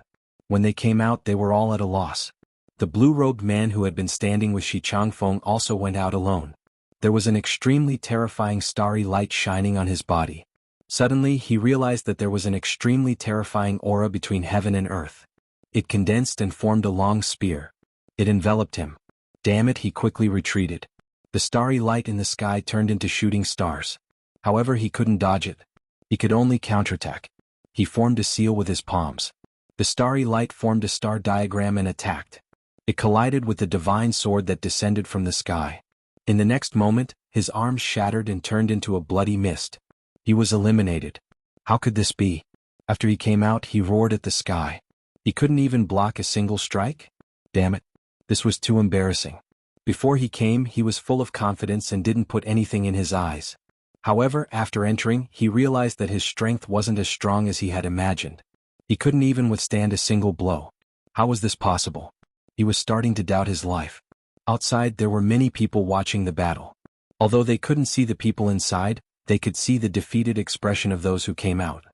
When they came out, they were all at a loss. The blue-robed man who had been standing with Shi Changfeng also went out alone. There was an extremely terrifying starry light shining on his body. Suddenly, he realized that there was an extremely terrifying aura between heaven and earth. It condensed and formed a long spear. It enveloped him. Damn it, he quickly retreated. The starry light in the sky turned into shooting stars. However, he couldn't dodge it. He could only counterattack. He formed a seal with his palms. The starry light formed a star diagram and attacked. It collided with the divine sword that descended from the sky. In the next moment, his arms shattered and turned into a bloody mist. He was eliminated. How could this be? After he came out, he roared at the sky. He couldn't even block a single strike? Damn it. This was too embarrassing. Before he came, he was full of confidence and didn't put anything in his eyes. However, after entering, he realized that his strength wasn't as strong as he had imagined. He couldn't even withstand a single blow. How was this possible? He was starting to doubt his life. Outside, there were many people watching the battle. Although they couldn't see the people inside, they could see the defeated expression of those who came out.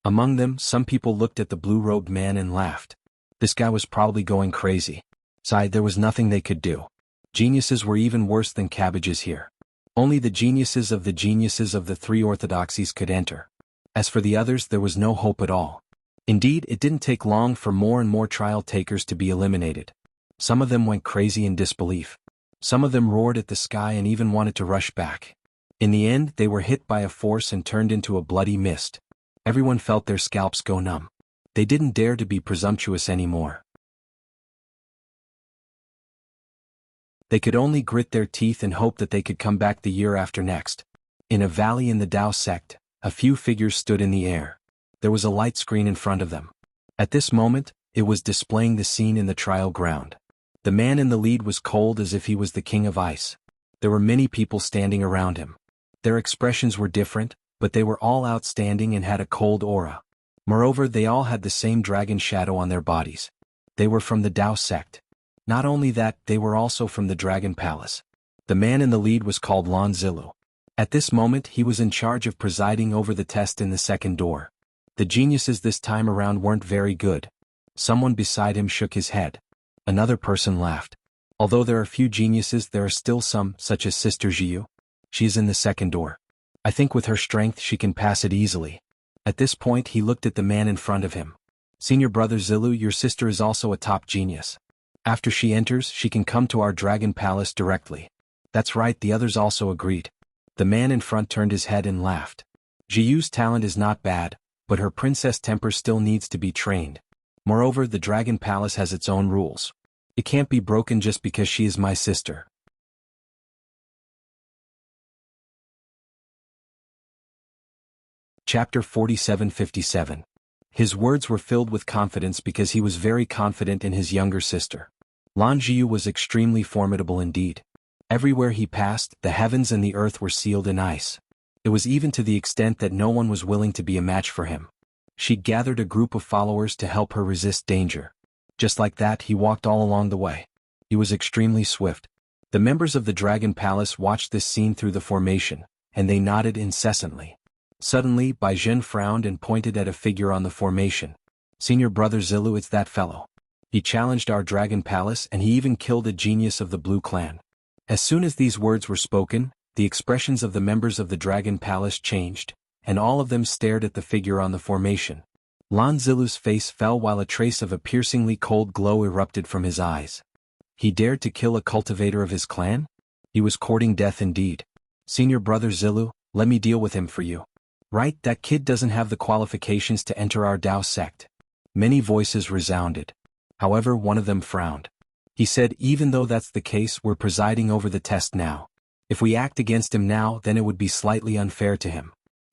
Among them, some people looked at the blue-robed man and laughed. This guy was probably going crazy. Besides, there was nothing they could do. Geniuses were even worse than cabbages here. Only the geniuses of the three orthodoxies could enter. As for the others, there was no hope at all. Indeed, it didn't take long for more and more trial takers to be eliminated. Some of them went crazy in disbelief. Some of them roared at the sky and even wanted to rush back. In the end, they were hit by a force and turned into a bloody mist. Everyone felt their scalps go numb. They didn't dare to be presumptuous anymore. They could only grit their teeth and hope that they could come back the year after next. In a valley in the Dao sect, a few figures stood in the air. There was a light screen in front of them. At this moment, it was displaying the scene in the trial ground. The man in the lead was cold as if he was the king of ice. There were many people standing around him. Their expressions were different, but they were all outstanding and had a cold aura. Moreover, they all had the same dragon shadow on their bodies. They were from the Dao sect. Not only that, they were also from the Dragon Palace. The man in the lead was called Lan Zilu. At this moment, he was in charge of presiding over the test in the second door. The geniuses this time around weren't very good. Someone beside him shook his head. Another person laughed. Although there are few geniuses, there are still some, such as Sister Jiu. She is in the second door. I think with her strength she can pass it easily. At this point he looked at the man in front of him. Senior brother Zilu, your sister is also a top genius. After she enters, she can come to our Dragon Palace directly. That's right, the others also agreed. The man in front turned his head and laughed. Jiu's talent is not bad, but her princess temper still needs to be trained. Moreover, the Dragon Palace has its own rules. It can't be broken just because she is my sister. Chapter 47-57. His words were filled with confidence because he was very confident in his younger sister. Lan Jiyu was extremely formidable indeed. Everywhere he passed, the heavens and the earth were sealed in ice. It was even to the extent that no one was willing to be a match for him. She gathered a group of followers to help her resist danger. Just like that, he walked all along the way. He was extremely swift. The members of the Dragon Palace watched this scene through the formation, and they nodded incessantly. Suddenly, Baizhen frowned and pointed at a figure on the formation. "Senior brother Zilu, it's that fellow. He challenged our Dragon Palace and he even killed a genius of the Blue Clan." As soon as these words were spoken, the expressions of the members of the Dragon Palace changed, and all of them stared at the figure on the formation. Lan Zilu's face fell while a trace of a piercingly cold glow erupted from his eyes. He dared to kill a cultivator of his clan? He was courting death indeed. "Senior brother Zilu, let me deal with him for you." "Right, that kid doesn't have the qualifications to enter our Dao sect." Many voices resounded. However, one of them frowned. He said, "Even though that's the case, we're presiding over the test now. If we act against him now, then it would be slightly unfair to him."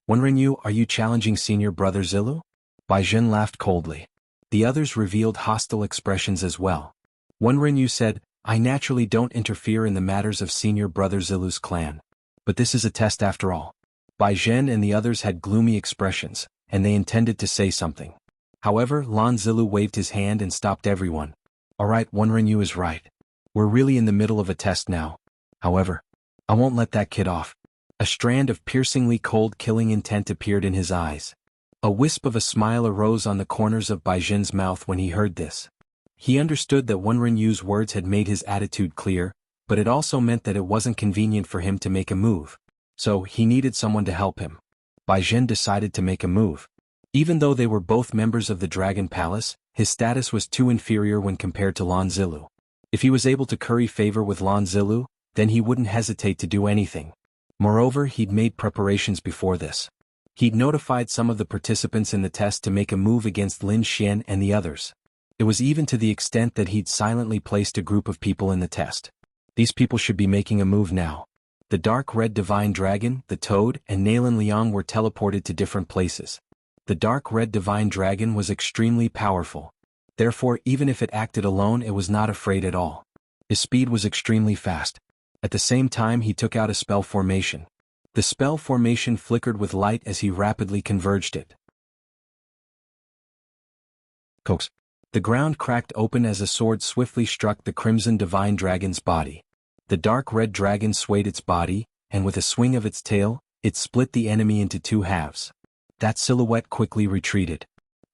"Wenrenyu, are you challenging senior brother Zilu?" Baizhen laughed coldly. The others revealed hostile expressions as well. Wenrenyu said, "I naturally don't interfere in the matters of senior brother Zilu's clan. But this is a test after all." Baizhen and the others had gloomy expressions, and they intended to say something. However, Lan Zilu waved his hand and stopped everyone. "Alright, Wenrenyu is right. We're really in the middle of a test now. However, I won't let that kid off." A strand of piercingly cold killing intent appeared in his eyes. A wisp of a smile arose on the corners of Baizhen's mouth when he heard this. He understood that Wenrenyu's words had made his attitude clear, but it also meant that it wasn't convenient for him to make a move. So, he needed someone to help him. Baizhen decided to make a move. Even though they were both members of the Dragon Palace, his status was too inferior when compared to Lan Zilu. If he was able to curry favor with Lan Zilu, then he wouldn't hesitate to do anything. Moreover, he'd made preparations before this. He'd notified some of the participants in the test to make a move against Lin Xian and the others. It was even to the extent that he'd silently placed a group of people in the test. These people should be making a move now. The dark red divine dragon, the toad, and Nalan Liang were teleported to different places. The dark red divine dragon was extremely powerful. Therefore, even if it acted alone, it was not afraid at all. His speed was extremely fast. At the same time, he took out a spell formation. The spell formation flickered with light as he rapidly converged it. Coax. The ground cracked open as a sword swiftly struck the crimson divine dragon's body. The dark red dragon swayed its body, and with a swing of its tail, it split the enemy into two halves. That silhouette quickly retreated.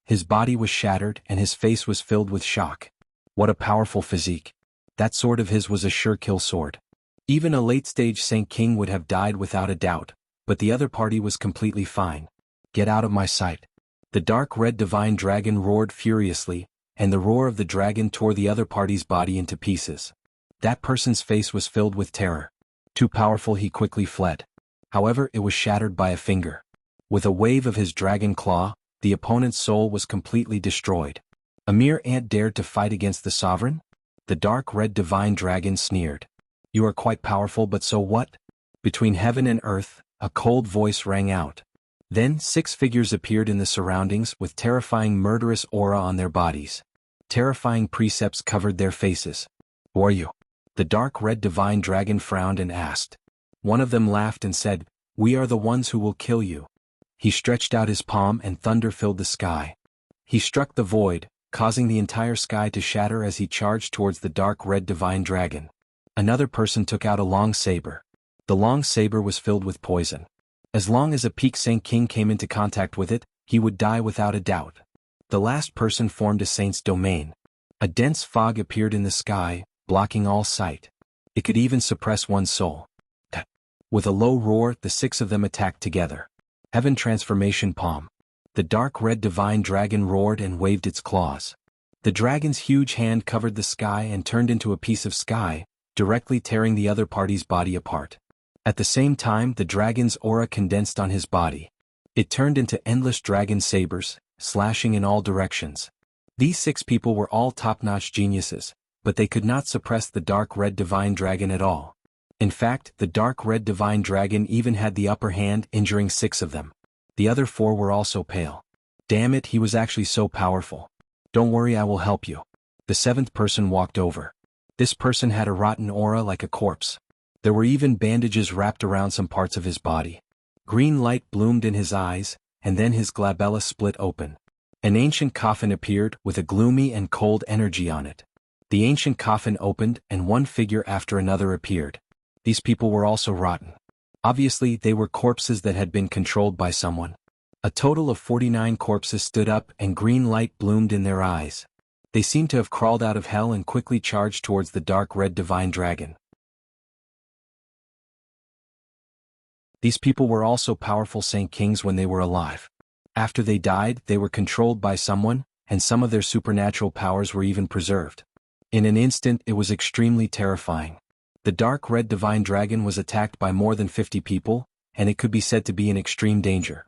His body was shattered and his face was filled with shock. What a powerful physique. That sword of his was a sure kill sword. Even a late-stage Saint King would have died without a doubt, but the other party was completely fine. "Get out of my sight." The dark red divine dragon roared furiously, and the roar of the dragon tore the other party's body into pieces. That person's face was filled with terror. Too powerful, he quickly fled. However, it was shattered by a finger. With a wave of his dragon claw, the opponent's soul was completely destroyed. A mere ant dared to fight against the sovereign? The dark red divine dragon sneered. "You are quite powerful, but so what?" Between heaven and earth, a cold voice rang out. Then 6 figures appeared in the surroundings with terrifying murderous aura on their bodies. Terrifying precepts covered their faces. "Who are you?" The dark red divine dragon frowned and asked. One of them laughed and said, "We are the ones who will kill you." He stretched out his palm and thunder filled the sky. He struck the void, causing the entire sky to shatter as he charged towards the dark red divine dragon. Another person took out a long saber. The long saber was filled with poison. As long as a peak Saint King came into contact with it, he would die without a doubt. The last person formed a saint's domain. A dense fog appeared in the sky, blocking all sight. It could even suppress one's soul. With a low roar, the 6 of them attacked together. Heaven transformation palm. The dark red divine dragon roared and waved its claws. The dragon's huge hand covered the sky and turned into a piece of sky, directly tearing the other party's body apart. At the same time, the dragon's aura condensed on his body. It turned into endless dragon sabers, slashing in all directions. These 6 people were all top-notch geniuses, but they could not suppress the dark red divine dragon at all. In fact, the dark red divine dragon even had the upper hand, injuring 6 of them. The other 4 were also pale. Damn it, he was actually so powerful. "Don't worry, I will help you." The 7th person walked over. This person had a rotten aura like a corpse. There were even bandages wrapped around some parts of his body. Green light bloomed in his eyes, and then his glabella split open. An ancient coffin appeared with a gloomy and cold energy on it. The ancient coffin opened and one figure after another appeared. These people were also rotten. Obviously, they were corpses that had been controlled by someone. A total of 49 corpses stood up and green light bloomed in their eyes. They seemed to have crawled out of hell and quickly charged towards the dark red divine dragon. These people were also powerful Saint Kings when they were alive. After they died, they were controlled by someone, and some of their supernatural powers were even preserved. In an instant, it was extremely terrifying. The dark red divine dragon was attacked by more than 50 people, and it could be said to be in extreme danger.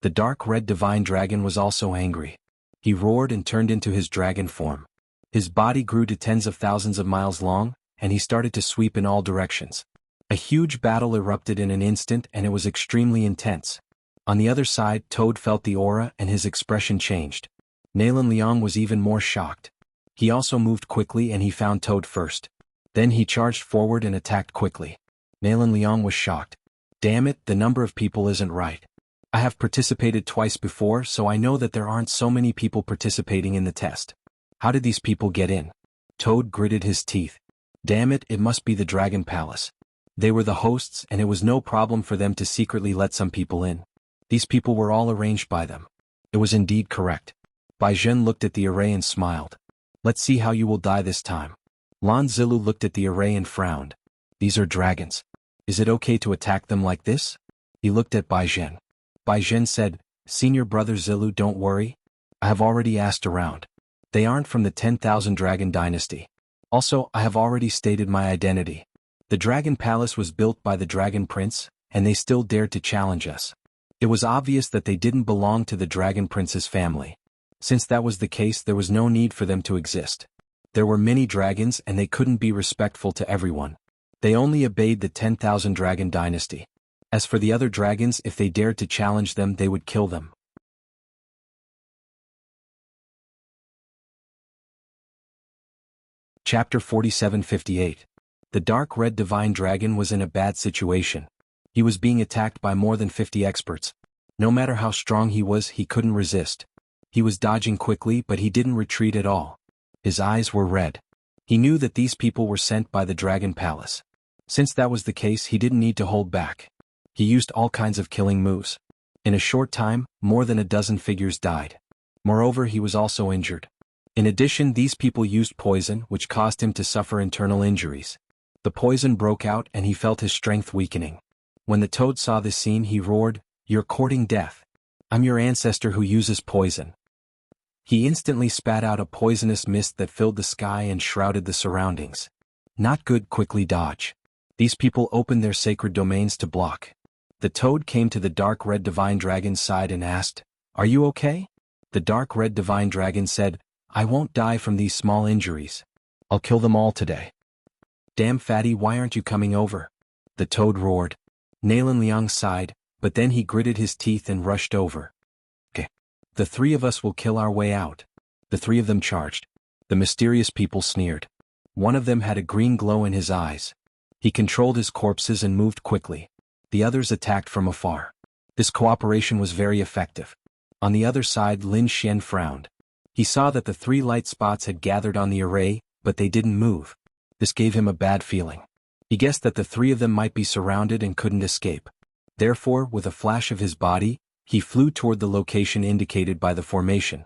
The dark red divine dragon was also angry. He roared and turned into his dragon form. His body grew to tens of thousands of miles long, and he started to sweep in all directions. A huge battle erupted in an instant, and it was extremely intense. On the other side, Toad felt the aura and his expression changed. Nalan Liang was even more shocked. He also moved quickly and he found Toad first. Then he charged forward and attacked quickly. Nalan Liang was shocked. Damn it, the number of people isn't right. I have participated twice before, so I know that there aren't so many people participating in the test. How did these people get in? Toad gritted his teeth. Damn it, it must be the Dragon Palace. They were the hosts and it was no problem for them to secretly let some people in. These people were all arranged by them. It was indeed correct. Bai Zhen looked at the array and smiled. Let's see how you will die this time. Lan Zilu looked at the array and frowned. These are dragons. Is it okay to attack them like this? He looked at Bai Zhen. Bai Zhen said, Senior brother Zilu, don't worry. I have already asked around. They aren't from the 10,000 Dragon Dynasty. Also, I have already stated my identity. The Dragon Palace was built by the Dragon Prince, and they still dared to challenge us. It was obvious that they didn't belong to the Dragon Prince's family. Since that was the case, there was no need for them to exist. There were many dragons and they couldn't be respectful to everyone. They only obeyed the 10,000 Dragon Dynasty. As for the other dragons, if they dared to challenge them, they would kill them. Chapter 4758. The dark red divine dragon was in a bad situation. He was being attacked by more than 50 experts. No matter how strong he was, he couldn't resist. He was dodging quickly, but he didn't retreat at all. His eyes were red. He knew that these people were sent by the Dragon Palace. Since that was the case, he didn't need to hold back. He used all kinds of killing moves. In a short time, more than a dozen figures died. Moreover, he was also injured. In addition, these people used poison, which caused him to suffer internal injuries. The poison broke out and he felt his strength weakening. When the Toad saw this scene, he roared, You're courting death. I'm your ancestor who uses poison. He instantly spat out a poisonous mist that filled the sky and shrouded the surroundings. Not good, quickly dodge. These people opened their sacred domains to block. The Toad came to the dark red divine dragon's side and asked, Are you okay? The dark red divine dragon said, I won't die from these small injuries. I'll kill them all today. Damn fatty, why aren't you coming over? The Toad roared. Nalan Liang sighed, but then he gritted his teeth and rushed over. Okay. The three of us will kill our way out. The three of them charged. The mysterious people sneered. One of them had a green glow in his eyes. He controlled his corpses and moved quickly. The others attacked from afar. This cooperation was very effective. On the other side, Lin Xian frowned. He saw that the three light spots had gathered on the array, but they didn't move. This gave him a bad feeling. He guessed that the three of them might be surrounded and couldn't escape. Therefore, with a flash of his body, he flew toward the location indicated by the formation.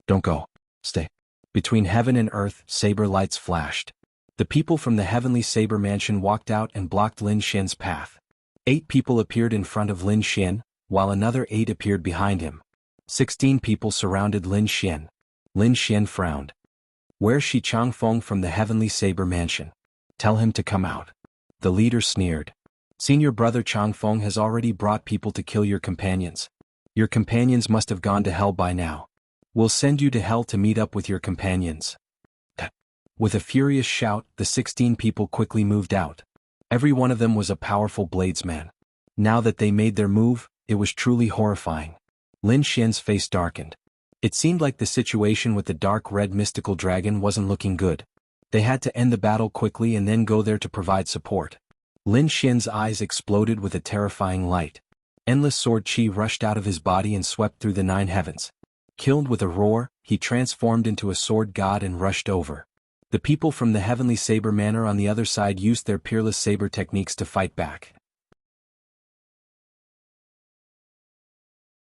Don't go. Stay. Between heaven and earth, saber lights flashed. The people from the heavenly saber mansion walked out and blocked Lin Xian's path. 8 people appeared in front of Lin Xian, while another 8 appeared behind him. 16 people surrounded Lin Xian. Lin Xian frowned. Where's Shi Changfeng from the heavenly saber mansion? Tell him to come out. The leader sneered. Senior brother Changfeng has already brought people to kill your companions. Your companions must have gone to hell by now. We'll send you to hell to meet up with your companions. With a furious shout, the 16 people quickly moved out. Every one of them was a powerful bladesman. Now that they made their move, it was truly horrifying. Lin Xian's face darkened. It seemed like the situation with the dark red mystical dragon wasn't looking good. They had to end the battle quickly and then go there to provide support. Lin Xian's eyes exploded with a terrifying light. Endless sword chi rushed out of his body and swept through the 9 heavens. Killed with a roar, he transformed into a sword god and rushed over. The people from the heavenly saber manor on the other side used their peerless saber techniques to fight back.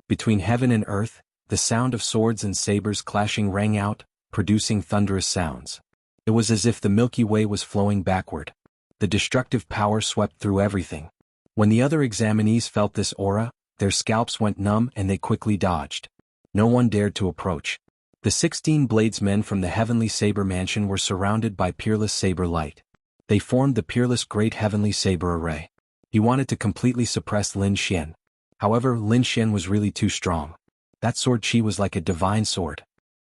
Between heaven and earth, the sound of swords and sabers clashing rang out, producing thunderous sounds. It was as if the Milky Way was flowing backward. The destructive power swept through everything. When the other examinees felt this aura, their scalps went numb and they quickly dodged. No one dared to approach. The 16 bladesmen from the heavenly saber mansion were surrounded by peerless saber light. They formed the peerless great heavenly saber array. He wanted to completely suppress Lin Xian. However, Lin Xian was really too strong. That sword chi was like a divine sword.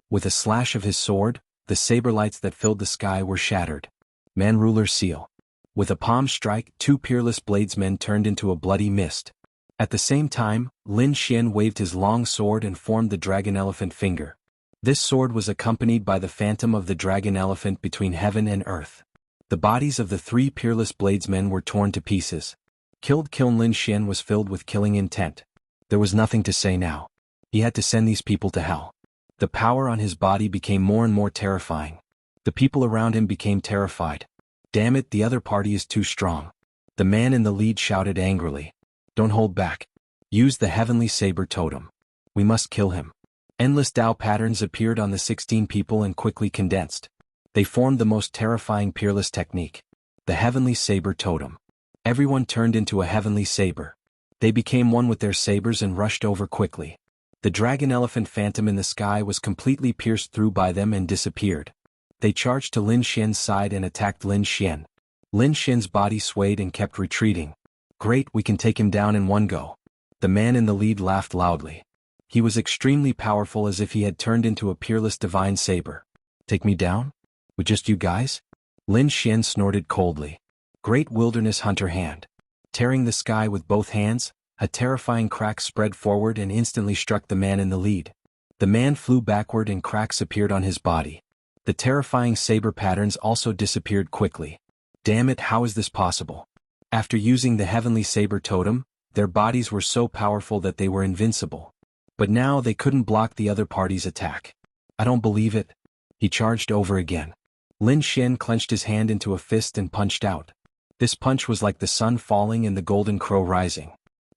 With a slash of his sword, the saber lights that filled the sky were shattered. Man ruler seal. With a palm strike, 2 peerless bladesmen turned into a bloody mist. At the same time, Lin Xian waved his long sword and formed the dragon elephant finger. This sword was accompanied by the phantom of the dragon elephant between heaven and earth. The bodies of the 3 peerless bladesmen were torn to pieces. Killed Lin Xian was filled with killing intent. There was nothing to say now. He had to send these people to hell. The power on his body became more and more terrifying. The people around him became terrified. Damn it, the other party is too strong. The man in the lead shouted angrily. Don't hold back. Use the heavenly saber totem. We must kill him. Endless Tao patterns appeared on the 16 people and quickly condensed. They formed the most terrifying peerless technique. The heavenly saber totem. Everyone turned into a heavenly saber. They became one with their sabers and rushed over quickly. The dragon elephant phantom in the sky was completely pierced through by them and disappeared. They charged to Lin Xian's side and attacked Lin Xian. Lin Xian's body swayed and kept retreating. Great, we can take him down in one go. The man in the lead laughed loudly. He was extremely powerful, as if he had turned into a peerless divine saber. Take me down? With just you guys? Lin Xian snorted coldly. Great wilderness hunter hand. Tearing the sky with both hands, a terrifying crack spread forward and instantly struck the man in the lead. The man flew backward and cracks appeared on his body. The terrifying saber patterns also disappeared quickly. Damn it, how is this possible? After using the heavenly saber totem, their bodies were so powerful that they were invincible. But now they couldn't block the other party's attack. I don't believe it. He charged over again. Lin Xian clenched his hand into a fist and punched out. This punch was like the sun falling and the golden crow rising.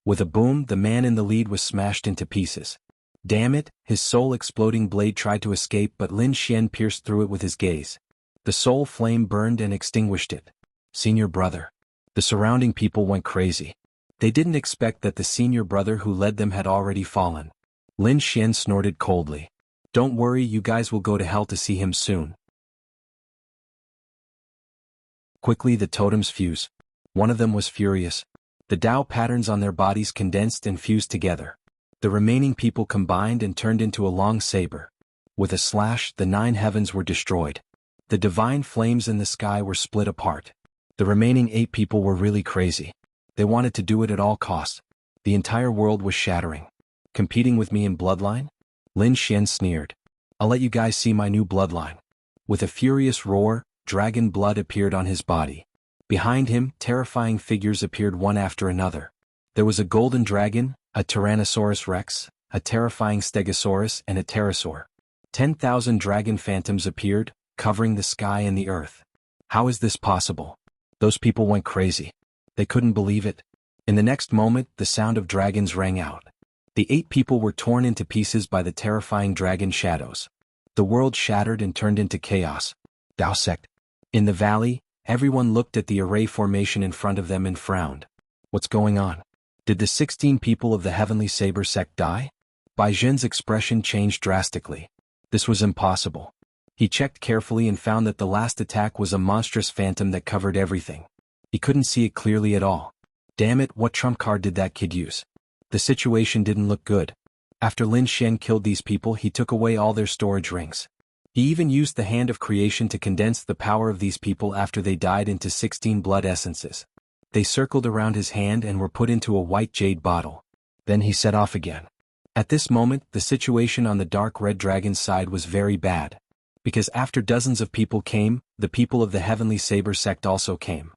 With a boom, the man in the lead was smashed into pieces. Damn it, his soul-exploding blade tried to escape, but Lin Xian pierced through it with his gaze. The soul flame burned and extinguished it. Senior brother. The surrounding people went crazy. They didn't expect that the senior brother who led them had already fallen. Lin Xian snorted coldly. Don't worry, you guys will go to hell to see him soon. Quickly the totems fused. One of them was furious. The Tao patterns on their bodies condensed and fused together. The remaining people combined and turned into a long saber. With a slash, the 9 heavens were destroyed. The divine flames in the sky were split apart. The remaining 8 people were really crazy. They wanted to do it at all costs. The entire world was shattering. Competing with me in bloodline? Lin Xian sneered. I'll let you guys see my new bloodline. With a furious roar, dragon blood appeared on his body. Behind him, terrifying figures appeared one after another. There was a golden dragon, a Tyrannosaurus Rex, a terrifying Stegosaurus, and a pterosaur. 10,000 dragon phantoms appeared, covering the sky and the earth. How is this possible? Those people went crazy. They couldn't believe it. In the next moment, the sound of dragons rang out. The 8 people were torn into pieces by the terrifying dragon shadows. The world shattered and turned into chaos. Tao sect. In the valley, everyone looked at the array formation in front of them and frowned. What's going on? Did the 16 people of the Heavenly Saber sect die? Bai Zhen's expression changed drastically. This was impossible. He checked carefully and found that the last attack was a monstrous phantom that covered everything. He couldn't see it clearly at all. Damn it, what trump card did that kid use? The situation didn't look good. After Lin Xian killed these people, he took away all their storage rings. He even used the Hand of Creation to condense the power of these people after they died into 16 blood essences. They circled around his hand and were put into a white jade bottle. Then he set off again. At this moment, the situation on the dark red dragon's side was very bad. Because after dozens of people came, the people of the Heavenly Saber sect also came.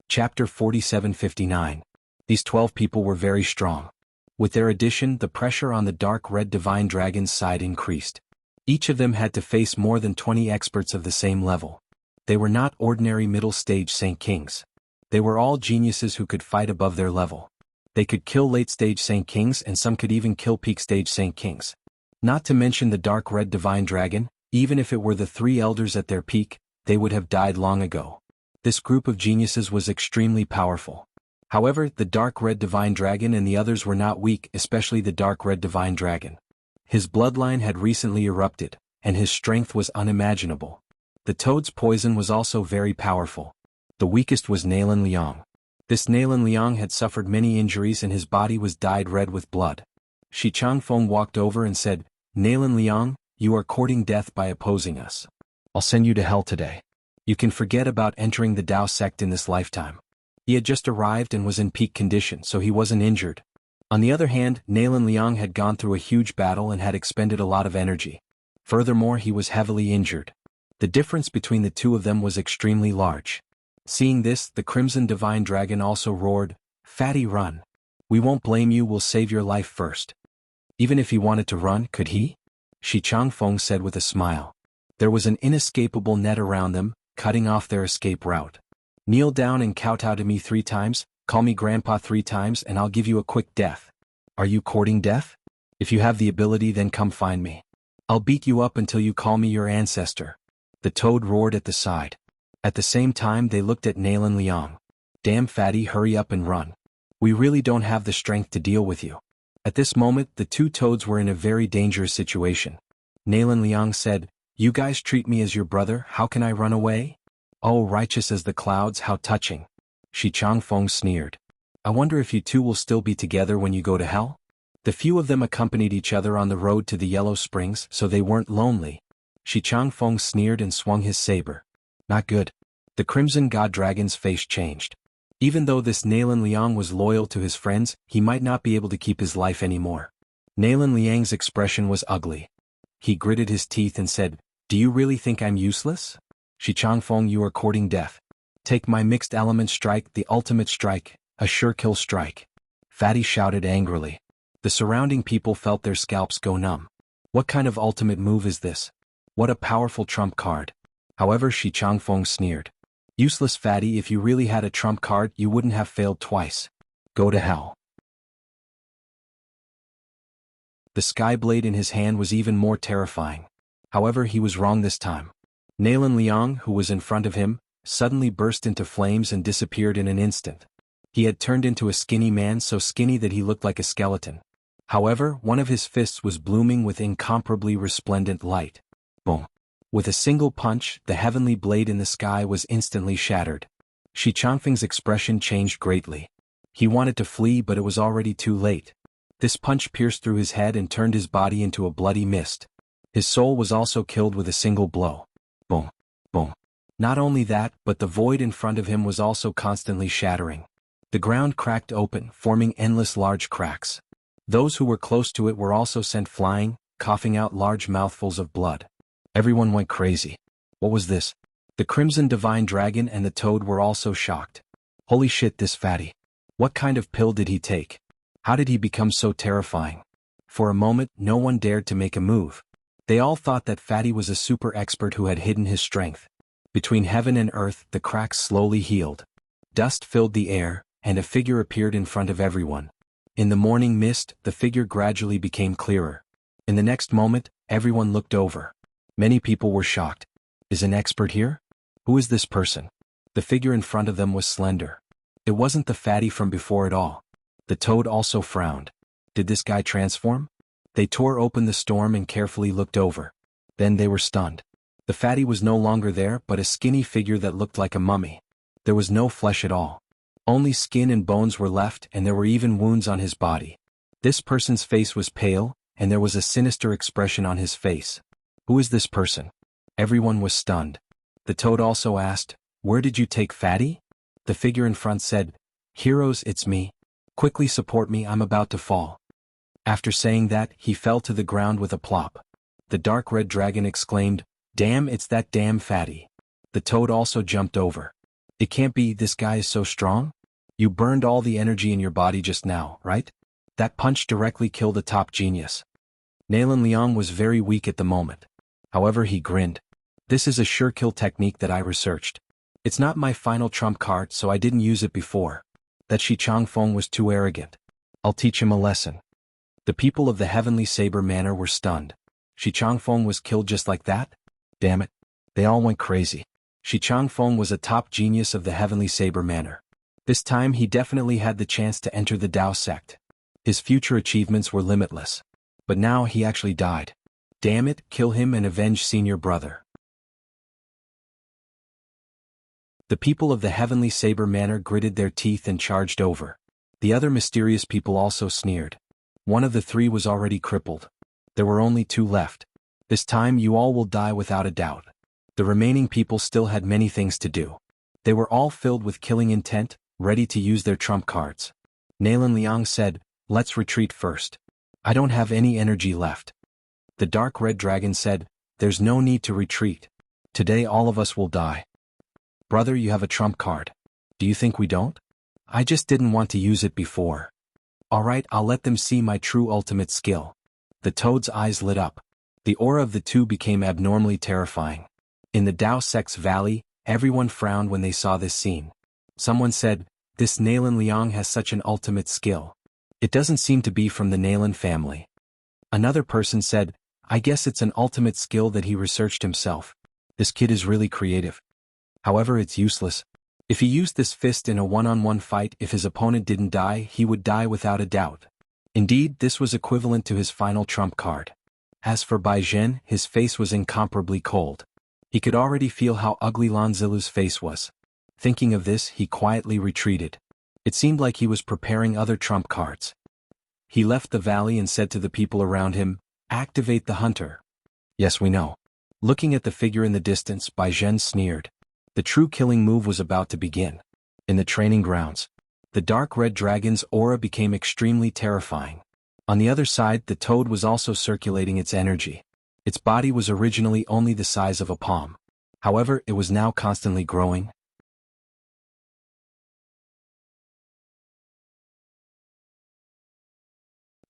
Chapter 4759. These 12 people were very strong. With their addition, the pressure on the dark red divine dragon's side increased. Each of them had to face more than 20 experts of the same level. They were not ordinary middle-stage Saint Kings. They were all geniuses who could fight above their level. They could kill late-stage Saint Kings, and some could even kill peak-stage Saint Kings. Not to mention the dark red divine dragon, even if it were the three elders at their peak, they would have died long ago. This group of geniuses was extremely powerful. However, the dark red divine dragon and the others were not weak, especially the dark red divine dragon. His bloodline had recently erupted, and his strength was unimaginable. The toad's poison was also very powerful. The weakest was Nalan Liang. This Nalan Liang had suffered many injuries and his body was dyed red with blood. Shi Changfeng walked over and said, "Nalan Liang, you are courting death by opposing us. I'll send you to hell today. You can forget about entering the Tao sect in this lifetime." He had just arrived and was in peak condition, so he wasn't injured. On the other hand, Nalan Liang had gone through a huge battle and had expended a lot of energy. Furthermore, he was heavily injured. The difference between the two of them was extremely large. Seeing this, the Crimson Divine Dragon also roared, "Fatty, run. We won't blame you, we'll save your life first." Even if he wanted to run, could he? Shi Changfeng said with a smile. There was an inescapable net around them, cutting off their escape route. "Kneel down and kowtow to me 3 times, call me grandpa 3 times and I'll give you a quick death. Are you courting death? If you have the ability, then come find me. I'll beat you up until you call me your ancestor." The toad roared at the side. At the same time they looked at Nalan Liang. "Damn fatty, hurry up and run. We really don't have the strength to deal with you." At this moment the two toads were in a very dangerous situation. Nalan Liang said, "You guys treat me as your brother, how can I run away? Oh, righteous as the clouds, how touching." Shi Changfeng sneered. "I wonder if you two will still be together when you go to hell?" The few of them accompanied each other on the road to the Yellow Springs, so they weren't lonely. Shi Changfeng sneered and swung his saber. Not good. The Crimson God Dragon's face changed. Even though this Nalan Liang was loyal to his friends, he might not be able to keep his life anymore. Nalan Liang's expression was ugly. He gritted his teeth and said, "Do you really think I'm useless? Shi Changfeng, you are courting death. Take my mixed element strike, the ultimate strike, a sure kill strike." Fatty shouted angrily. The surrounding people felt their scalps go numb. What kind of ultimate move is this? What a powerful trump card. However, Shi Changfeng sneered. "Useless Fatty, if you really had a trump card you wouldn't have failed twice. Go to hell." The sky blade in his hand was even more terrifying. However, he was wrong this time. Nalan Liang, who was in front of him, suddenly burst into flames and disappeared in an instant. He had turned into a skinny man, so skinny that he looked like a skeleton. However, one of his fists was blooming with incomparably resplendent light. Boom. With a single punch, the heavenly blade in the sky was instantly shattered. Shi Changfeng's expression changed greatly. He wanted to flee, but it was already too late. This punch pierced through his head and turned his body into a bloody mist. His soul was also killed with a single blow. Boom. Boom. Not only that, but the void in front of him was also constantly shattering. The ground cracked open, forming endless large cracks. Those who were close to it were also sent flying, coughing out large mouthfuls of blood. Everyone went crazy. What was this? The Crimson Divine Dragon and the Toad were also shocked. Holy shit, this fatty. What kind of pill did he take? How did he become so terrifying? For a moment, no one dared to make a move. They all thought that Fatty was a super expert who had hidden his strength. Between heaven and earth, the cracks slowly healed. Dust filled the air, and a figure appeared in front of everyone. In the morning mist, the figure gradually became clearer. In the next moment, everyone looked over. Many people were shocked. Is an expert here? Who is this person? The figure in front of them was slender. It wasn't the Fatty from before at all. The Toad also frowned. Did this guy transform? They tore open the storm and carefully looked over. Then they were stunned. The Fatty was no longer there, but a skinny figure that looked like a mummy. There was no flesh at all. Only skin and bones were left, and there were even wounds on his body. This person's face was pale, and there was a sinister expression on his face. Who is this person? Everyone was stunned. The Toad also asked, "Where did you take Fatty?" The figure in front said, "Heroes, it's me. Quickly support me, I'm about to fall." After saying that, he fell to the ground with a plop. The dark red dragon exclaimed, "Damn, it's that damn fatty." The toad also jumped over. "It can't be, this guy is so strong? You burned all the energy in your body just now, right? That punch directly killed a top genius." Nalan Liang was very weak at the moment. However, he grinned. "This is a sure kill technique that I researched. It's not my final trump card, so I didn't use it before. That Shi Changfeng was too arrogant. I'll teach him a lesson." The people of the Heavenly Saber Manor were stunned. Shi Changfeng was killed just like that? Damn it. They all went crazy. Shi Changfeng was a top genius of the Heavenly Saber Manor. This time he definitely had the chance to enter the Dao sect. His future achievements were limitless. But now he actually died. Damn it, kill him and avenge senior brother. The people of the Heavenly Saber Manor gritted their teeth and charged over. The other mysterious people also sneered. One of the three was already crippled. There were only two left. This time you all will die without a doubt. The remaining people still had many things to do. They were all filled with killing intent, ready to use their trump cards. Nalan Liang said, "Let's retreat first. I don't have any energy left." The dark red dragon said, "There's no need to retreat. Today all of us will die." "Brother, you have a trump card. Do you think we don't? I just didn't want to use it before." "Alright, I'll let them see my true ultimate skill." The toad's eyes lit up. The aura of the two became abnormally terrifying. In the Dao sect's valley, everyone frowned when they saw this scene. Someone said, "This Nalan Liang has such an ultimate skill. It doesn't seem to be from the Nalan family." Another person said, "I guess it's an ultimate skill that he researched himself. This kid is really creative. However, it's useless. If he used this fist in a one-on-one fight, if his opponent didn't die, he would die without a doubt." Indeed, this was equivalent to his final trump card. As for Bai Zhen, his face was incomparably cold. He could already feel how ugly Lan Zilu's face was. Thinking of this, he quietly retreated. It seemed like he was preparing other trump cards. He left the valley and said to the people around him, "Activate the hunter." "Yes, we know." Looking at the figure in the distance, Bai Zhen sneered. The true killing move was about to begin. In the training grounds, the dark red dragon's aura became extremely terrifying. On the other side, the toad was also circulating its energy. Its body was originally only the size of a palm. However, it was now constantly growing.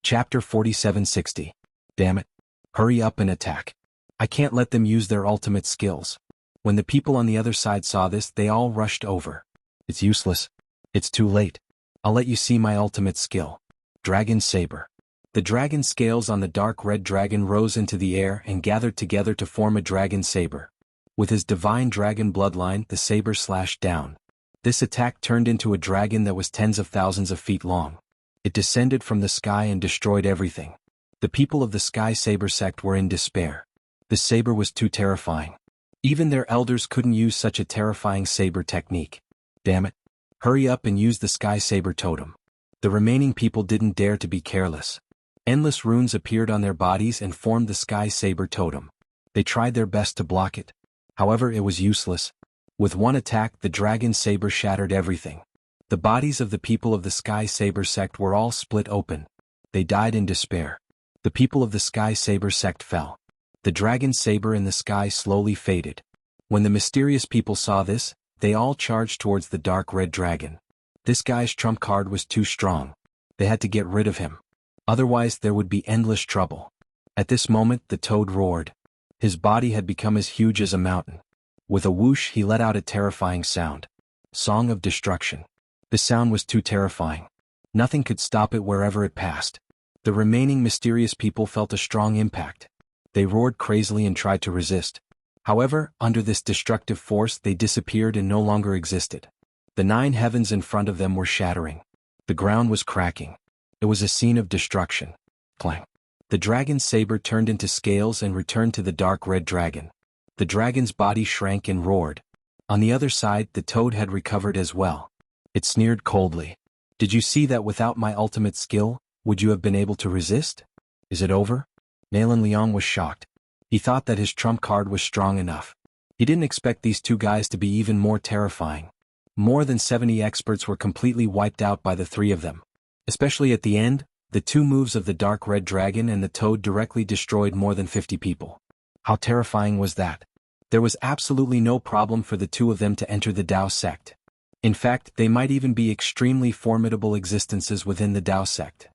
Chapter 4760. Damn it. Hurry up and attack. I can't let them use their ultimate skills. When the people on the other side saw this, they all rushed over. "It's useless. It's too late. I'll let you see my ultimate skill. Dragon Saber." The dragon scales on the dark red dragon rose into the air and gathered together to form a dragon saber. With his divine dragon bloodline, the saber slashed down. This attack turned into a dragon that was tens of thousands of feet long. It descended from the sky and destroyed everything. The people of the Sky Saber sect were in despair. The saber was too terrifying. Even their elders couldn't use such a terrifying saber technique. Damn it. Hurry up and use the Sky Saber totem. The remaining people didn't dare to be careless. Endless runes appeared on their bodies and formed the Sky Saber totem. They tried their best to block it. However, it was useless. With one attack, the dragon saber shattered everything. The bodies of the people of the Sky Saber sect were all split open. They died in despair. The people of the Sky Saber sect fell. The dragon saber in the sky slowly faded. When the mysterious people saw this, they all charged towards the dark red dragon. This guy's trump card was too strong. They had to get rid of him. Otherwise, there would be endless trouble. At this moment, the toad roared. His body had become as huge as a mountain. With a whoosh, he let out a terrifying sound. Song of Destruction. The sound was too terrifying. Nothing could stop it wherever it passed. The remaining mysterious people felt a strong impact. They roared crazily and tried to resist. However, under this destructive force, they disappeared and no longer existed. The 9 heavens in front of them were shattering. The ground was cracking. It was a scene of destruction. Clang. The dragon's saber turned into scales and returned to the dark red dragon. The dragon's body shrank and roared. On the other side, the toad had recovered as well. It sneered coldly. "Did you see that without my ultimate skill, would you have been able to resist? Is it over?" Nalan Liang was shocked. He thought that his trump card was strong enough. He didn't expect these two guys to be even more terrifying. More than 70 experts were completely wiped out by the 3 of them. Especially at the end, The two moves of the dark red dragon and the toad directly destroyed more than 50 people. How terrifying was that? There was absolutely no problem for the two of them to enter the Tao sect. In fact, they might even be extremely formidable existences within the Tao sect.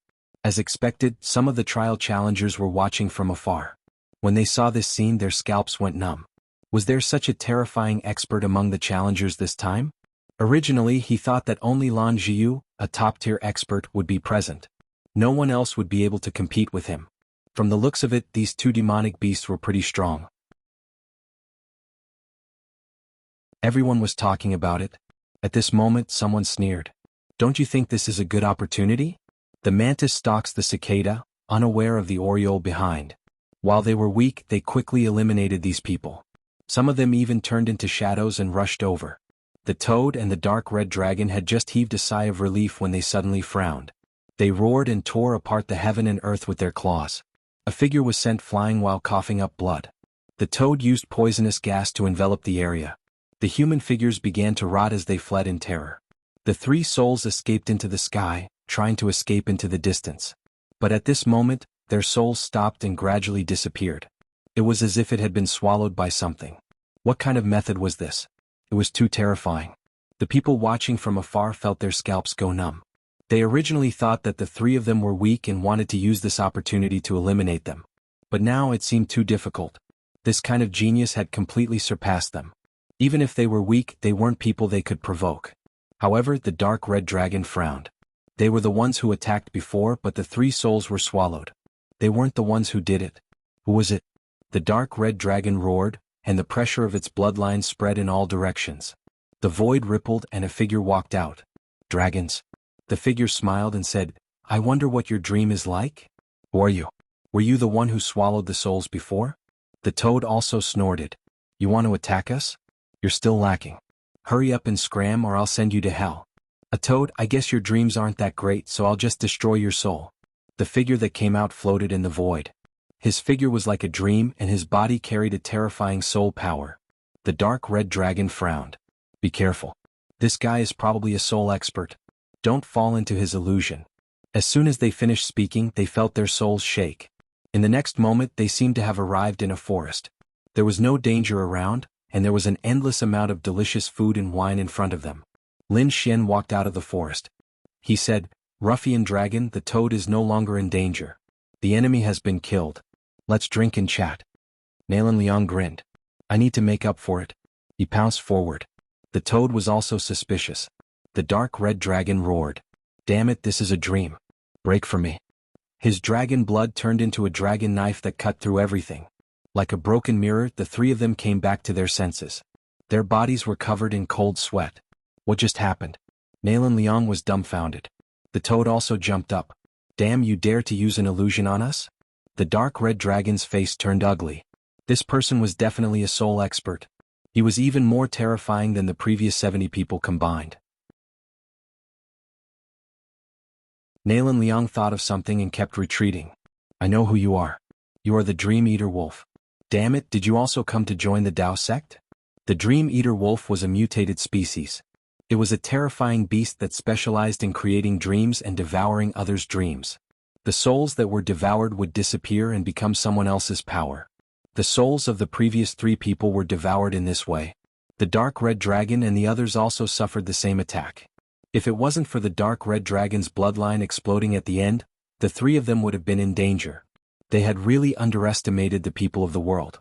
As expected, some of the trial challengers were watching from afar. When they saw this scene, their scalps went numb. Was there such a terrifying expert among the challengers this time? Originally, he thought that only Lan Jiu, a top-tier expert, would be present. No one else would be able to compete with him. From the looks of it, these two demonic beasts were pretty strong. Everyone was talking about it. At this moment, someone sneered. Don't you think this is a good opportunity? The mantis stalks the cicada, unaware of the oriole behind. While they were weak, they quickly eliminated these people. Some of them even turned into shadows and rushed over. The toad and the dark red dragon had just heaved a sigh of relief when they suddenly frowned. They roared and tore apart the heaven and earth with their claws. A figure was sent flying while coughing up blood. The toad used poisonous gas to envelop the area. The human figures began to rot as they fled in terror. The three souls escaped into the sky, trying to escape into the distance. But at this moment, their souls stopped and gradually disappeared. It was as if it had been swallowed by something. What kind of method was this? It was too terrifying. The people watching from afar felt their scalps go numb. They originally thought that the three of them were weak and wanted to use this opportunity to eliminate them. But now it seemed too difficult. This kind of genius had completely surpassed them. Even if they were weak, they weren't people they could provoke. However, the dark red dragon frowned. They were the ones who attacked before, but the three souls were swallowed. They weren't the ones who did it. Who was it? The dark red dragon roared, and the pressure of its bloodline spread in all directions. The void rippled and a figure walked out. Dragons. The figure smiled and said, I wonder what your dream is like? Who are you? Were you the one who swallowed the souls before? The toad also snorted. You want to attack us? You're still lacking. Hurry up and scram or I'll send you to hell. A toad, I guess your dreams aren't that great, so I'll just destroy your soul. The figure that came out floated in the void. His figure was like a dream and his body carried a terrifying soul power. The dark red dragon frowned. Be careful. This guy is probably a soul expert. Don't fall into his illusion. As soon as they finished speaking, they felt their souls shake. In the next moment, they seemed to have arrived in a forest. There was no danger around, and there was an endless amount of delicious food and wine in front of them. Lin Xian walked out of the forest. He said, Ruffian dragon, the toad is no longer in danger. The enemy has been killed. Let's drink and chat. Nalan Liang grinned. I need to make up for it. He pounced forward. The toad was also suspicious. The dark red dragon roared. Damn it, this is a dream. Break for me. His dragon blood turned into a dragon knife that cut through everything. Like a broken mirror, the three of them came back to their senses. Their bodies were covered in cold sweat. What just happened? Nalan Liang was dumbfounded. The toad also jumped up. Damn, you dare to use an illusion on us? The dark red dragon's face turned ugly. This person was definitely a soul expert. He was even more terrifying than the previous 70 people combined. Nalan Liang thought of something and kept retreating. I know who you are. You are the Dream Eater Wolf. Damn it, did you also come to join the Tao sect? The Dream Eater Wolf was a mutated species. It was a terrifying beast that specialized in creating dreams and devouring others' dreams. The souls that were devoured would disappear and become someone else's power. The souls of the previous 3 people were devoured in this way. The dark red dragon and the others also suffered the same attack. If it wasn't for the dark red dragon's bloodline exploding at the end, the 3 of them would have been in danger. They had really underestimated the people of the world.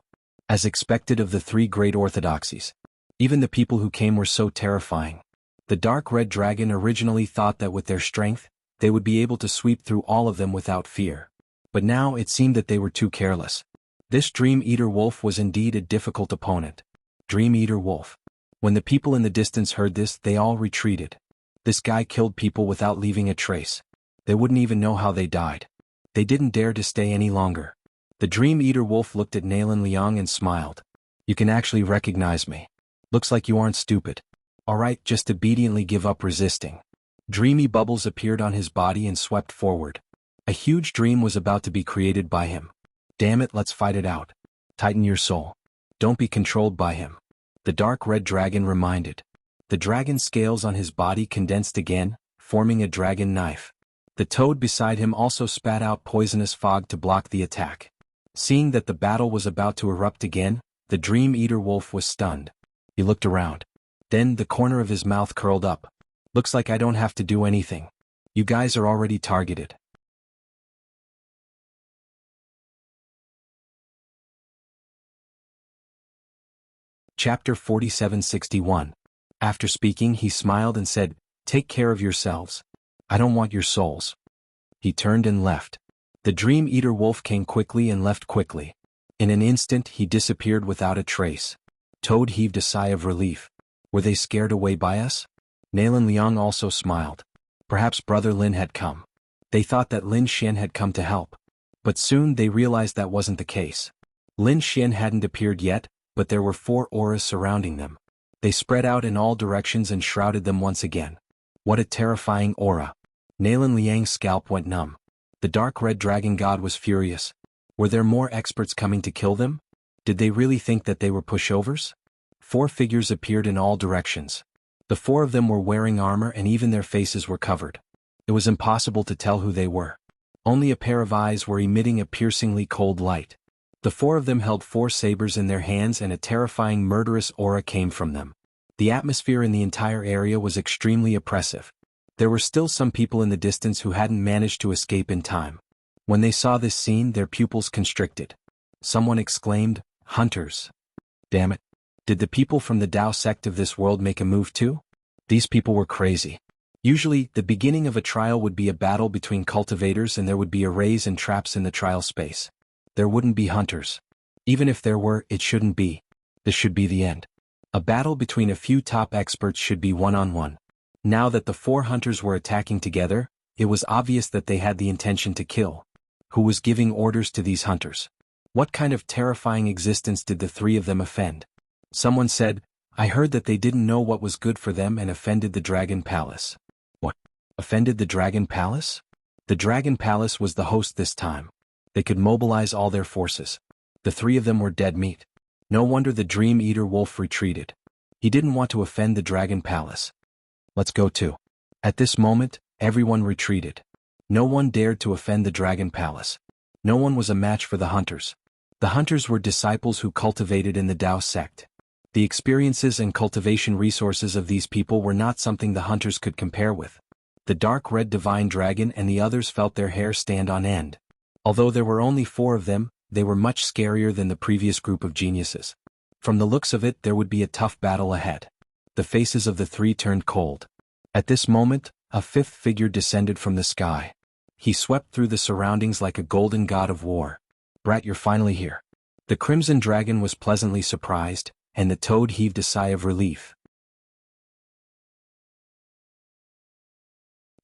As expected of the 3 great orthodoxies. Even the people who came were so terrifying. The dark red dragon originally thought that with their strength, they would be able to sweep through all of them without fear. But now it seemed that they were too careless. This Dream Eater Wolf was indeed a difficult opponent. Dream Eater Wolf. When the people in the distance heard this, they all retreated. This guy killed people without leaving a trace. They wouldn't even know how they died. They didn't dare to stay any longer. The Dream Eater Wolf looked at Nalan Liang and smiled. You can actually recognize me. Looks like you aren't stupid. Alright, just obediently give up resisting. Dreamy bubbles appeared on his body and swept forward. A huge dream was about to be created by him. Damn it, let's fight it out. Tighten your soul. Don't be controlled by him. The dark red dragon reminded. The dragon scales on his body condensed again, forming a dragon knife. The toad beside him also spat out poisonous fog to block the attack. Seeing that the battle was about to erupt again, the Dream Eater wolf was stunned. He looked around. Then the corner of his mouth curled up. Looks like I don't have to do anything. You guys are already targeted. Chapter 4761. After speaking, he smiled and said, "Take care of yourselves. I don't want your souls." He turned and left. The Dream Eater wolf came quickly and left quickly. In an instant he disappeared without a trace. Toad heaved a sigh of relief. Were they scared away by us? Nalan Liang also smiled. Perhaps Brother Lin had come. They thought that Lin Xian had come to help. But soon they realized that wasn't the case. Lin Xian hadn't appeared yet, but there were 4 auras surrounding them. They spread out in all directions and shrouded them once again. What a terrifying aura. Nalan Liang's scalp went numb. The dark red dragon god was furious. Were there more experts coming to kill them? Did they really think that they were pushovers? 4 figures appeared in all directions. The 4 of them were wearing armor and even their faces were covered. It was impossible to tell who they were. Only a pair of eyes were emitting a piercingly cold light. The 4 of them held 4 sabers in their hands and a terrifying murderous aura came from them. The atmosphere in the entire area was extremely oppressive. There were still some people in the distance who hadn't managed to escape in time. When they saw this scene, their pupils constricted. Someone exclaimed, "Hunters! Damn it! Did the people from the Tao sect of this world make a move too?" These people were crazy. Usually, the beginning of a trial would be a battle between cultivators and there would be arrays and traps in the trial space. There wouldn't be hunters. Even if there were, it shouldn't be. This should be the end. A battle between a few top experts should be one-on-one. Now that the 4 hunters were attacking together, it was obvious that they had the intention to kill. Who was giving orders to these hunters? What kind of terrifying existence did the 3 of them offend? Someone said, "I heard that they didn't know what was good for them and offended the Dragon Palace." What? Offended the Dragon Palace? The Dragon Palace was the host this time. They could mobilize all their forces. The 3 of them were dead meat. No wonder the Dream Eater wolf retreated. He didn't want to offend the Dragon Palace. Let's go too. At this moment, everyone retreated. No one dared to offend the Dragon Palace. No one was a match for the hunters. The hunters were disciples who cultivated in the Tao sect. The experiences and cultivation resources of these people were not something the hunters could compare with. The dark red divine dragon and the others felt their hair stand on end. Although there were only 4 of them, they were much scarier than the previous group of geniuses. From the looks of it, there would be a tough battle ahead. The faces of the 3 turned cold. At this moment, a 5th figure descended from the sky. He swept through the surroundings like a golden god of war. "Brat, you're finally here." The Crimson Dragon was pleasantly surprised, and the toad heaved a sigh of relief.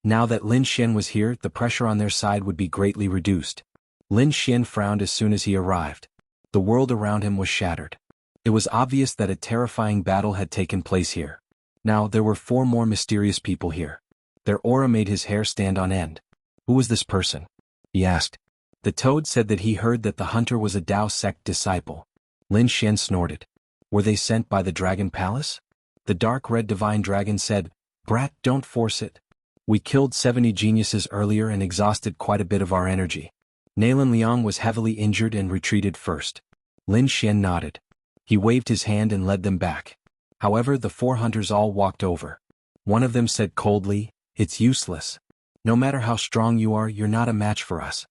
Now that Lin Xian was here, the pressure on their side would be greatly reduced. Lin Xian frowned as soon as he arrived. The world around him was shattered. It was obvious that a terrifying battle had taken place here. Now there were 4 more mysterious people here. Their aura made his hair stand on end. "Who was this person?" he asked. The toad said that he heard that the hunter was a Tao sect disciple. Lin Xian snorted. "Were they sent by the Dragon Palace?" The dark red divine dragon said, "Brat, don't force it. We killed 70 geniuses earlier and exhausted quite a bit of our energy." Nalan Liang was heavily injured and retreated first. Lin Xian nodded. He waved his hand and led them back. However, the 4 hunters all walked over. One of them said coldly, "It's useless. No matter how strong you are, you're not a match for us."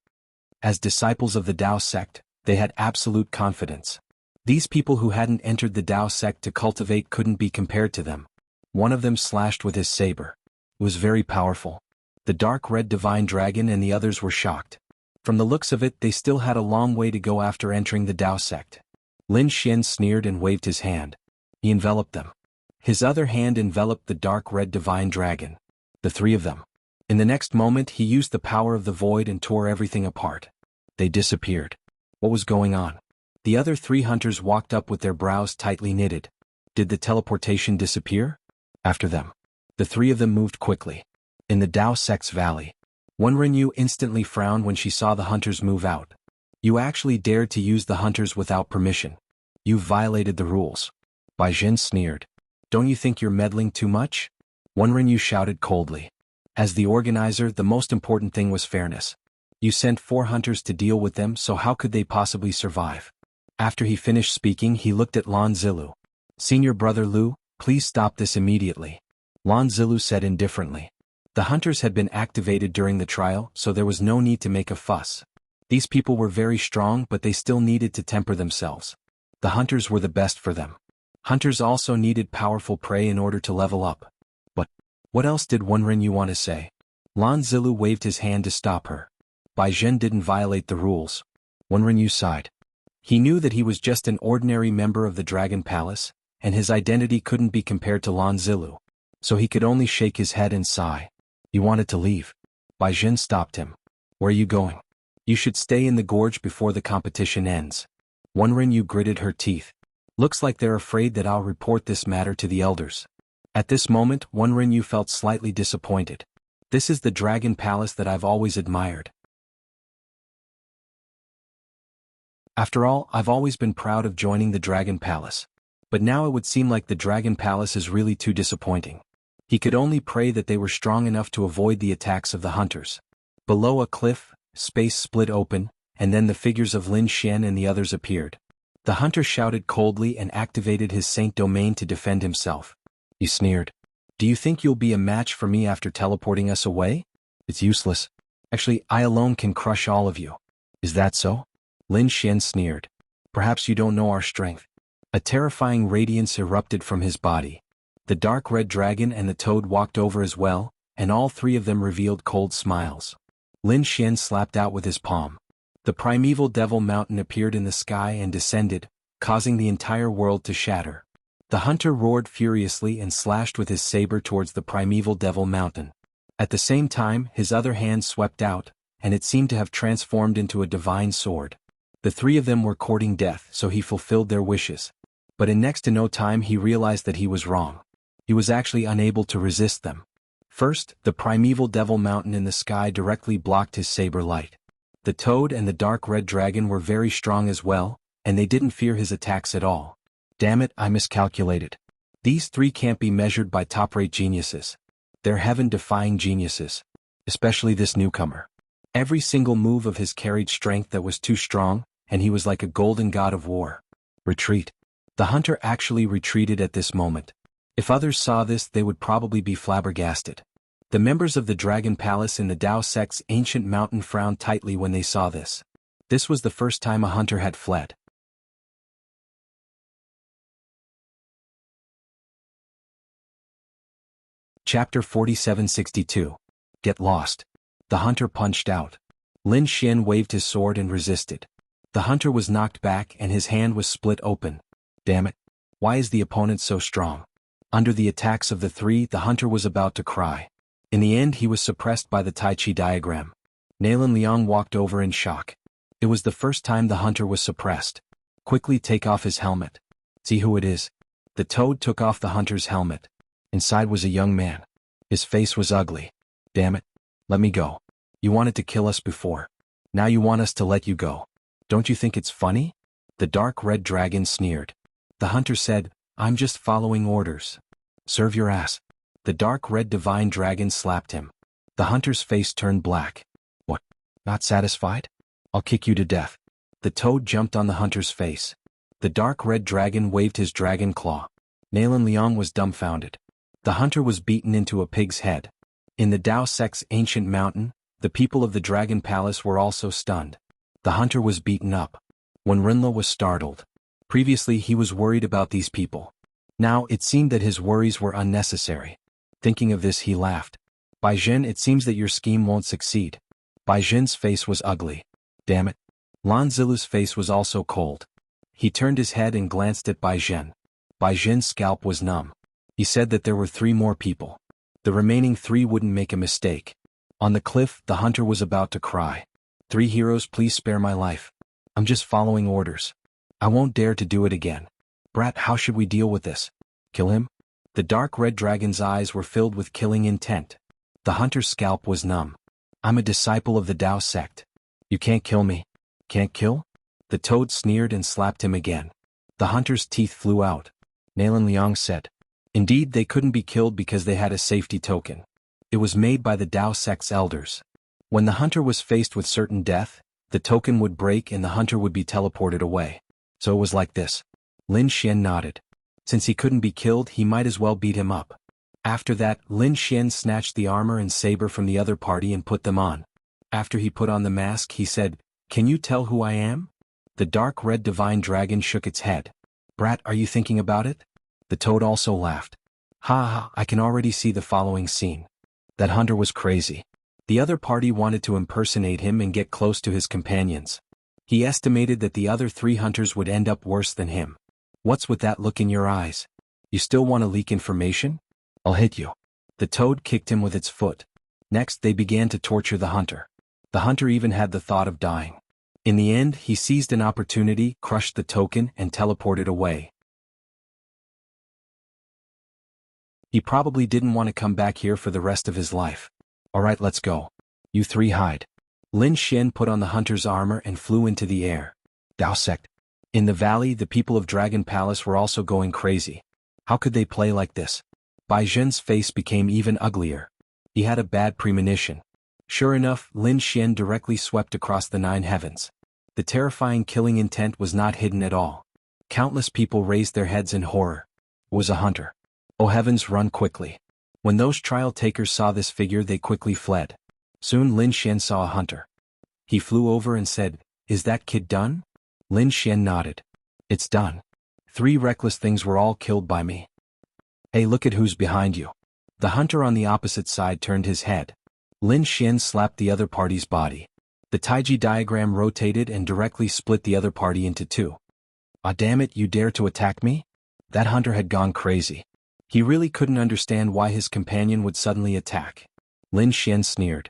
As disciples of the Tao sect, they had absolute confidence. These people who hadn't entered the Tao sect to cultivate couldn't be compared to them. One of them slashed with his saber. It was very powerful. The dark red divine dragon and the others were shocked. From the looks of it, they still had a long way to go after entering the Tao sect. Lin Xian sneered and waved his hand. He enveloped them. His other hand enveloped the dark red divine dragon. The 3 of them. In the next moment, he used the power of the void and tore everything apart. They disappeared. What was going on? The other 3 hunters walked up with their brows tightly knitted. Did the teleportation disappear? After them. The 3 of them moved quickly. In the Tao sect's valley. Wenrenyu instantly frowned when she saw the hunters move out. "You actually dared to use the hunters without permission. You've violated the rules." Bai Jin sneered. "Don't you think you're meddling too much?" Wenrenyu shouted coldly. As the organizer, the most important thing was fairness. You sent 4 hunters to deal with them, so how could they possibly survive? After he finished speaking, he looked at Lan Zilu. Senior Brother Lu, please stop this immediately. Lan Zilu said indifferently. The hunters had been activated during the trial, so there was no need to make a fuss. These people were very strong, but they still needed to temper themselves. The hunters were the best for them. Hunters also needed powerful prey in order to level up. But what else did Wenren want to say? Lan Zilu waved his hand to stop her. Bai Zhen didn't violate the rules. Wenren sighed. He knew that he was just an ordinary member of the Dragon Palace, and his identity couldn't be compared to Lan Zilu. So he could only shake his head and sigh. He wanted to leave. Bai Zhen stopped him. Where are you going? You should stay in the gorge before the competition ends. Wenren gritted her teeth. Looks like they're afraid that I'll report this matter to the elders. At this moment, Wenren felt slightly disappointed. This is the Dragon Palace that I've always admired. After all, I've always been proud of joining the Dragon Palace. But now it would seem like the Dragon Palace is really too disappointing. He could only pray that they were strong enough to avoid the attacks of the hunters. Below a cliff, space split open, and then the figures of Lin Xian and the others appeared. The hunter shouted coldly and activated his Saint Domain to defend himself. He sneered. Do you think you'll be a match for me after teleporting us away? It's useless. Actually, I alone can crush all of you. Is that so? Lin Xian sneered. Perhaps you don't know our strength. A terrifying radiance erupted from his body. The dark red dragon and the toad walked over as well, and all 3 of them revealed cold smiles. Lin Xian slapped out with his palm. The primeval devil mountain appeared in the sky and descended, causing the entire world to shatter. The hunter roared furiously and slashed with his saber towards the primeval devil mountain. At the same time, his other hand swept out, and it seemed to have transformed into a divine sword. The 3 of them were courting death, so he fulfilled their wishes. But in next to no time he realized that he was wrong. He was actually unable to resist them. First, the primeval devil mountain in the sky directly blocked his saber light. The toad and the dark red dragon were very strong as well, and they didn't fear his attacks at all. Damn it, I miscalculated. These 3 can't be measured by top-rate geniuses. They're heaven-defying geniuses. Especially this newcomer. Every single move of his carried strength that was too strong, and he was like a golden god of war. Retreat. The hunter actually retreated at this moment. If others saw this, they would probably be flabbergasted. The members of the Dragon Palace in the Dao sect's ancient mountain frowned tightly when they saw this. This was the first time a hunter had fled. Chapter 4762. Get lost. The hunter punched out. Lin Xian waved his sword and resisted. The hunter was knocked back and his hand was split open. Damn it. Why is the opponent so strong? Under the attacks of the 3, the hunter was about to cry. In the end, he was suppressed by the Tai Chi diagram. Nalan Liang walked over in shock. It was the first time the hunter was suppressed. Quickly take off his helmet. See who it is. The toad took off the hunter's helmet. Inside was a young man. His face was ugly. Damn it. Let me go. You wanted to kill us before. Now you want us to let you go. Don't you think it's funny? The dark red dragon sneered. The hunter said, I'm just following orders. Serve your ass. The dark red divine dragon slapped him. The hunter's face turned black. What? Not satisfied? I'll kick you to death. The toad jumped on the hunter's face. The dark red dragon waved his dragon claw. Nalan Liang was dumbfounded. The hunter was beaten into a pig's head. In the Dao sect's ancient mountain, the people of the Dragon Palace were also stunned. The hunter was beaten up. When Rinla was startled. Previously he was worried about these people. Now it seemed that his worries were unnecessary. Thinking of this, he laughed. Bai Zhen, it seems that your scheme won't succeed. Bai Zhen's face was ugly. Damn it. Lan Zilu's face was also cold. He turned his head and glanced at Bai Zhen. Bai Zhen's scalp was numb. He said that there were 3 more people. The remaining 3 wouldn't make a mistake. On the cliff, the hunter was about to cry. 3 heroes, please spare my life. I'm just following orders. I won't dare to do it again. Brat, how should we deal with this? Kill him? The dark red dragon's eyes were filled with killing intent. The hunter's scalp was numb. I'm a disciple of the Dao sect. You can't kill me. Can't kill? The toad sneered and slapped him again. The hunter's teeth flew out. Nalan Liang said. Indeed, they couldn't be killed because they had a safety token. It was made by the Dao sect's elders. When the hunter was faced with certain death, the token would break and the hunter would be teleported away. So it was like this. Lin Xian nodded. Since he couldn't be killed, he might as well beat him up. After that, Lin Xian snatched the armor and saber from the other party and put them on. After he put on the mask, he said, "Can you tell who I am?" The dark red divine dragon shook its head. "Brat, are you thinking about it?" The toad also laughed. "Ha ha, I can already see the following scene. That hunter was crazy. The other party wanted to impersonate him and get close to his companions. He estimated that the other 3 hunters would end up worse than him. What's with that look in your eyes? You still want to leak information? I'll hit you." The toad kicked him with its foot. Next, they began to torture the hunter. The hunter even had the thought of dying. In the end, he seized an opportunity, crushed the token, and teleported away. He probably didn't want to come back here for the rest of his life. "Alright, let's go. You 3 hide." Lin Xian put on the hunter's armor and flew into the air. Dao sect. In the valley, the people of Dragon Palace were also going crazy. How could they play like this? Bai Zhen's face became even uglier. He had a bad premonition. Sure enough, Lin Xian directly swept across the 9 heavens. The terrifying killing intent was not hidden at all. Countless people raised their heads in horror. It was a hunter. Oh heavens, run quickly. When those trial takers saw this figure, they quickly fled. Soon Lin Xian saw a hunter. He flew over and said, "Is that kid done?" Lin Xian nodded. "It's done. 3 reckless things were all killed by me. Hey, look at who's behind you." The hunter on the opposite side turned his head. Lin Xian slapped the other party's body. The Taiji diagram rotated and directly split the other party into 2. "Ah, damn it, you dare to attack me?" That hunter had gone crazy. He really couldn't understand why his companion would suddenly attack. Lin Xian sneered.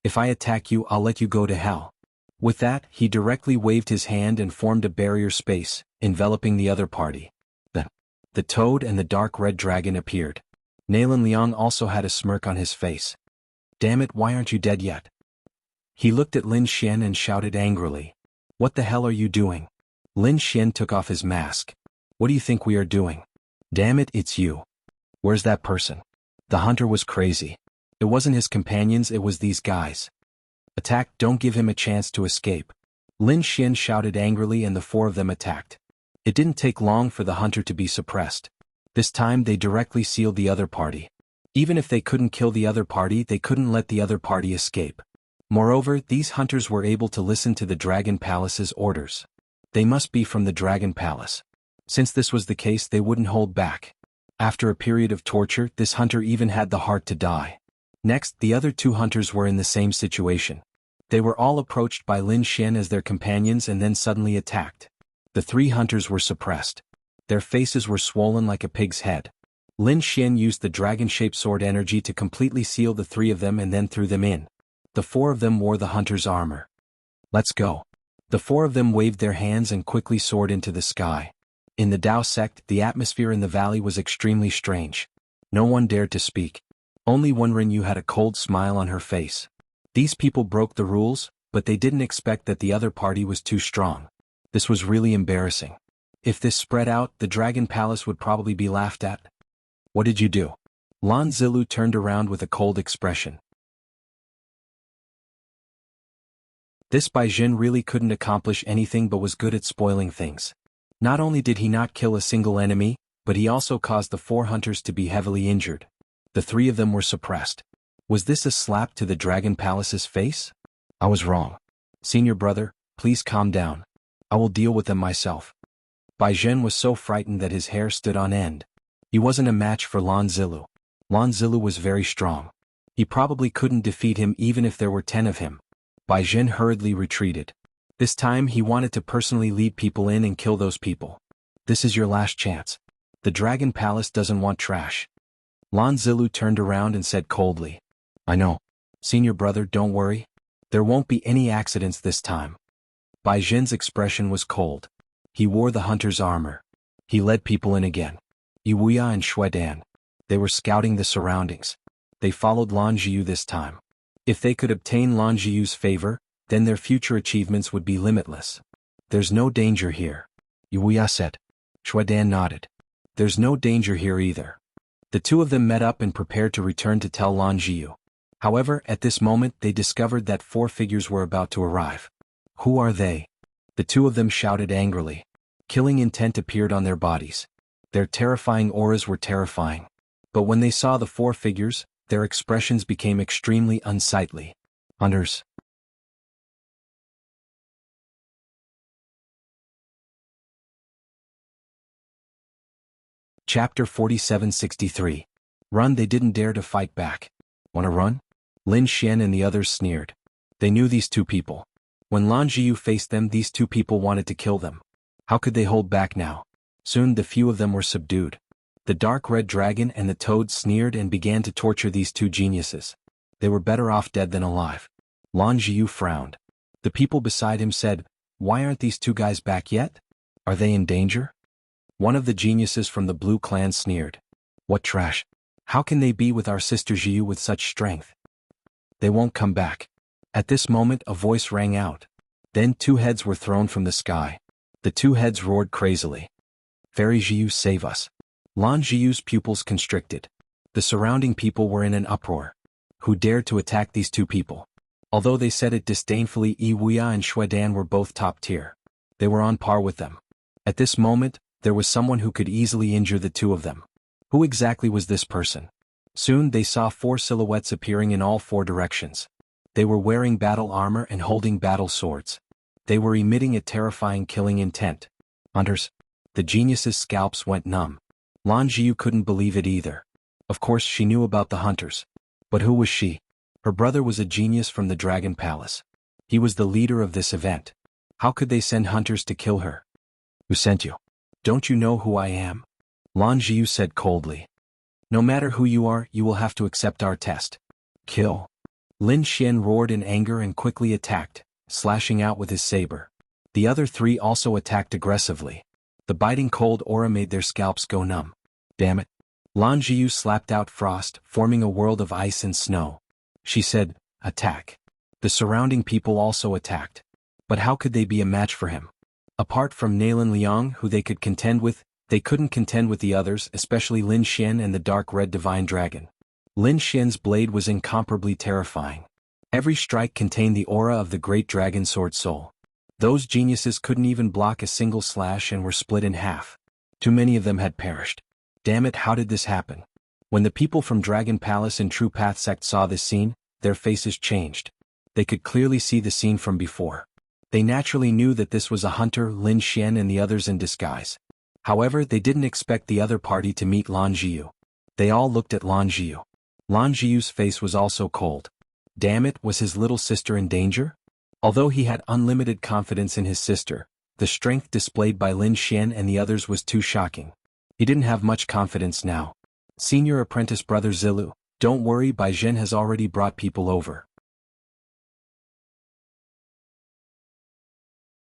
"If I attack you, I'll let you go to hell." With that, he directly waved his hand and formed a barrier space, enveloping the other party. Then, the toad and the dark red dragon appeared. Nalan Liang also had a smirk on his face. "Damn it, why aren't you dead yet?" He looked at Lin Xian and shouted angrily. "What the hell are you doing?" Lin Xian took off his mask. "What do you think we are doing?" "Damn it, it's you. Where's that person?" The hunter was crazy. It wasn't his companions, it was these guys. "Attack, don't give him a chance to escape." Lin Xian shouted angrily and the 4 of them attacked. It didn't take long for the hunter to be suppressed. This time they directly sealed the other party. Even if they couldn't kill the other party, they couldn't let the other party escape. Moreover, these hunters were able to listen to the Dragon Palace's orders. They must be from the Dragon Palace. Since this was the case, they wouldn't hold back. After a period of torture, this hunter even had the heart to die. Next, the other 2 hunters were in the same situation. They were all approached by Lin Xian as their companions and then suddenly attacked. The 3 hunters were suppressed. Their faces were swollen like a pig's head. Lin Xian used the dragon-shaped sword energy to completely seal the 3 of them and then threw them in. The 4 of them wore the hunter's armor. "Let's go." The 4 of them waved their hands and quickly soared into the sky. In the Dao sect, the atmosphere in the valley was extremely strange. No one dared to speak. Only Wen Rinyu had a cold smile on her face. These people broke the rules, but they didn't expect that the other party was too strong. This was really embarrassing. If this spread out, the Dragon Palace would probably be laughed at. "What did you do?" Lan Zilu turned around with a cold expression. This Bai Jin really couldn't accomplish anything but was good at spoiling things. Not only did he not kill a single enemy, but he also caused the 4 hunters to be heavily injured. The 3 of them were suppressed. Was this a slap to the Dragon Palace's face? "I was wrong. Senior brother, please calm down. I will deal with them myself." Bai Zhen was so frightened that his hair stood on end. He wasn't a match for Lan Zilu. Lan Zilu was very strong. He probably couldn't defeat him even if there were 10 of him. Bai Zhen hurriedly retreated. This time he wanted to personally lead people in and kill those people. "This is your last chance. The Dragon Palace doesn't want trash." Lan Zilu turned around and said coldly. "I know. Senior brother, don't worry. There won't be any accidents this time." Bai Zhen's expression was cold. He wore the hunter's armor. He led people in again. Wuxia and Shuedan. They were scouting the surroundings. They followed Lan Jiu this time. If they could obtain Lan Jiu's favor, then their future achievements would be limitless. "There's no danger here," Wuxia said. Shuedan nodded. "There's no danger here either." The two of them met up and prepared to return to tell Lan Jiu. However, at this moment they discovered that 4 figures were about to arrive. Who are they? The two of them shouted angrily. Killing intent appeared on their bodies. Their terrifying auras were terrifying. But when they saw the 4 figures, their expressions became extremely unsightly. Hunters. Chapter 4763. Run. They didn't dare to fight back. Wanna run? Lin Xian and the others sneered. They knew these two people. When Lan Jiu faced them, these two people wanted to kill them. How could they hold back now? Soon the few of them were subdued. The dark red dragon and the toad sneered and began to torture these two geniuses. They were better off dead than alive. Lan Jiu frowned. The people beside him said, "Why aren't these two guys back yet? Are they in danger?" One of the geniuses from the blue clan sneered. "What trash? How can they be with our sister Jiu with such strength? They won't come back." At this moment a voice rang out. Then 2 heads were thrown from the sky. The 2 heads roared crazily. "Fairy Jiu, save us." Lan Jiu's pupils constricted. The surrounding people were in an uproar. Who dared to attack these 2 people? Although they said it disdainfully, Wuxia and Shuedan were both top tier. They were on par with them. At this moment, there was someone who could easily injure the 2 of them. Who exactly was this person? Soon they saw 4 silhouettes appearing in all 4 directions. They were wearing battle armor and holding battle swords. They were emitting a terrifying killing intent. Hunters. The geniuses' scalps went numb. Lan Jiu couldn't believe it either. Of course she knew about the hunters. But who was she? Her brother was a genius from the Dragon Palace. He was the leader of this event. How could they send hunters to kill her? Who sent you? Don't you know who I am? Lan Jiu said coldly. No matter who you are, you will have to accept our test. Kill. Lin Xian roared in anger and quickly attacked, slashing out with his saber. The other 3 also attacked aggressively. The biting cold aura made their scalps go numb. Damn it. Lan Jiu slapped out frost, forming a world of ice and snow. She said, "Attack." The surrounding people also attacked. But how could they be a match for him? Apart from Nalan Liang, who they could contend with, they couldn't contend with the others, especially Lin Xian and the dark red divine dragon. Lin Xian's blade was incomparably terrifying. Every strike contained the aura of the great dragon sword soul. Those geniuses couldn't even block a single slash and were split in half. Too many of them had perished. Damn it, how did this happen? When the people from Dragon Palace and True Path sect saw this scene, their faces changed. They could clearly see the scene from before. They naturally knew that this was a hunter, Lin Xian and the others in disguise. However, they didn't expect the other party to meet Lan Jiu. They all looked at Lan Jiu. Lan Jiu's face was also cold. Damn it, was his little sister in danger? Although he had unlimited confidence in his sister, the strength displayed by Lin Xian and the others was too shocking. He didn't have much confidence now. Senior apprentice brother Zilu, don't worry, Bai Zhen has already brought people over.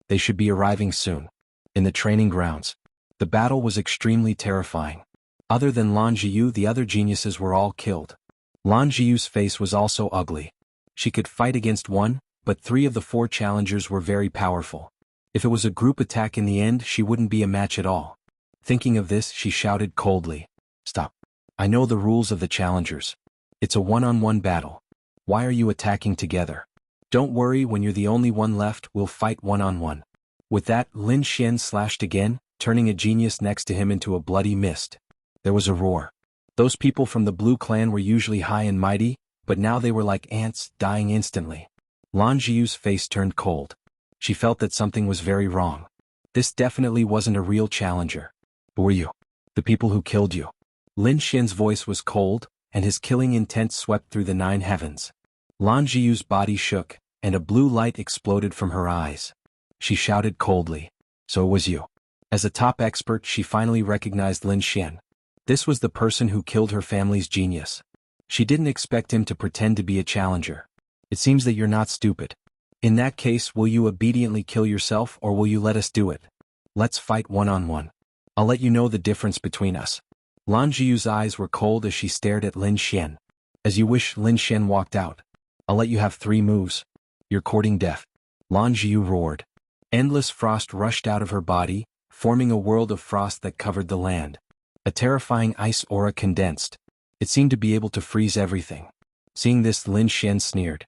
They should be arriving soon. In the training grounds. The battle was extremely terrifying. Other than Lan Jiu, the other geniuses were all killed. Lan Jiu's face was also ugly. She could fight against 1, but 3 of the 4 challengers were very powerful. If it was a group attack in the end, she wouldn't be a match at all. Thinking of this, she shouted coldly. Stop. I know the rules of the challengers. It's a one-on-one battle. Why are you attacking together? Don't worry, when you're the only one left, we'll fight one-on-one. With that, Lin Xian slashed again, turning a genius next to him into a bloody mist. There was a roar. Those people from the blue clan were usually high and mighty, but now they were like ants, dying instantly. Lan Jiu's face turned cold. She felt that something was very wrong. This definitely wasn't a real challenger. Who are you? The people who killed you. Lin Xian's voice was cold, and his killing intent swept through the 9 heavens. Lan Jiu's body shook, and a blue light exploded from her eyes. She shouted coldly. So it was you. As a top expert, she finally recognized Lin Xian. This was the person who killed her family's genius. She didn't expect him to pretend to be a challenger. It seems that you're not stupid. In that case, will you obediently kill yourself or will you let us do it? Let's fight one-on-one. I'll let you know the difference between us. Lan Jiu's eyes were cold as she stared at Lin Xian. As you wish. Lin Xian walked out. I'll let you have 3 moves. You're courting death. Lan Jiu roared. Endless frost rushed out of her body, forming a world of frost that covered the land. A terrifying ice aura condensed. It seemed to be able to freeze everything. Seeing this, Lin Xian sneered.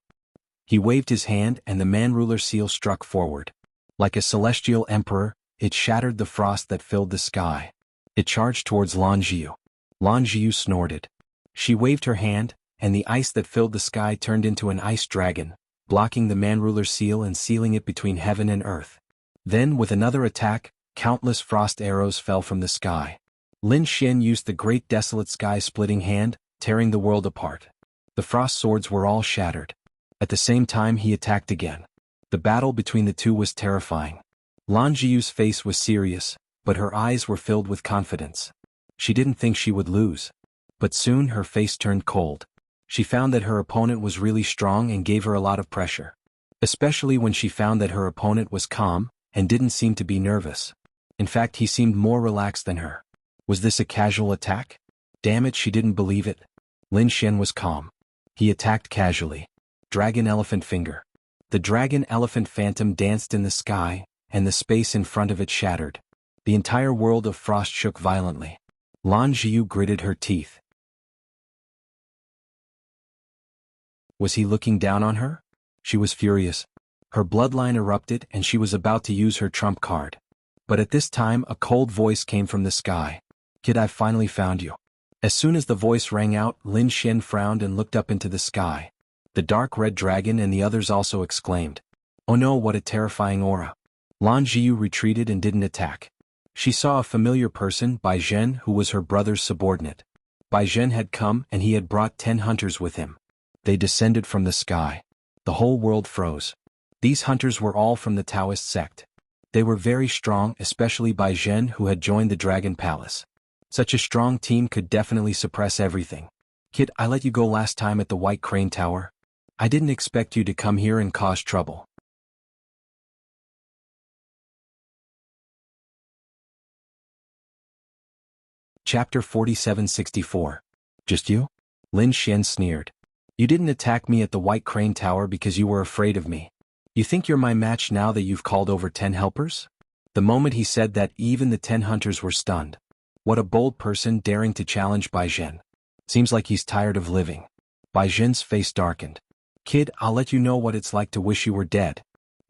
He waved his hand and the man-ruler seal struck forward. Like a celestial emperor, it shattered the frost that filled the sky. It charged towards Lan Jiu. Lan Jiu snorted. She waved her hand, and the ice that filled the sky turned into an ice dragon, blocking the man-ruler seal and sealing it between heaven and earth. Then, with another attack, countless frost arrows fell from the sky. Lin Xian used the great desolate sky-splitting hand, tearing the world apart. The frost swords were all shattered. At the same time he attacked again. The battle between the two was terrifying. Lan Jiu's face was serious, but her eyes were filled with confidence. She didn't think she would lose. But soon her face turned cold. She found that her opponent was really strong and gave her a lot of pressure. Especially when she found that her opponent was calm, and didn't seem to be nervous. In fact, he seemed more relaxed than her. Was this a casual attack? Damn it, she didn't believe it. Lin Xian was calm. He attacked casually. Dragon Elephant Finger. The Dragon Elephant Phantom danced in the sky, and the space in front of it shattered. The entire world of frost shook violently. Lan Jiu gritted her teeth. Was he looking down on her? She was furious. Her bloodline erupted and she was about to use her trump card. But at this time a cold voice came from the sky. Kid, I've finally found you. As soon as the voice rang out, Lin Xian frowned and looked up into the sky. The dark red dragon and the others also exclaimed. Oh no, what a terrifying aura. Lan Jiu retreated and didn't attack. She saw a familiar person, Bai Zhen, who was her brother's subordinate. Bai Zhen had come and he had brought 10 hunters with him. They descended from the sky. The whole world froze. These hunters were all from the Taoist sect. They were very strong, especially Bai Zhen, who had joined the Dragon Palace. Such a strong team could definitely suppress everything. Kid, I let you go last time at the White Crane Tower. I didn't expect you to come here and cause trouble. Chapter 4764. Just you? Lin Xian sneered. You didn't attack me at the White Crane Tower because you were afraid of me. You think you're my match now that you've called over 10 helpers? The moment he said that, even the 10 hunters were stunned. What a bold person daring to challenge Bai Zhen. Seems like he's tired of living. Bai Zhen's face darkened. Kid, I'll let you know what it's like to wish you were dead.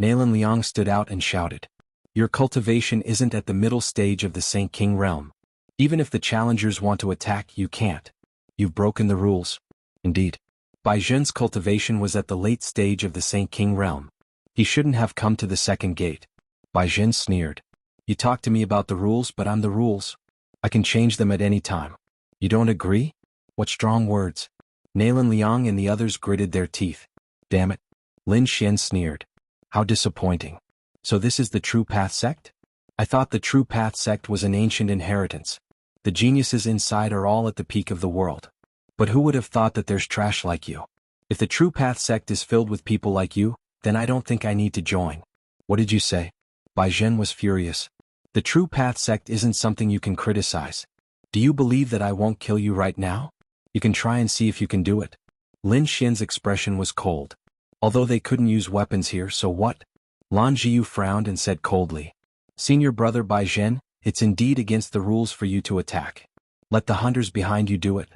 Nalan Liang stood out and shouted. Your cultivation isn't at the middle stage of the Saint King realm. Even if the challengers want to attack, you can't. You've broken the rules. Indeed. Bai Zhen's cultivation was at the late stage of the Saint King realm. He shouldn't have come to the second gate. Bai Zhen sneered. You talk to me about the rules, but I'm the rules. I can change them at any time. You don't agree? What strong words. Nalan Liang and the others gritted their teeth. Damn it. Lin Xian sneered. How disappointing. So this is the True Path sect? I thought the True Path sect was an ancient inheritance. The geniuses inside are all at the peak of the world. But who would have thought that there's trash like you? If the True Path sect is filled with people like you, then I don't think I need to join. What did you say? Bai Zhen was furious. The True Path sect isn't something you can criticize. Do you believe that I won't kill you right now? You can try and see if you can do it. Lin Xian's expression was cold. Although they couldn't use weapons here, so what? Lan Jiu frowned and said coldly. Senior brother Bai Zhen, it's indeed against the rules for you to attack. Let the hunters behind you do it.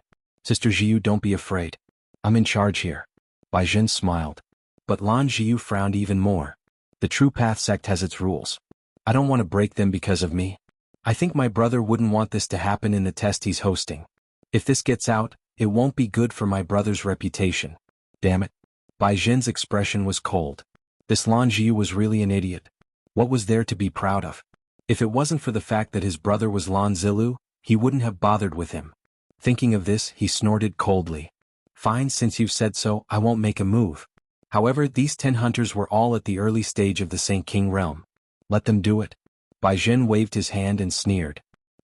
Sister Jiu, don't be afraid. I'm in charge here. Bai Zhen smiled. But Lan Jiu frowned even more. The True Path sect has its rules. I don't want to break them because of me. I think my brother wouldn't want this to happen in the test he's hosting. If this gets out, it won't be good for my brother's reputation. Damn it. Bai Zhen's expression was cold. This Lan Jiu was really an idiot. What was there to be proud of? If it wasn't for the fact that his brother was Lan Zilu, he wouldn't have bothered with him. Thinking of this, he snorted coldly. Fine, since you've said so, I won't make a move. However, these 10 hunters were all at the early stage of the Saint King realm. Let them do it. Bai Zhen waved his hand and sneered.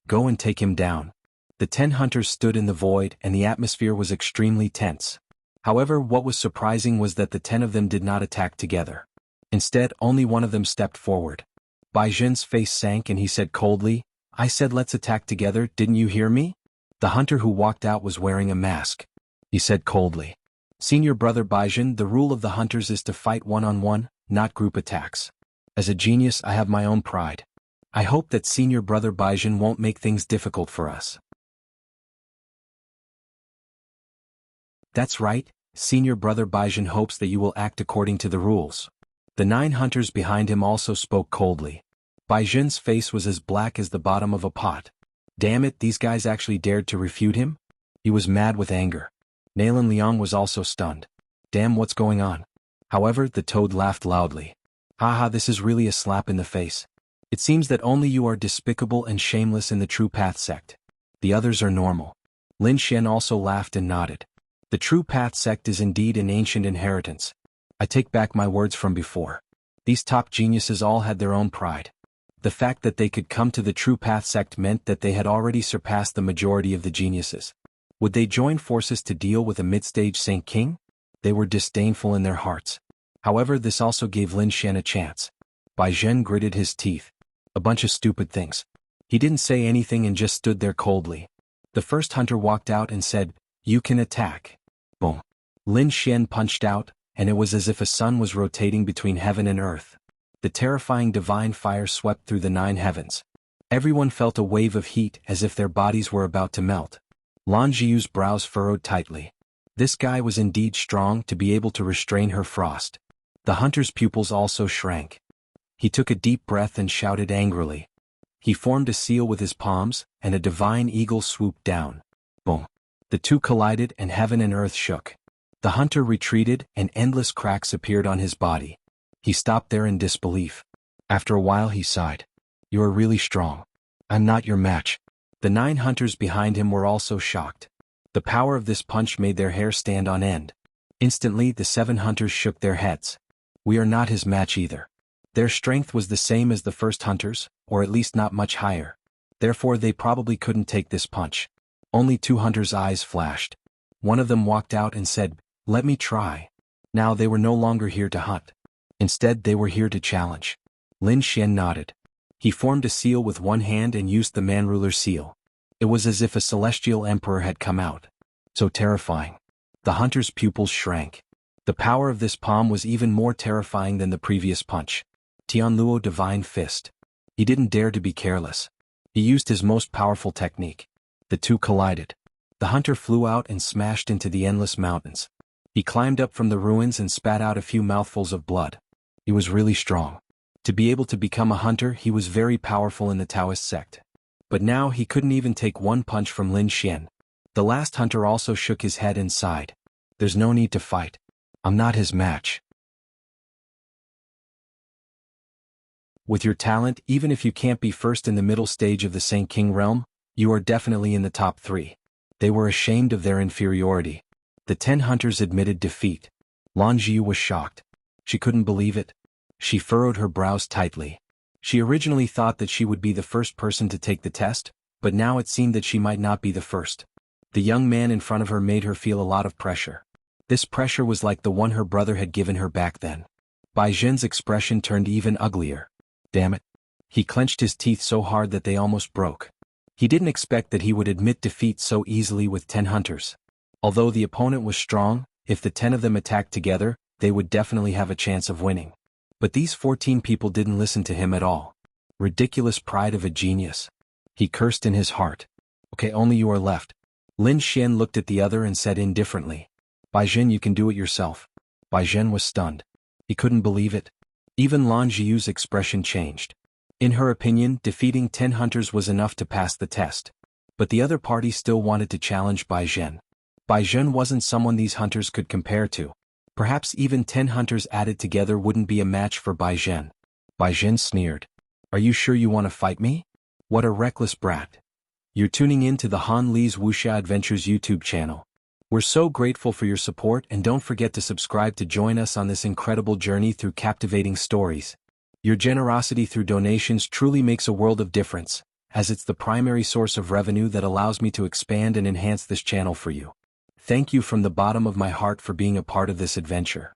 Go and take him down. The 10 hunters stood in the void and the atmosphere was extremely tense. However, what was surprising was that the 10 of them did not attack together. Instead, only one of them stepped forward. Bai Zhen's face sank and he said coldly, I said let's attack together, didn't you hear me? The hunter who walked out was wearing a mask. He said coldly. Senior brother Bai Zhen, the rule of the hunters is to fight one-on-one, not group attacks. As a genius, I have my own pride. I hope that senior brother Bai Zhen won't make things difficult for us. That's right, senior brother Baizhen hopes that you will act according to the rules. The 9 hunters behind him also spoke coldly. Baizhen's face was as black as the bottom of a pot. Damn it, these guys actually dared to refute him? He was mad with anger. Nalan Liang was also stunned. Damn, what's going on? However, the toad laughed loudly. Haha, this is really a slap in the face. It seems that only you are despicable and shameless in the True Path sect. The others are normal. Lin Xian also laughed and nodded. The True Path sect is indeed an ancient inheritance. I take back my words from before. These top geniuses all had their own pride. The fact that they could come to the True Path sect meant that they had already surpassed the majority of the geniuses. Would they join forces to deal with a mid-stage Saint King? They were disdainful in their hearts. However, this also gave Lin Xian a chance. Baizhen gritted his teeth. A bunch of stupid things. He didn't say anything and just stood there coldly. The first hunter walked out and said, "You can attack." Boom. Lin Xian punched out, and it was as if a sun was rotating between heaven and earth. The terrifying divine fire swept through the 9 heavens. Everyone felt a wave of heat as if their bodies were about to melt. Lan Zhiyu's brows furrowed tightly. This guy was indeed strong to be able to restrain her frost. The hunter's pupils also shrank. He took a deep breath and shouted angrily. He formed a seal with his palms, and a divine eagle swooped down. Boom. The two collided and heaven and earth shook. The hunter retreated and endless cracks appeared on his body. He stopped there in disbelief. After a while he sighed. "You are really strong. I'm not your match." The 9 hunters behind him were also shocked. The power of this punch made their hair stand on end. Instantly the 7 hunters shook their heads. "We are not his match either." Their strength was the same as the first hunters, or at least not much higher. Therefore they probably couldn't take this punch. Only 2 hunters' eyes flashed. One of them walked out and said, "Let me try." Now they were no longer here to hunt. Instead they were here to challenge. Lin Xian nodded. He formed a seal with one hand and used the man-ruler seal. It was as if a celestial emperor had come out. So terrifying. The hunter's pupils shrank. The power of this palm was even more terrifying than the previous punch. Tianluo Divine Fist. He didn't dare to be careless. He used his most powerful technique. The two collided. The hunter flew out and smashed into the endless mountains. He climbed up from the ruins and spat out a few mouthfuls of blood. He was really strong. To be able to become a hunter, he was very powerful in the Taoist sect. But now he couldn't even take one punch from Lin Xian. The last hunter also shook his head and sighed. "There's no need to fight. I'm not his match." With your talent, even if you can't be first in the middle stage of the Saint King realm, you are definitely in the top 3. They were ashamed of their inferiority. The 10 hunters admitted defeat. Lan Zhiyu was shocked. She couldn't believe it. She furrowed her brows tightly. She originally thought that she would be the first person to take the test, but now it seemed that she might not be the first. The young man in front of her made her feel a lot of pressure. This pressure was like the one her brother had given her back then. Baizhen's expression turned even uglier. Damn it. He clenched his teeth so hard that they almost broke. He didn't expect that he would admit defeat so easily with 10 hunters. Although the opponent was strong, if the 10 of them attacked together, they would definitely have a chance of winning. But these 14 people didn't listen to him at all. Ridiculous pride of a genius. He cursed in his heart. "Okay, only you are left." Lin Xian looked at the other and said indifferently, "Baizhen, you can do it yourself." Baizhen was stunned. He couldn't believe it. Even Lan Zhiyu's expression changed. In her opinion, defeating 10 hunters was enough to pass the test. But the other party still wanted to challenge Baizhen. Baizhen wasn't someone these hunters could compare to. Perhaps even 10 hunters added together wouldn't be a match for Baizhen. Baizhen sneered. "Are you sure you want to fight me? What a reckless brat." You're tuning in to the Han Li's Wuxia Adventures YouTube channel. We're so grateful for your support, and don't forget to subscribe to join us on this incredible journey through captivating stories. Your generosity through donations truly makes a world of difference, as it's the primary source of revenue that allows me to expand and enhance this channel for you. Thank you from the bottom of my heart for being a part of this adventure.